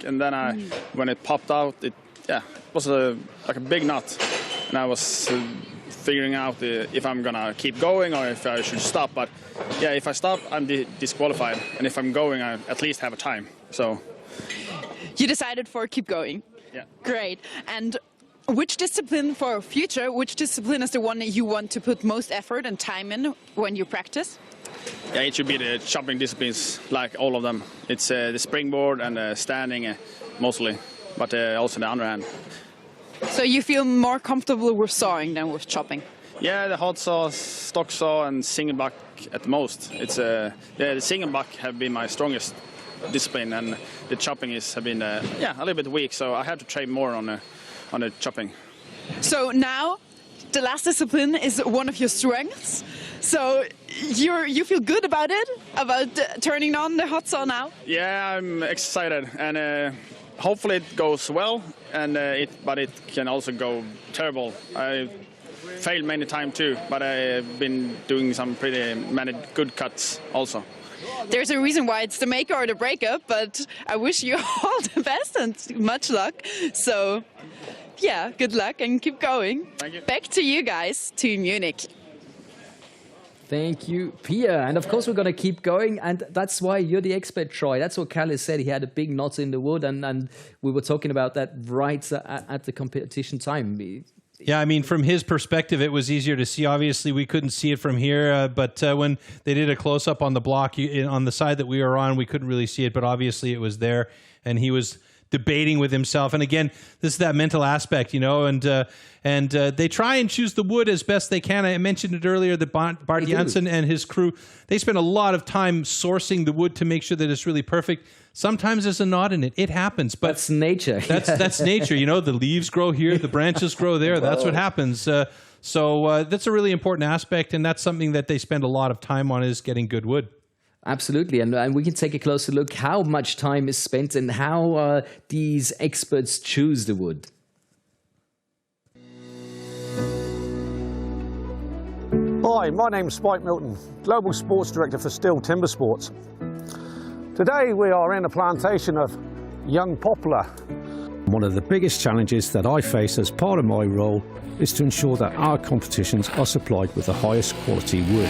Speaker 5: and then when it popped out, it was like a big knot, and I was figuring out if I'm gonna keep going or if I should stop. But yeah, if I stop, I'm disqualified, and if I'm going, I at least have a time. So
Speaker 3: you decided for keep going.
Speaker 5: Yeah.
Speaker 3: Great. And which discipline for future? Which discipline is the one that you want to put most effort and time in when you practice?
Speaker 5: Yeah, it should be the chopping disciplines, like all of them. It's the springboard and the standing mostly, but also the underhand.
Speaker 3: So you feel more comfortable with sawing than with chopping?
Speaker 5: Yeah, the hot saw, stock saw, and single buck at the most. It's the single buck have been my strongest discipline, and the chopping have been a little bit weak. So I have to train more on the chopping.
Speaker 3: So now, the last discipline is one of your strengths. So you feel good about it, about turning on the hot saw now?
Speaker 5: Yeah, I'm excited, and hopefully it goes well, and but it can also go terrible. I failed many times too, but I've been doing some pretty many good cuts also.
Speaker 3: There's a reason why it's the make or the breakup, but I wish you all the best and much luck. So yeah, good luck and keep going.
Speaker 5: Thank you.
Speaker 3: Back to you guys, to Munich.
Speaker 1: Thank you, Pia. And of course, we're going to keep going. And that's why you're the expert, Troy. That's what Kalle said. He had a big knot in the wood. And we were talking about that right at the competition time.
Speaker 2: Yeah, I mean, from his perspective, it was easier to see. Obviously, we couldn't see it from here. But when they did a close-up on the block, on the side that we were on, we couldn't really see it. But obviously, it was there. And he was debating with himself. And again, this is that mental aspect, you know, and they try and choose the wood as best they can. I mentioned it earlier that Bart Jansen and his crew, they spend a lot of time sourcing the wood to make sure that it's really perfect. Sometimes there's a knot in it. It happens. But
Speaker 1: that's nature.
Speaker 2: That's nature. You know, the leaves grow here, the branches grow there. That's what happens. So that's a really important aspect, and that's something that they spend a lot of time on, is getting good wood.
Speaker 1: Absolutely, and we can take a closer look how much time is spent and how these experts choose the wood.
Speaker 6: Hi, my name's Spike Milton, Global Sports Director for STIHL Timbersports. Today we are in a plantation of young poplar.
Speaker 8: One of the biggest challenges that I face as part of my role is to ensure that our competitions are supplied with the highest quality wood.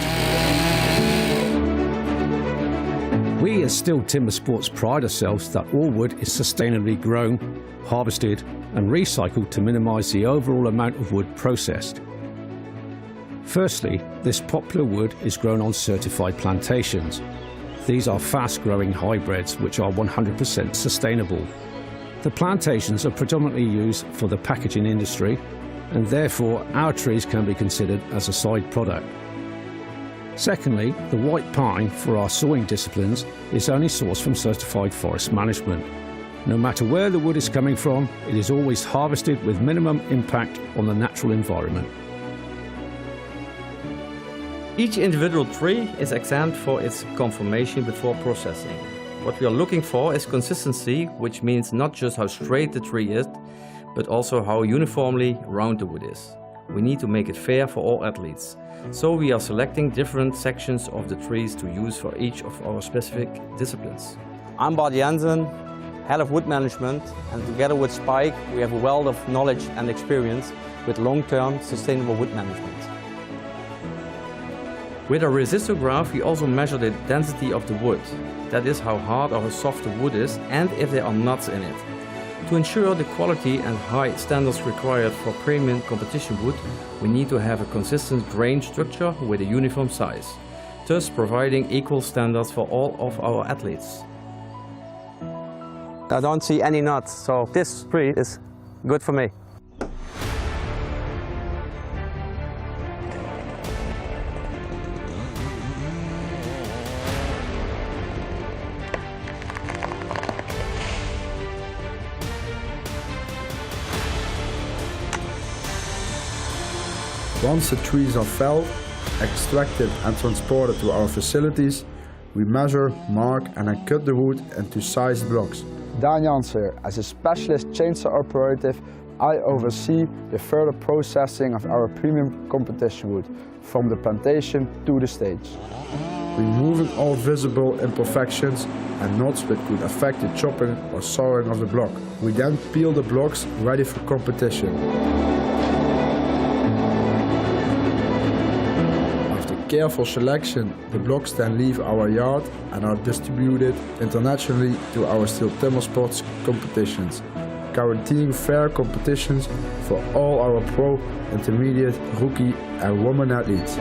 Speaker 8: We as STIHL Timbersports pride ourselves that all wood is sustainably grown, harvested and recycled to minimise the overall amount of wood processed. Firstly, this poplar wood is grown on certified plantations. These are fast-growing hybrids which are 100% sustainable. The plantations are predominantly used for the packaging industry, and therefore our trees can be considered as a side product. Secondly, the white pine for our sawing disciplines is only sourced from certified forest management. No matter where the wood is coming from, it is always harvested with minimum impact on the natural environment.
Speaker 25: Each individual tree is examined for its conformation before processing. What we are looking for is consistency, which means not just how straight the tree is, but also how uniformly round the wood is. We need to make it fair for all athletes. So we are selecting different sections of the trees to use for each of our specific disciplines. I'm Bart Jensen, Head of Wood Management, and together with Spike, we have a wealth of knowledge and experience with long-term sustainable wood management. With our resistograph, we also measure the density of the wood. That is how hard or how soft the wood is and if there are nuts in it. To ensure the quality and high standards required for premium competition wood, we need to have a consistent grain structure with a uniform size, thus providing equal standards for all of our athletes. I don't see any nuts, so this tree is good for me.
Speaker 9: Once the trees are felled, extracted and transported to our facilities, we measure, mark and then cut the wood into sized blocks.
Speaker 10: Daan Jansen, as a specialist chainsaw operative, I oversee the further processing of our premium competition wood, from the plantation to the stage.
Speaker 9: Removing all visible imperfections and knots which could affect the chopping or sawing of the block. We then peel the blocks ready for competition. After careful selection, the blocks then leave our yard and are distributed internationally to our STIHL TIMBERSPORTS competitions, guaranteeing fair competitions for all our pro, intermediate, rookie and women athletes.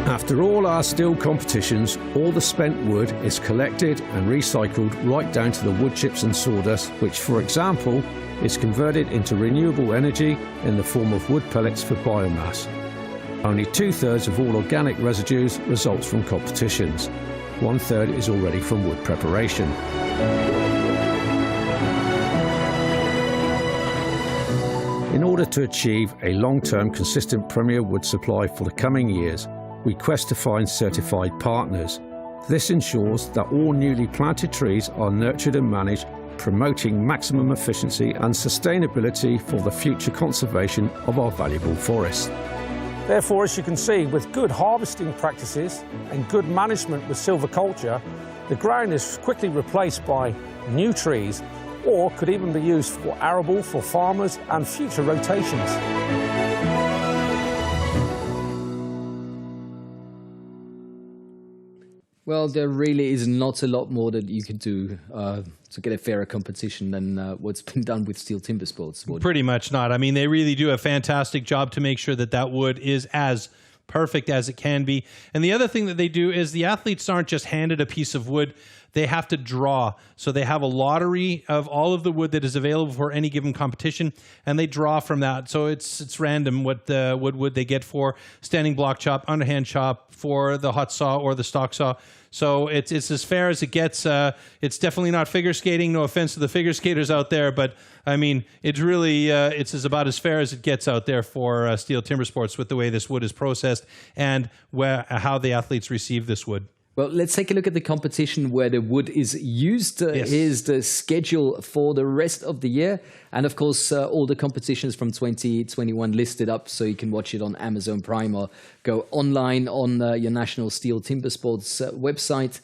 Speaker 8: After all our STIHL competitions, all the spent wood is collected and recycled right down to the wood chips and sawdust, which, for example, is converted into renewable energy in the form of wood pellets for biomass. Only 2/3 of all organic residues results from competitions. 1/3 is already from wood preparation. In order to achieve a long-term consistent premier wood supply for the coming years, we quest to find certified partners. This ensures that all newly planted trees are nurtured and managed, promoting maximum efficiency and sustainability for the future conservation of our valuable forests.
Speaker 6: Therefore, as you can see, with good harvesting practices and good management with silviculture, the ground is quickly replaced by new trees, or could even be used for arable for farmers and future rotations.
Speaker 1: Well, there really is not a lot more that you can do to get a fairer competition than what's been done with STIHL TIMBERSPORTS.
Speaker 2: Pretty much not. I mean, they really do a fantastic job to make sure that that wood is as perfect as it can be. And the other thing that they do is the athletes aren't just handed a piece of wood. They have to draw. So they have a lottery of all of the wood that is available for any given competition, and they draw from that. So it's random what wood they get for standing block chop, underhand chop, for the hot saw or the stock saw. So it's as fair as it gets. It's definitely not figure skating. No offense to the figure skaters out there, but I mean, it's really it's about as fair as it gets out there for STIHL TIMBERSPORTS with the way this wood is processed and how the athletes receive this wood.
Speaker 1: Well, let's take a look at the competition where the wood is used.
Speaker 2: Yes.
Speaker 1: Here's the schedule for the rest of the year. And of course, all the competitions from 2021 listed up, so you can watch it on Amazon Prime or go online on your national STIHL TIMBERSPORTS website.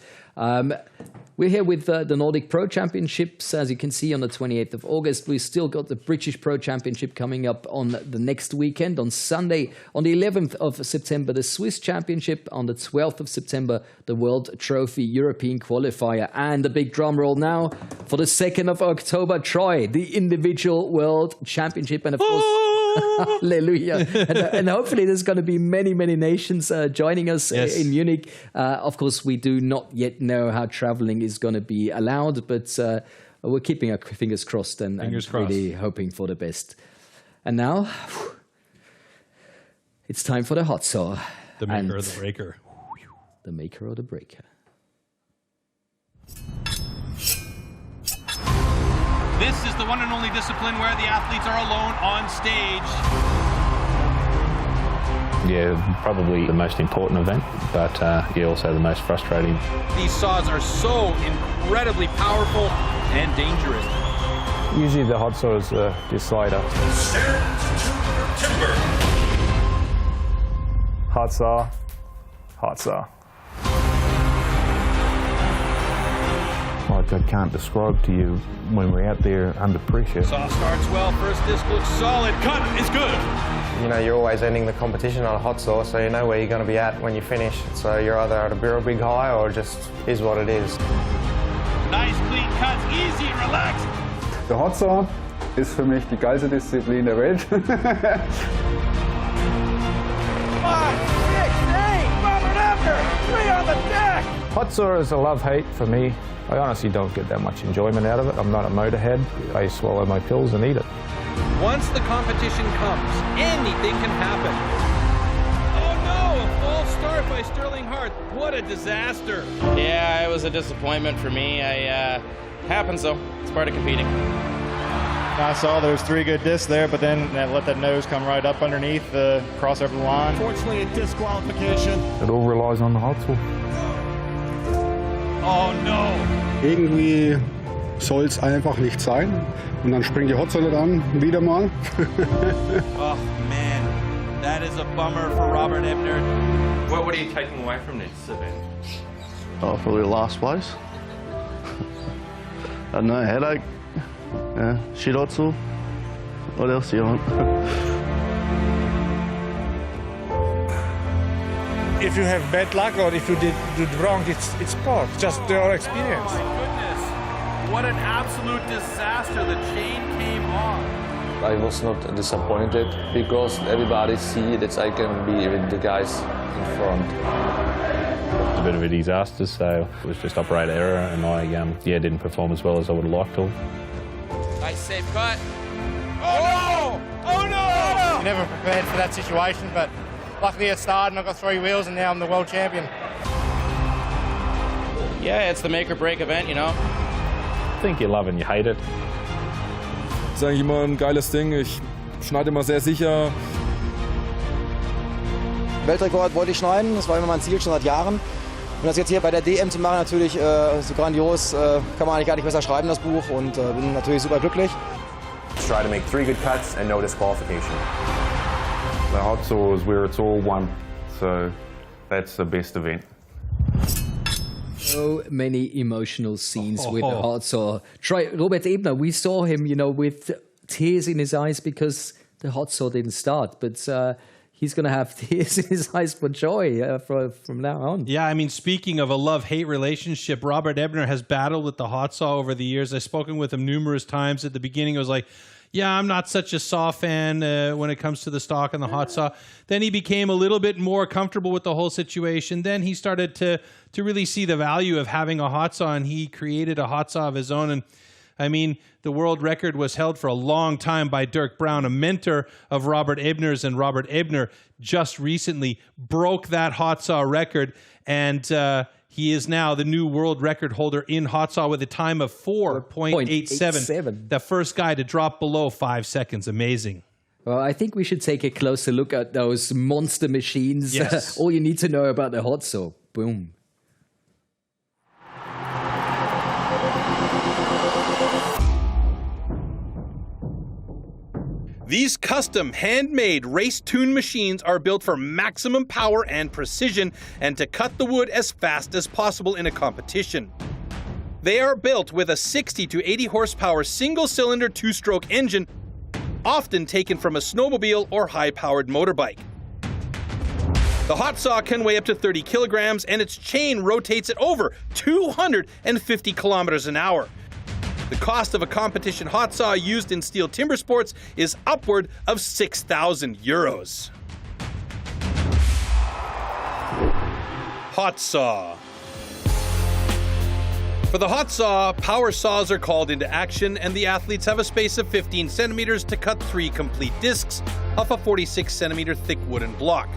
Speaker 1: We're here with the Nordic Pro Championships, as you can see, on the 28th of August. We've still got the British Pro Championship coming up on the next weekend, on Sunday. On the 11th of September, the Swiss Championship. On the 12th of September, the World Trophy European Qualifier. And the big drum roll now for the 2nd of October, Troy, the Individual World Championship. And of course, hallelujah. And hopefully there's going to be many, many nations joining us in Munich. Of course, we do not yet know how traveling is going to be allowed, but we're keeping our fingers crossed and really hoping for the best. And now, it's time for the hot saw.
Speaker 2: The maker or the breaker.
Speaker 1: The maker or the breaker.
Speaker 2: This is the one and only discipline where the athletes are alone on stage.
Speaker 12: Yeah, probably the most important event, but yeah, also the most frustrating.
Speaker 2: These saws are so incredibly powerful and dangerous.
Speaker 6: Usually the hot saw is the slider.
Speaker 7: Stand to timber.
Speaker 6: Hot saw, hot saw. Like I can't describe to you when we're out there under pressure.
Speaker 2: Saw starts well, first disc looks solid, cut is good.
Speaker 14: You know, you're always ending the competition on a hot saw, so you know where you're going to be at when you finish. So you're either at a real big high or just is what it is.
Speaker 2: Nice clean cuts, easy, relaxed.
Speaker 16: Der Hot Saw ist für mich die geilste Disziplin der Welt.
Speaker 2: 5, 6, 8, Robert Ebner, 3 on the deck.
Speaker 6: Hot saw is a love-hate for me. I honestly don't get that much enjoyment out of it. I'm not a motorhead. I swallow my pills and eat it.
Speaker 2: Once the competition comes, anything can happen. Oh no, a false start by Sterling Hart. What a disaster.
Speaker 17: Yeah, it was a disappointment for me. Happens though, it's part of competing.
Speaker 18: I saw there was 3 good discs there, but then let that nose come right up underneath, cross over the line.
Speaker 2: Unfortunately, a disqualification.
Speaker 6: It all relies on the hot saw.
Speaker 2: Oh no.
Speaker 16: Irgendwie soll es einfach nicht sein. Und dann springt die Hot Saw an, wieder mal.
Speaker 2: Oh man, that is a bummer for Robert Ebner.
Speaker 17: What are you taking away from this event?
Speaker 19: Oh, probably last place. I don't know, headache. Yeah, shit hot saw. What else do you want?
Speaker 20: If you have bad luck or if you did wrong, it's part, just your experience.
Speaker 2: Oh my goodness, what an absolute disaster. The chain came off.
Speaker 24: I was not disappointed because everybody see that I can be with the guys in front.
Speaker 12: It was a bit of a disaster, so it was just operator error, and I didn't perform as well as I would have liked to.
Speaker 17: Nice safe cut.
Speaker 2: Oh no! Oh no!
Speaker 18: You're never prepared for that situation, but luckily it started and I've got 3 wheels and now I'm the world champion.
Speaker 17: Yeah, it's the make or break event, you know.
Speaker 12: I think you love it and you hate it.
Speaker 27: Das ist eigentlich immer ein geiles Ding. Ich schneide immer sehr sicher.
Speaker 30: Weltrekord wollte ich schneiden, das war immer mein Ziel schon seit Jahren. Und das jetzt hier bei der DM zu machen, natürlich so grandios, kann man eigentlich gar nicht besser schreiben, das Buch, und bin natürlich super glücklich.
Speaker 31: Try to make 3 good cuts and no disqualification.
Speaker 32: The hot saw is where it's all one, so that's the best event.
Speaker 1: So many emotional scenes with the hot saw. Try Robert Ebner. We saw him, with tears in his eyes because the hot saw didn't start, but he's going to have tears in his eyes for joy from now on.
Speaker 2: Yeah, I mean, speaking of a love-hate relationship, Robert Ebner has battled with the hot saw over the years. I've spoken with him numerous times. At the beginning, it was like, yeah, I'm not such a saw fan when it comes to the stock and the hot saw. Then he became a little bit more comfortable with the whole situation. Then he started to really see the value of having a hot saw, and he created a hot saw of his own. And I mean, the world record was held for a long time by Dirk Brown, a mentor of Robert Ebner's, and Robert Ebner just recently broke that hot saw record, and he is now the new world record holder in hot saw with a time of 4.87. The first guy to drop below 5 seconds. Amazing.
Speaker 1: Well, I think we should take a closer look at those monster machines.
Speaker 2: Yes.
Speaker 1: All you need to know about the hot saw. Boom.
Speaker 2: These custom, handmade, race-tuned machines are built for maximum power and precision and to cut the wood as fast as possible in a competition. They are built with a 60 to 80 horsepower single-cylinder 2-stroke engine, often taken from a snowmobile or high-powered motorbike. The hot saw can weigh up to 30 kilograms and its chain rotates at over 250 kilometers an hour. The cost of a competition hot saw used in STIHL Timbersports is upward of 6,000 euros. Hot saw. For the hot saw, power saws are called into action and the athletes have a space of 15 centimeters to cut 3 complete discs off a 46 centimeter thick wooden block.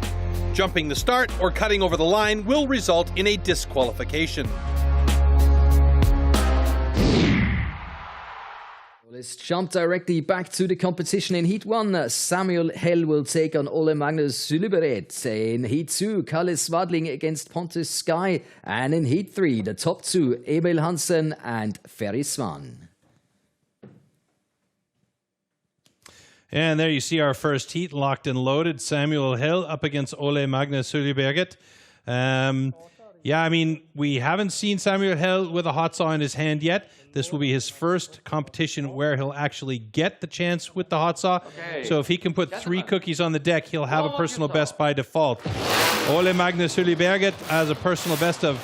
Speaker 2: Jumping the start or cutting over the line will result in a disqualification.
Speaker 1: Let's jump directly back to the competition. In Heat 1, Samuel Hell will take on Ole Magnus Syliberet. In Heat 2, Kalle Swadling against Pontus Sky. And in Heat 3, the top two, Emil Hansen and Ferry Svan.
Speaker 2: And there you see our first heat locked and loaded. Samuel Hill up against Ole Magnus Syliberet. Yeah, I mean, we haven't seen Samuel Hill with a hot saw in his hand yet. This will be his first competition where he'll actually get the chance with the hot saw. Okay. So if he can put 3 cookies on the deck, he'll have a personal best by default. Ole Magnus Syliberet has a personal best of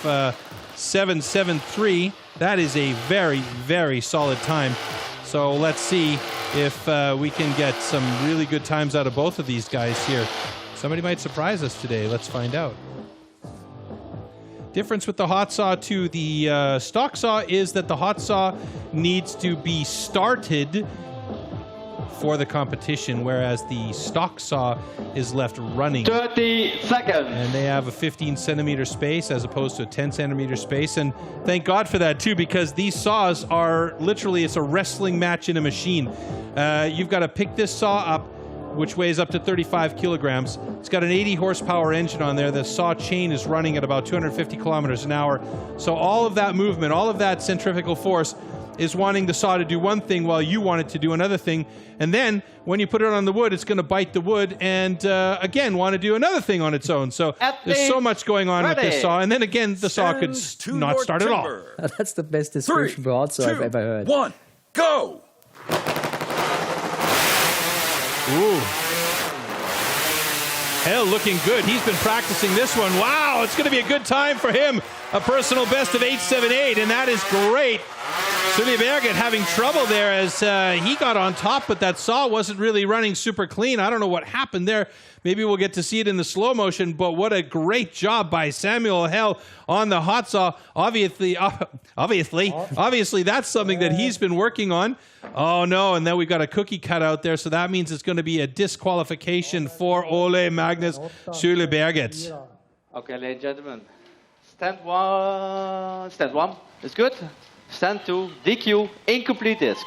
Speaker 2: 7.73. That is a very, very solid time. So let's see if we can get some really good times out of both of these guys here. Somebody might surprise us today. Let's find out. Difference with the hot saw to the stock saw is that the hot saw needs to be started for the competition, whereas the stock saw is left running.
Speaker 3: 30 seconds.
Speaker 2: And they have a 15 centimeter space as opposed to a 10 centimeter space. And thank God for that too, because these saws are literally, it's a wrestling match in a machine. You've got to pick this saw up, which weighs up to 35 kilograms. It's got an 80 horsepower engine on there. The saw chain is running at about 250 kilometers an hour. So all of that movement, all of that centrifugal force is wanting the saw to do one thing while you want it to do another thing. And then when you put it on the wood, it's going to bite the wood and again want to do another thing on its own. So there's so much going on with this saw. And then again, the saw could not start at all.
Speaker 1: That's the best description for hot saw I've ever heard.
Speaker 7: 1, go!
Speaker 2: Ooh. Hell, looking good. He's been practicing this one. Wow, it's going to be a good time for him. A personal best of 8.78, and that is great. Syliberet having trouble there as he got on top, but that saw wasn't really running super clean. I don't know what happened there. Maybe we'll get to see it in the slow motion, but what a great job by Samuel Hell on the hot saw. Obviously, that's something that he's been working on. Oh no, and then we've got a cookie cut out there, so that means it's going to be a disqualification for Ole Magnus Syliberet.
Speaker 3: Okay, ladies and gentlemen, stand one, it's good. Stand 2, DQ, incomplete disc.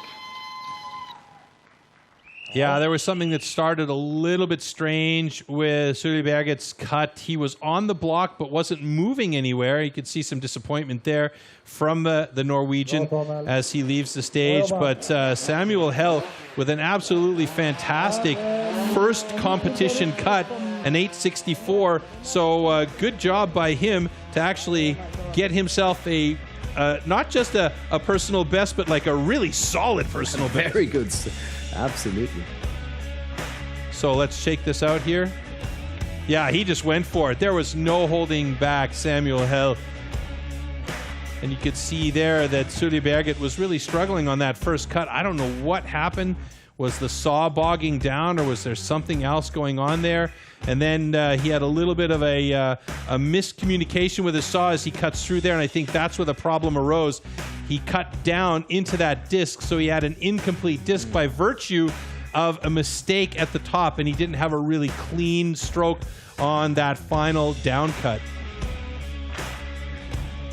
Speaker 2: Yeah, there was something that started a little bit strange with Syliberet's cut. He was on the block but wasn't moving anywhere. You could see some disappointment there from the Norwegian as he leaves the stage. But Samuel Hell with an absolutely fantastic first competition cut, an 8.64. So good job by him to actually get himself a not just a personal best, but like a really solid personal best.
Speaker 1: Very good. Absolutely.
Speaker 2: So let's shake this out here. Yeah, he just went for it. There was no holding back Samuel Hell. And you could see there that Syliberet was really struggling on that first cut. I don't know what happened. Was the saw bogging down, or was there something else going on there? And then he had a little bit of a miscommunication with his saw as he cuts through there, and I think that's where the problem arose. He cut down into that disc, so he had an incomplete disc by virtue of a mistake at the top, and he didn't have a really clean stroke on that final down cut.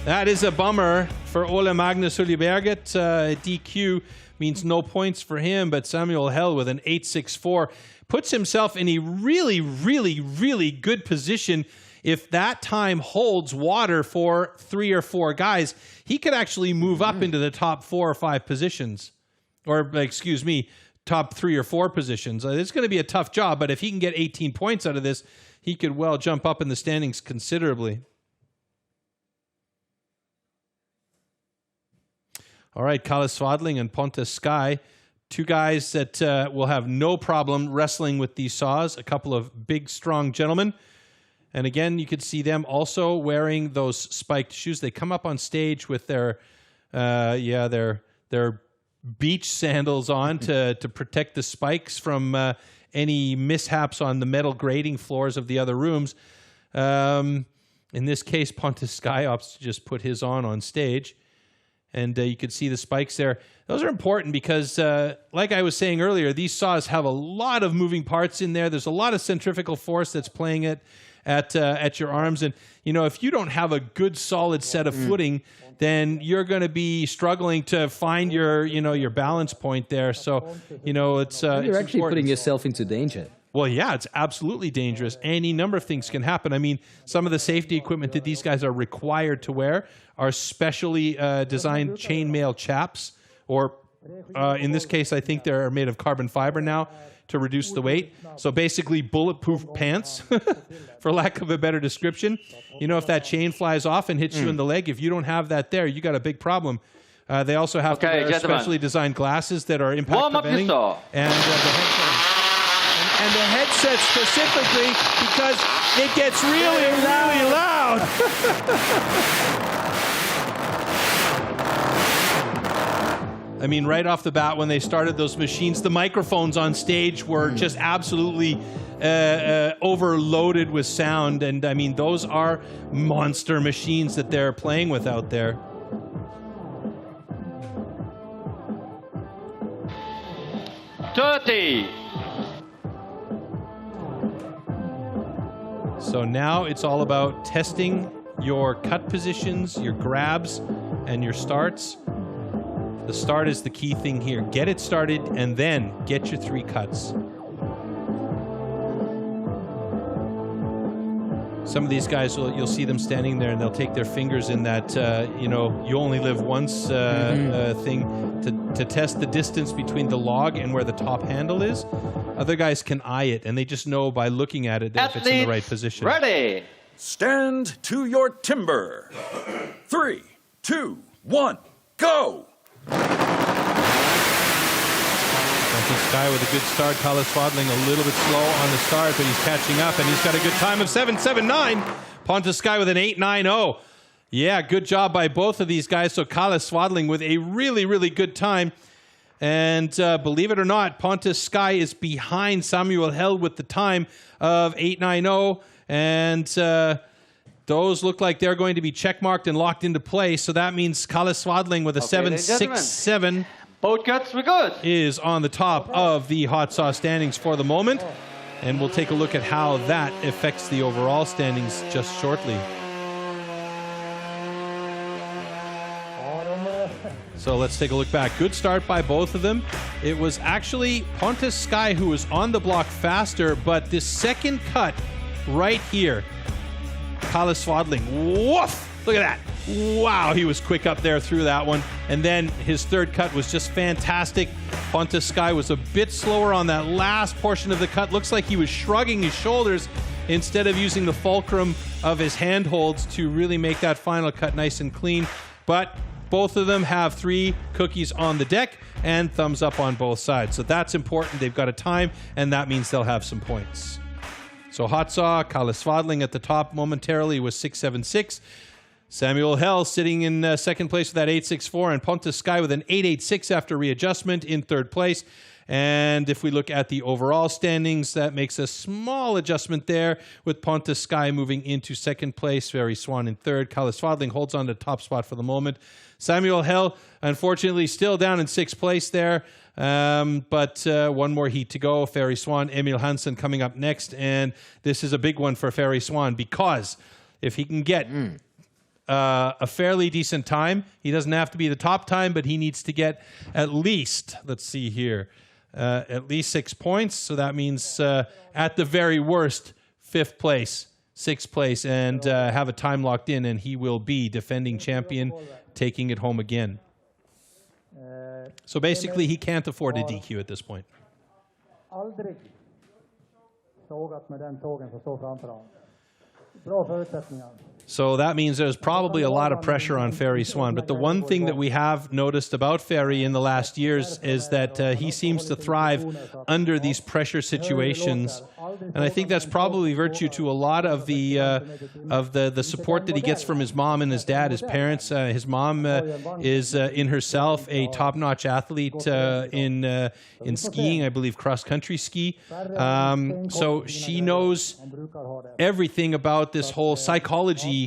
Speaker 2: That is a bummer for Ole Magnus Syliberet. DQ means no points for him, but Samuel Hell with an 8.64 puts himself in a really, really, really good position. If that time holds water for 3 or 4 guys, he could actually move up into the top 4 or 5 positions. Or, excuse me, top 3 or 4 positions. It's going to be a tough job, but if he can get 18 points out of this, he could well jump up in the standings considerably. All right, Kalle Swadling and Pontus Sky, 2 guys that will have no problem wrestling with these saws, a couple of big, strong gentlemen. And again, you could see them also wearing those spiked shoes. They come up on stage with their beach sandals on to protect the spikes from any mishaps on the metal grating floors of the other rooms. In this case, Pontus Sky opts to just put his on stage. And you could see the spikes there. Those are important because, like I was saying earlier, these saws have a lot of moving parts in there. There's a lot of centrifugal force that's playing it. at your arms. And, you know, if you don't have a good, solid set of footing, then you're going to be struggling to find your, you know, your balance point there. So, you know, it's
Speaker 1: you're
Speaker 2: it's
Speaker 1: actually
Speaker 2: important.
Speaker 1: putting yourself into danger.
Speaker 2: Well, yeah, it's absolutely dangerous. Any number of things can happen. I mean, some of the safety equipment that these guys are required to wear are specially designed chainmail chaps, or in this case, I think they're made of carbon fiber now to reduce the weight. So basically bulletproof pants, for lack of a better description. You know, if that chain flies off and hits you in the leg, if you don't have that there, you got a big problem. They also have to wear specially designed glasses that are impact preventing. And the headset specifically, because it gets really, really loud. I mean, right off the bat, when they started those machines, the microphones on stage were just absolutely overloaded with sound. And I mean, those are monster machines that they're playing with out there. So now it's all about testing your cut positions, your grabs, and your starts. The start is the key thing here. Get it started and then get your 3 cuts. Some of these guys, you'll see them standing there and they'll take their fingers in that, you know, you only live once thing to test the distance between the log and where the top handle is. Other guys can eye it, and they just know by looking at it that if it's in the right position.
Speaker 7: Ready. Stand to your timber. 3, 2, 1, go.
Speaker 2: Sky with a good start. Kalle Swadling a little bit slow on the start, but he's catching up, and he's got a good time of 7.79. Pontus Sky with an 8.90. Yeah, good job by both of these guys. So Kalle Swadling with a really, really good time. And believe it or not, Pontus Sky is behind Samuel Hell with the time of 8.90. And those look like they're going to be checkmarked and locked into place. So that means Kalle Swadling with a 7.67.
Speaker 3: Both cuts were good.
Speaker 2: Is on the top of the hot sauce standings for the moment. And we'll take a look at how that affects the overall standings just shortly. So let's take a look back. Good start by both of them. It was actually Pontus Sky who was on the block faster, but this second cut right here, Kalle Swadling, woof! Look at that. Wow, he was quick up there through that one. And then his third cut was just fantastic. Pontus Sky was a bit slower on that last portion of the cut. Looks like he was shrugging his shoulders instead of using the fulcrum of his handholds to really make that final cut nice and clean. But both of them have 3 cookies on the deck and thumbs up on both sides. So that's important. They've got a time, and that means they'll have some points. So hot saw, Kalle Swadling at the top momentarily was 6.76. Samuel Hell sitting in second place with that 8.64, and Pontus Sky with an 8.86 after readjustment in third place. And if we look at the overall standings, that makes a small adjustment there with Pontus Sky moving into second place, Ferry Swan in third. Kalle Swadling holds on to the top spot for the moment. Samuel Hell, unfortunately, still down in sixth place there. But one more heat to go. Ferry Swan, Emil Hansen coming up next. And this is a big one for Ferry Swan because if he can get a fairly decent time, he doesn't have to be the top time, but he needs to get at least, let's see here, at least 6 points. So that means at the very worst, 5th place, 6th place, and have a time locked in, and he will be defending champion, taking it home again. So basically, he can't afford a DQ at this point. So that means there's probably a lot of pressure on Ferry Swan. But the one thing that we have noticed about Ferry in the last years is that he seems to thrive under these pressure situations. And I think that's probably virtue to a lot of the support that he gets from his mom and his dad, his parents. His mom is in herself a top-notch athlete in skiing, I believe cross-country ski. So she knows everything about this whole psychology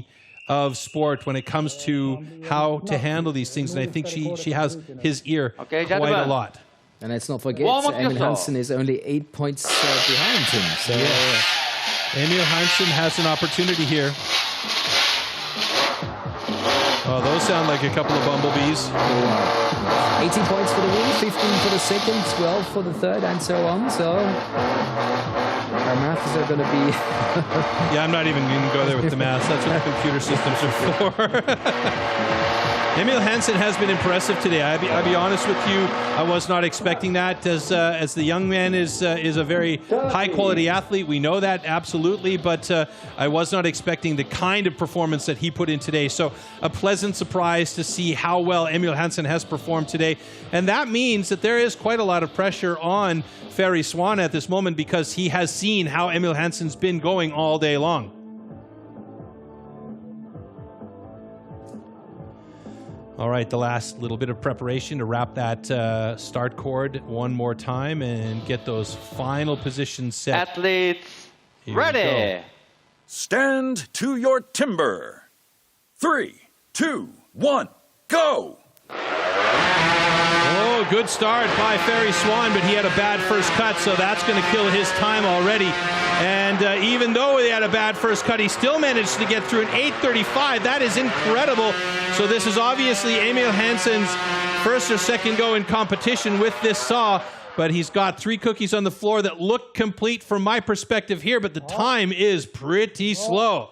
Speaker 2: of sport when it comes to how to handle these things, and I think she has his ear quite a lot.
Speaker 1: And let's not forget, Emil Hansen is only 8 points behind him. So
Speaker 2: Emil Hansen has an opportunity here. Oh, those sound like a couple of bumblebees.
Speaker 1: 18 points for the win, 15 for the second, 12 for the third, and so on. So our maths are going to be...
Speaker 2: Yeah, I'm not even going to go there with the maths. That's what computer systems are for. Emil Hansen has been impressive today. I'll be honest with you, I was not expecting that. As the young man is a very high-quality athlete, we know that, absolutely, but I was not expecting the kind of performance that he put in today. So a pleasant surprise to see how well Emil Hansen has performed today. And that means that there is quite a lot of pressure on Ferry Swan at this moment because he has seen how Emil Hansen's been going all day long. All right, the last little bit of preparation to wrap that start cord one more time and get those final positions set.
Speaker 3: Athletes, ready.
Speaker 7: Stand to your timber. 3, 2, 1, go!
Speaker 2: Oh, good start by Ferry Swan, but he had a bad first cut, so that's going to kill his time already. And even though he had a bad first cut, he still managed to get through an 8:35. That is incredible. So this is obviously Emil Hansen's first or second go in competition with this saw, but he's got 3 cookies on the floor that look complete from my perspective here, but the time is pretty slow.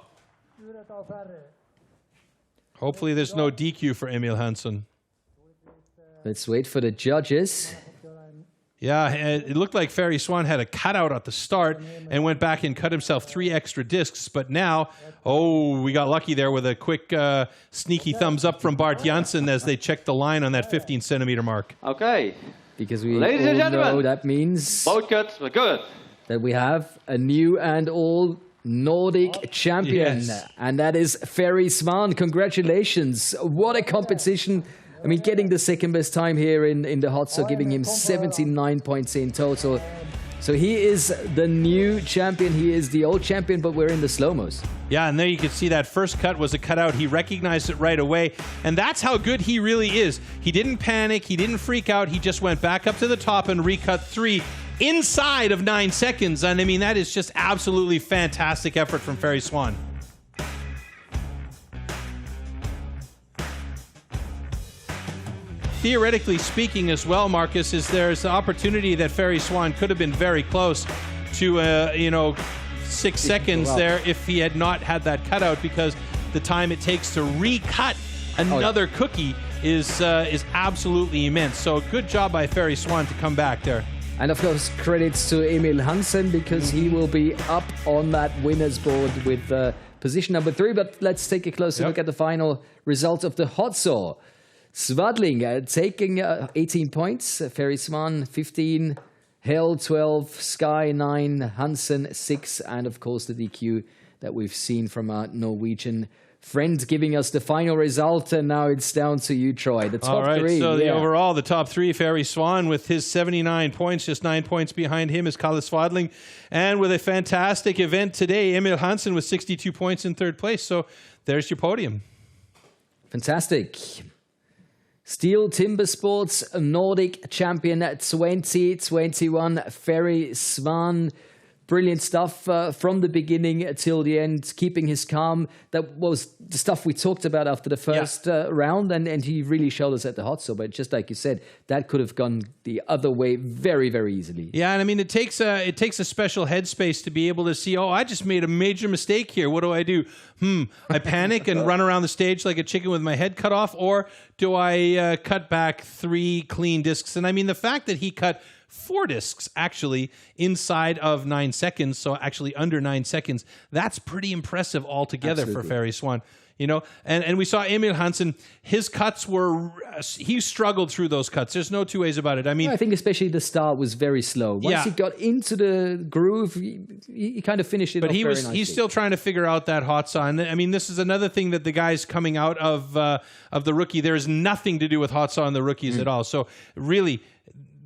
Speaker 2: Hopefully there's no DQ for Emil Hansen.
Speaker 1: Let's wait for the judges.
Speaker 2: Yeah, it looked like Ferry Swan had a cutout at the start and went back and cut himself 3 extra discs. But now, oh, we got lucky there with a quick sneaky thumbs up from Bart Janssen as they checked the line on that 15-centimeter mark.
Speaker 3: Okay.
Speaker 1: Because we
Speaker 3: Ladies
Speaker 1: all
Speaker 3: and gentlemen,
Speaker 1: know that means
Speaker 3: both cuts were good.
Speaker 1: That we have a new and all Nordic champion.
Speaker 2: Yes.
Speaker 1: And that is Ferry Swan. Congratulations. What a competition. I mean, getting the second best time here in the hot saw, giving him 79 points in total. So he is the new champion. He is the old champion, but we're in the slow-mos.
Speaker 2: Yeah, and there you can see that first cut was a cutout. He recognized it right away. And that's how good he really is. He didn't panic. He didn't freak out. He just went back up to the top and recut 3 inside of 9 seconds. And I mean, that is just absolutely fantastic effort from Ferry Swan. Theoretically speaking as well, Marcus, there's an opportunity that Ferry Swan could have been very close to, 6 seconds there if he had not had that cutout, because the time it takes to recut another cookie is absolutely immense. So good job by Ferry Swan to come back there.
Speaker 1: And of course, credits to Emil Hansen, because he will be up on that winner's board with position number 3. But let's take a closer look at the final result of the hot saw. Swadling taking 18 points, Ferry Swan 15, Hell 12, Sky 9, Hansen 6, and of course the DQ that we've seen from our Norwegian friend giving us the final result. And now it's down to you, Troy. The top 3.
Speaker 2: So the top 3, Ferry Swan with his 79 points, just 9 points behind him is Kalle Swadling. And with a fantastic event today, Emil Hansen with 62 points in 3rd place. So there's your podium.
Speaker 1: Fantastic. STIHL Timbersports Nordic Champion 2021, Ferry Swan. Brilliant stuff from the beginning till the end, keeping his calm. That was the stuff we talked about after the first round, and he really showed us at the hot saw. But just like you said, that could have gone the other way very, very easily.
Speaker 2: Yeah, and I mean, it takes a special headspace to be able to see, I just made a major mistake here. What do I do? I panic and run around the stage like a chicken with my head cut off, or do I cut back 3 clean discs? And I mean, the fact that he cut 4 discs actually inside of 9 seconds, so actually under 9 seconds, that's pretty impressive altogether for Ferry Swan. And we saw Emil Hansen, his cuts he struggled through those cuts. There's no 2 ways about it. I mean,
Speaker 1: I think especially the start was very slow. Once he got into the groove, he kind of finished it off very nicely.
Speaker 2: He's still trying to figure out that hot saw. And I mean, this is another thing that the guys coming out of the rookie, there is nothing to do with hot saw and the rookies at all. So really,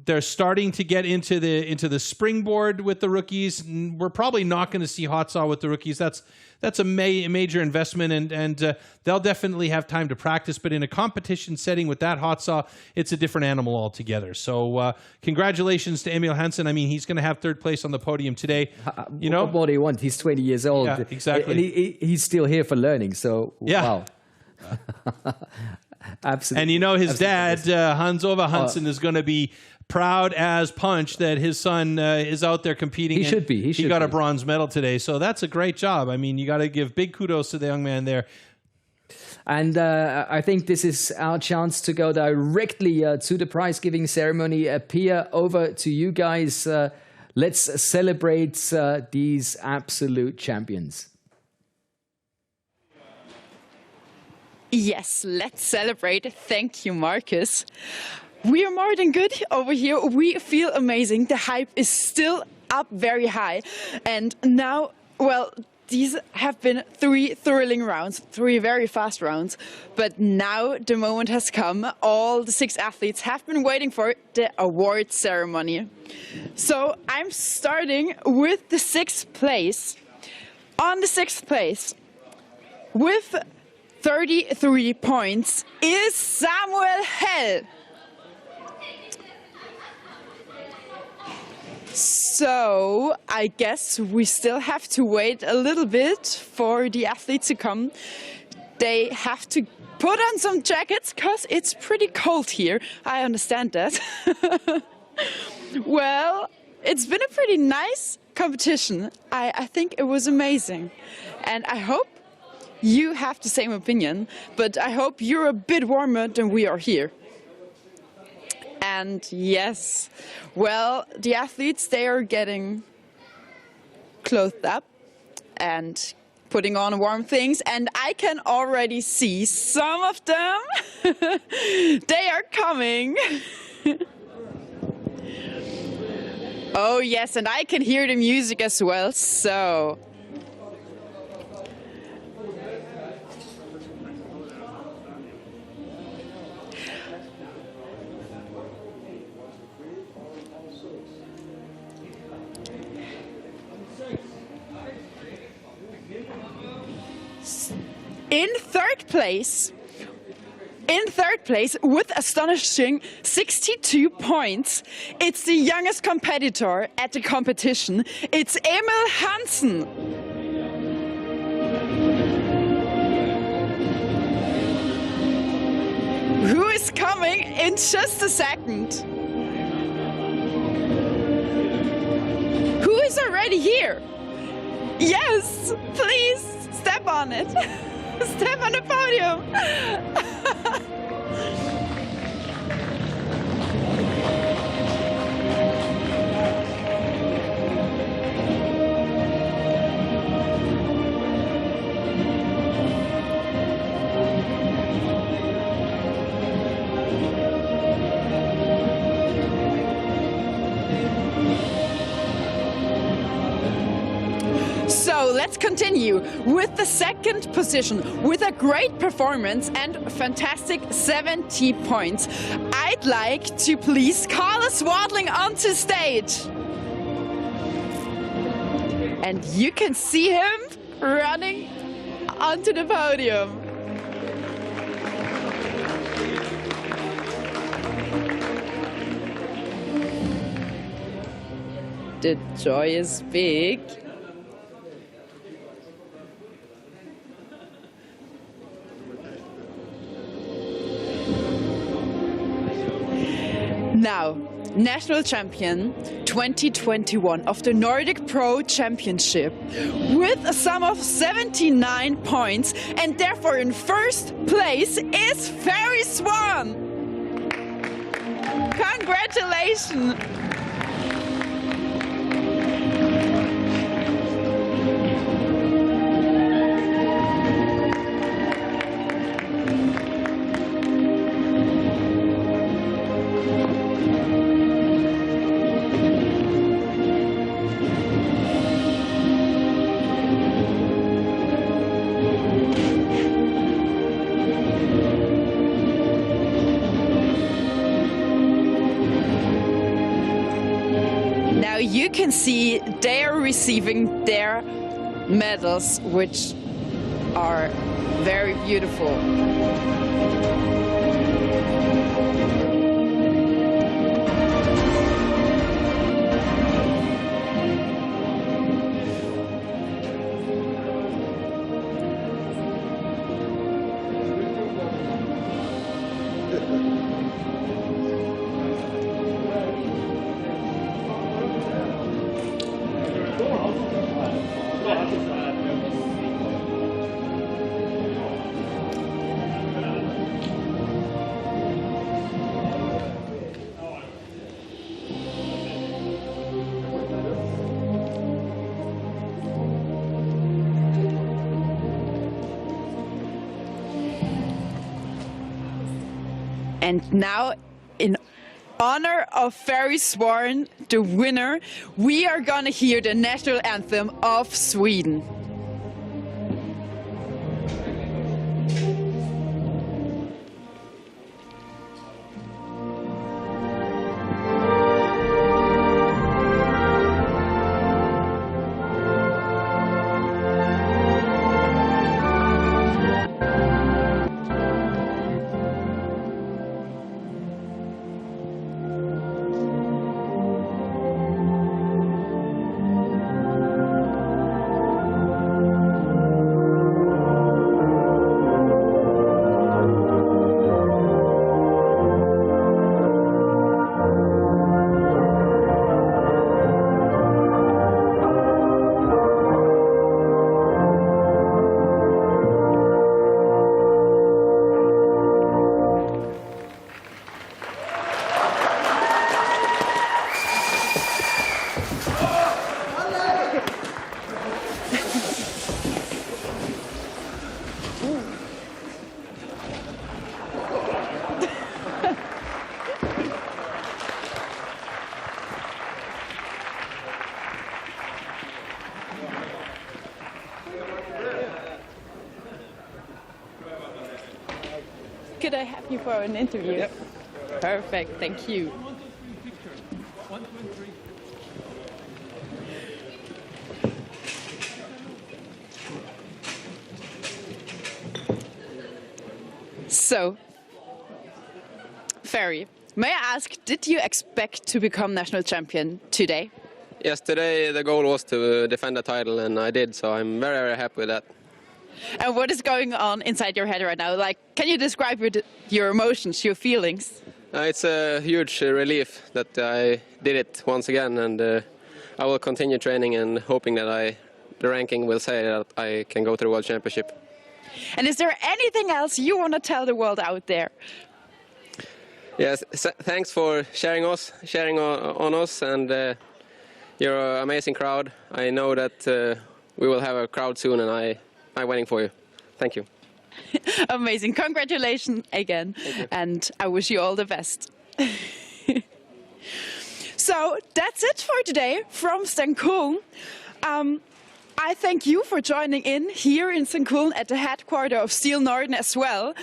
Speaker 2: they're starting to get into the springboard with the rookies. We're probably not going to see hot saw with the rookies. That's a major investment, and they'll definitely have time to practice. But in a competition setting with that hot saw, it's a different animal altogether. So congratulations to Emil Hansen. I mean, he's going to have third place on the podium today. You know,
Speaker 1: what more do you want? He's 20 years old.
Speaker 2: Yeah, exactly.
Speaker 1: And he's still here for learning. So wow. Absolutely.
Speaker 2: And you know, his dad, Hans-Ove Hansen, is going to be proud as punch that his son is out there competing.
Speaker 1: He should be.
Speaker 2: He got a bronze medal today. So that's a great job. I mean, you got to give big kudos to the young man there.
Speaker 1: And I think this is our chance to go directly to the prize-giving ceremony. Pia, over to you guys. Let's celebrate these absolute champions.
Speaker 4: Yes, let's celebrate. Thank you, Marcus. We are more than good over here. We feel amazing. The hype is still up very high. And now, well, these have been 3 thrilling rounds, 3 very fast rounds. But now the moment has come. All the 6 athletes have been waiting for the award ceremony. So I'm starting with the 6th place. On the 6th place, with 33 points, is Samuel Hell. So I guess we still have to wait a little bit for the athletes to come. They have to put on some jackets because it's pretty cold here. I understand that. Well, it's been a pretty nice competition. I think it was amazing. And I hope you have the same opinion, but I hope you're a bit warmer than we are here. And yes, well, the athletes, they are getting clothed up and putting on warm things, and I can already see some of them. They are coming. Oh yes, and I can hear the music as well, so... In third place, with astonishing 62 points, it's the youngest competitor at the competition. It's Emil Hansen. Who is coming in just a second. Who is already here? Yes, please step on it. Step on the podium. So let's continue with the second position with a great performance and fantastic 70 points. I'd like to please Carlos Wadling onto stage. And you can see him running onto the podium. The joy is big. Now, national champion 2021 of the Nordic Pro Championship with a sum of 79 points, and therefore in first place is Ferry Swan. Congratulations. you can see they are receiving their medals, which are very beautiful. And now, in honor of Ferry Swan, the winner, we are gonna hear the national anthem of Sweden. Could I have you for an interview? Yep. Perfect, thank you. So, Ferry, may I ask, did you expect to become national champion today?
Speaker 5: Yes, today the goal was to defend the title, and I did, so I'm very, very happy with that.
Speaker 4: And what is going on inside your head right now? Like, can you describe your emotions, your feelings?
Speaker 5: It's a huge relief that I did it once again, and I will continue training and hoping that the ranking will say that I can go to the World Championship.
Speaker 4: And is there anything else you want to tell the world out there?
Speaker 5: Yes, thanks for sharing on us, and you're an amazing crowd. I know that we will have a crowd soon, and I'm waiting for you. Thank you.
Speaker 4: Amazing. Congratulations again. And I wish you all the best. So that's it for today from St. Kullen. I thank you for joining in here in St. Kullen at the headquarters of STIHL Nordic as well.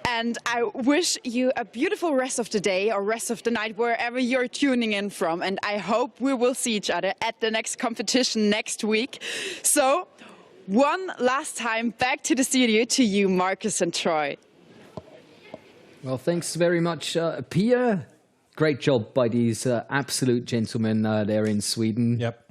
Speaker 4: And I wish you a beautiful rest of the day or rest of the night, wherever you're tuning in from. And I hope we will see each other at the next competition next week. So, one last time back to the studio to you, Marcus and Troy.
Speaker 1: Well, thanks very much, Pia. Great job by these absolute gentlemen there in Sweden.
Speaker 2: Yep.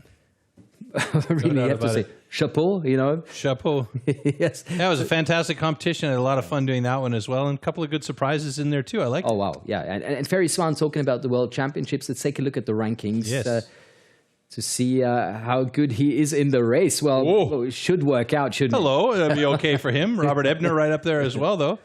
Speaker 1: Really have to say, chapeau, you know.
Speaker 2: Chapeau.
Speaker 1: Yes.
Speaker 2: That was a fantastic competition. I had a lot of fun doing that one as well. And a couple of good surprises in there too. I liked it.
Speaker 1: Oh, wow. Yeah. And Ferry Swan talking about the World Championships. Let's take a look at the rankings.
Speaker 2: Yes.
Speaker 1: To see how good he is in the race. Well, it should work out, shouldn't it?
Speaker 2: Hello, it'll be okay for him. Robert Ebner right up there as well, though.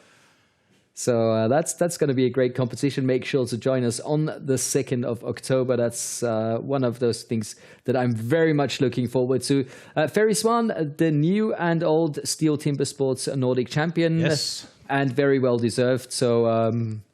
Speaker 1: So that's going to be a great competition. Make sure to join us on the 2nd of October. That's one of those things that I'm very much looking forward to. Ferry Swan, the new and old STIHL Timbersports Nordic champion.
Speaker 2: Yes.
Speaker 1: And very well deserved. So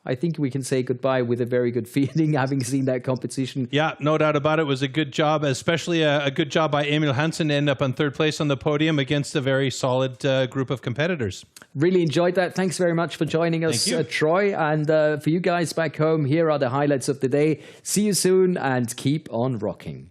Speaker 1: I think we can say goodbye with a very good feeling, having seen that competition.
Speaker 2: Yeah, no doubt about it. It was a good job, especially a good job by Emil Hansen to end up on 3rd place on the podium against a very solid group of competitors.
Speaker 1: Really enjoyed that. Thanks very much for joining us, Troy. And for you guys back home, here are the highlights of the day. See you soon and keep on rocking.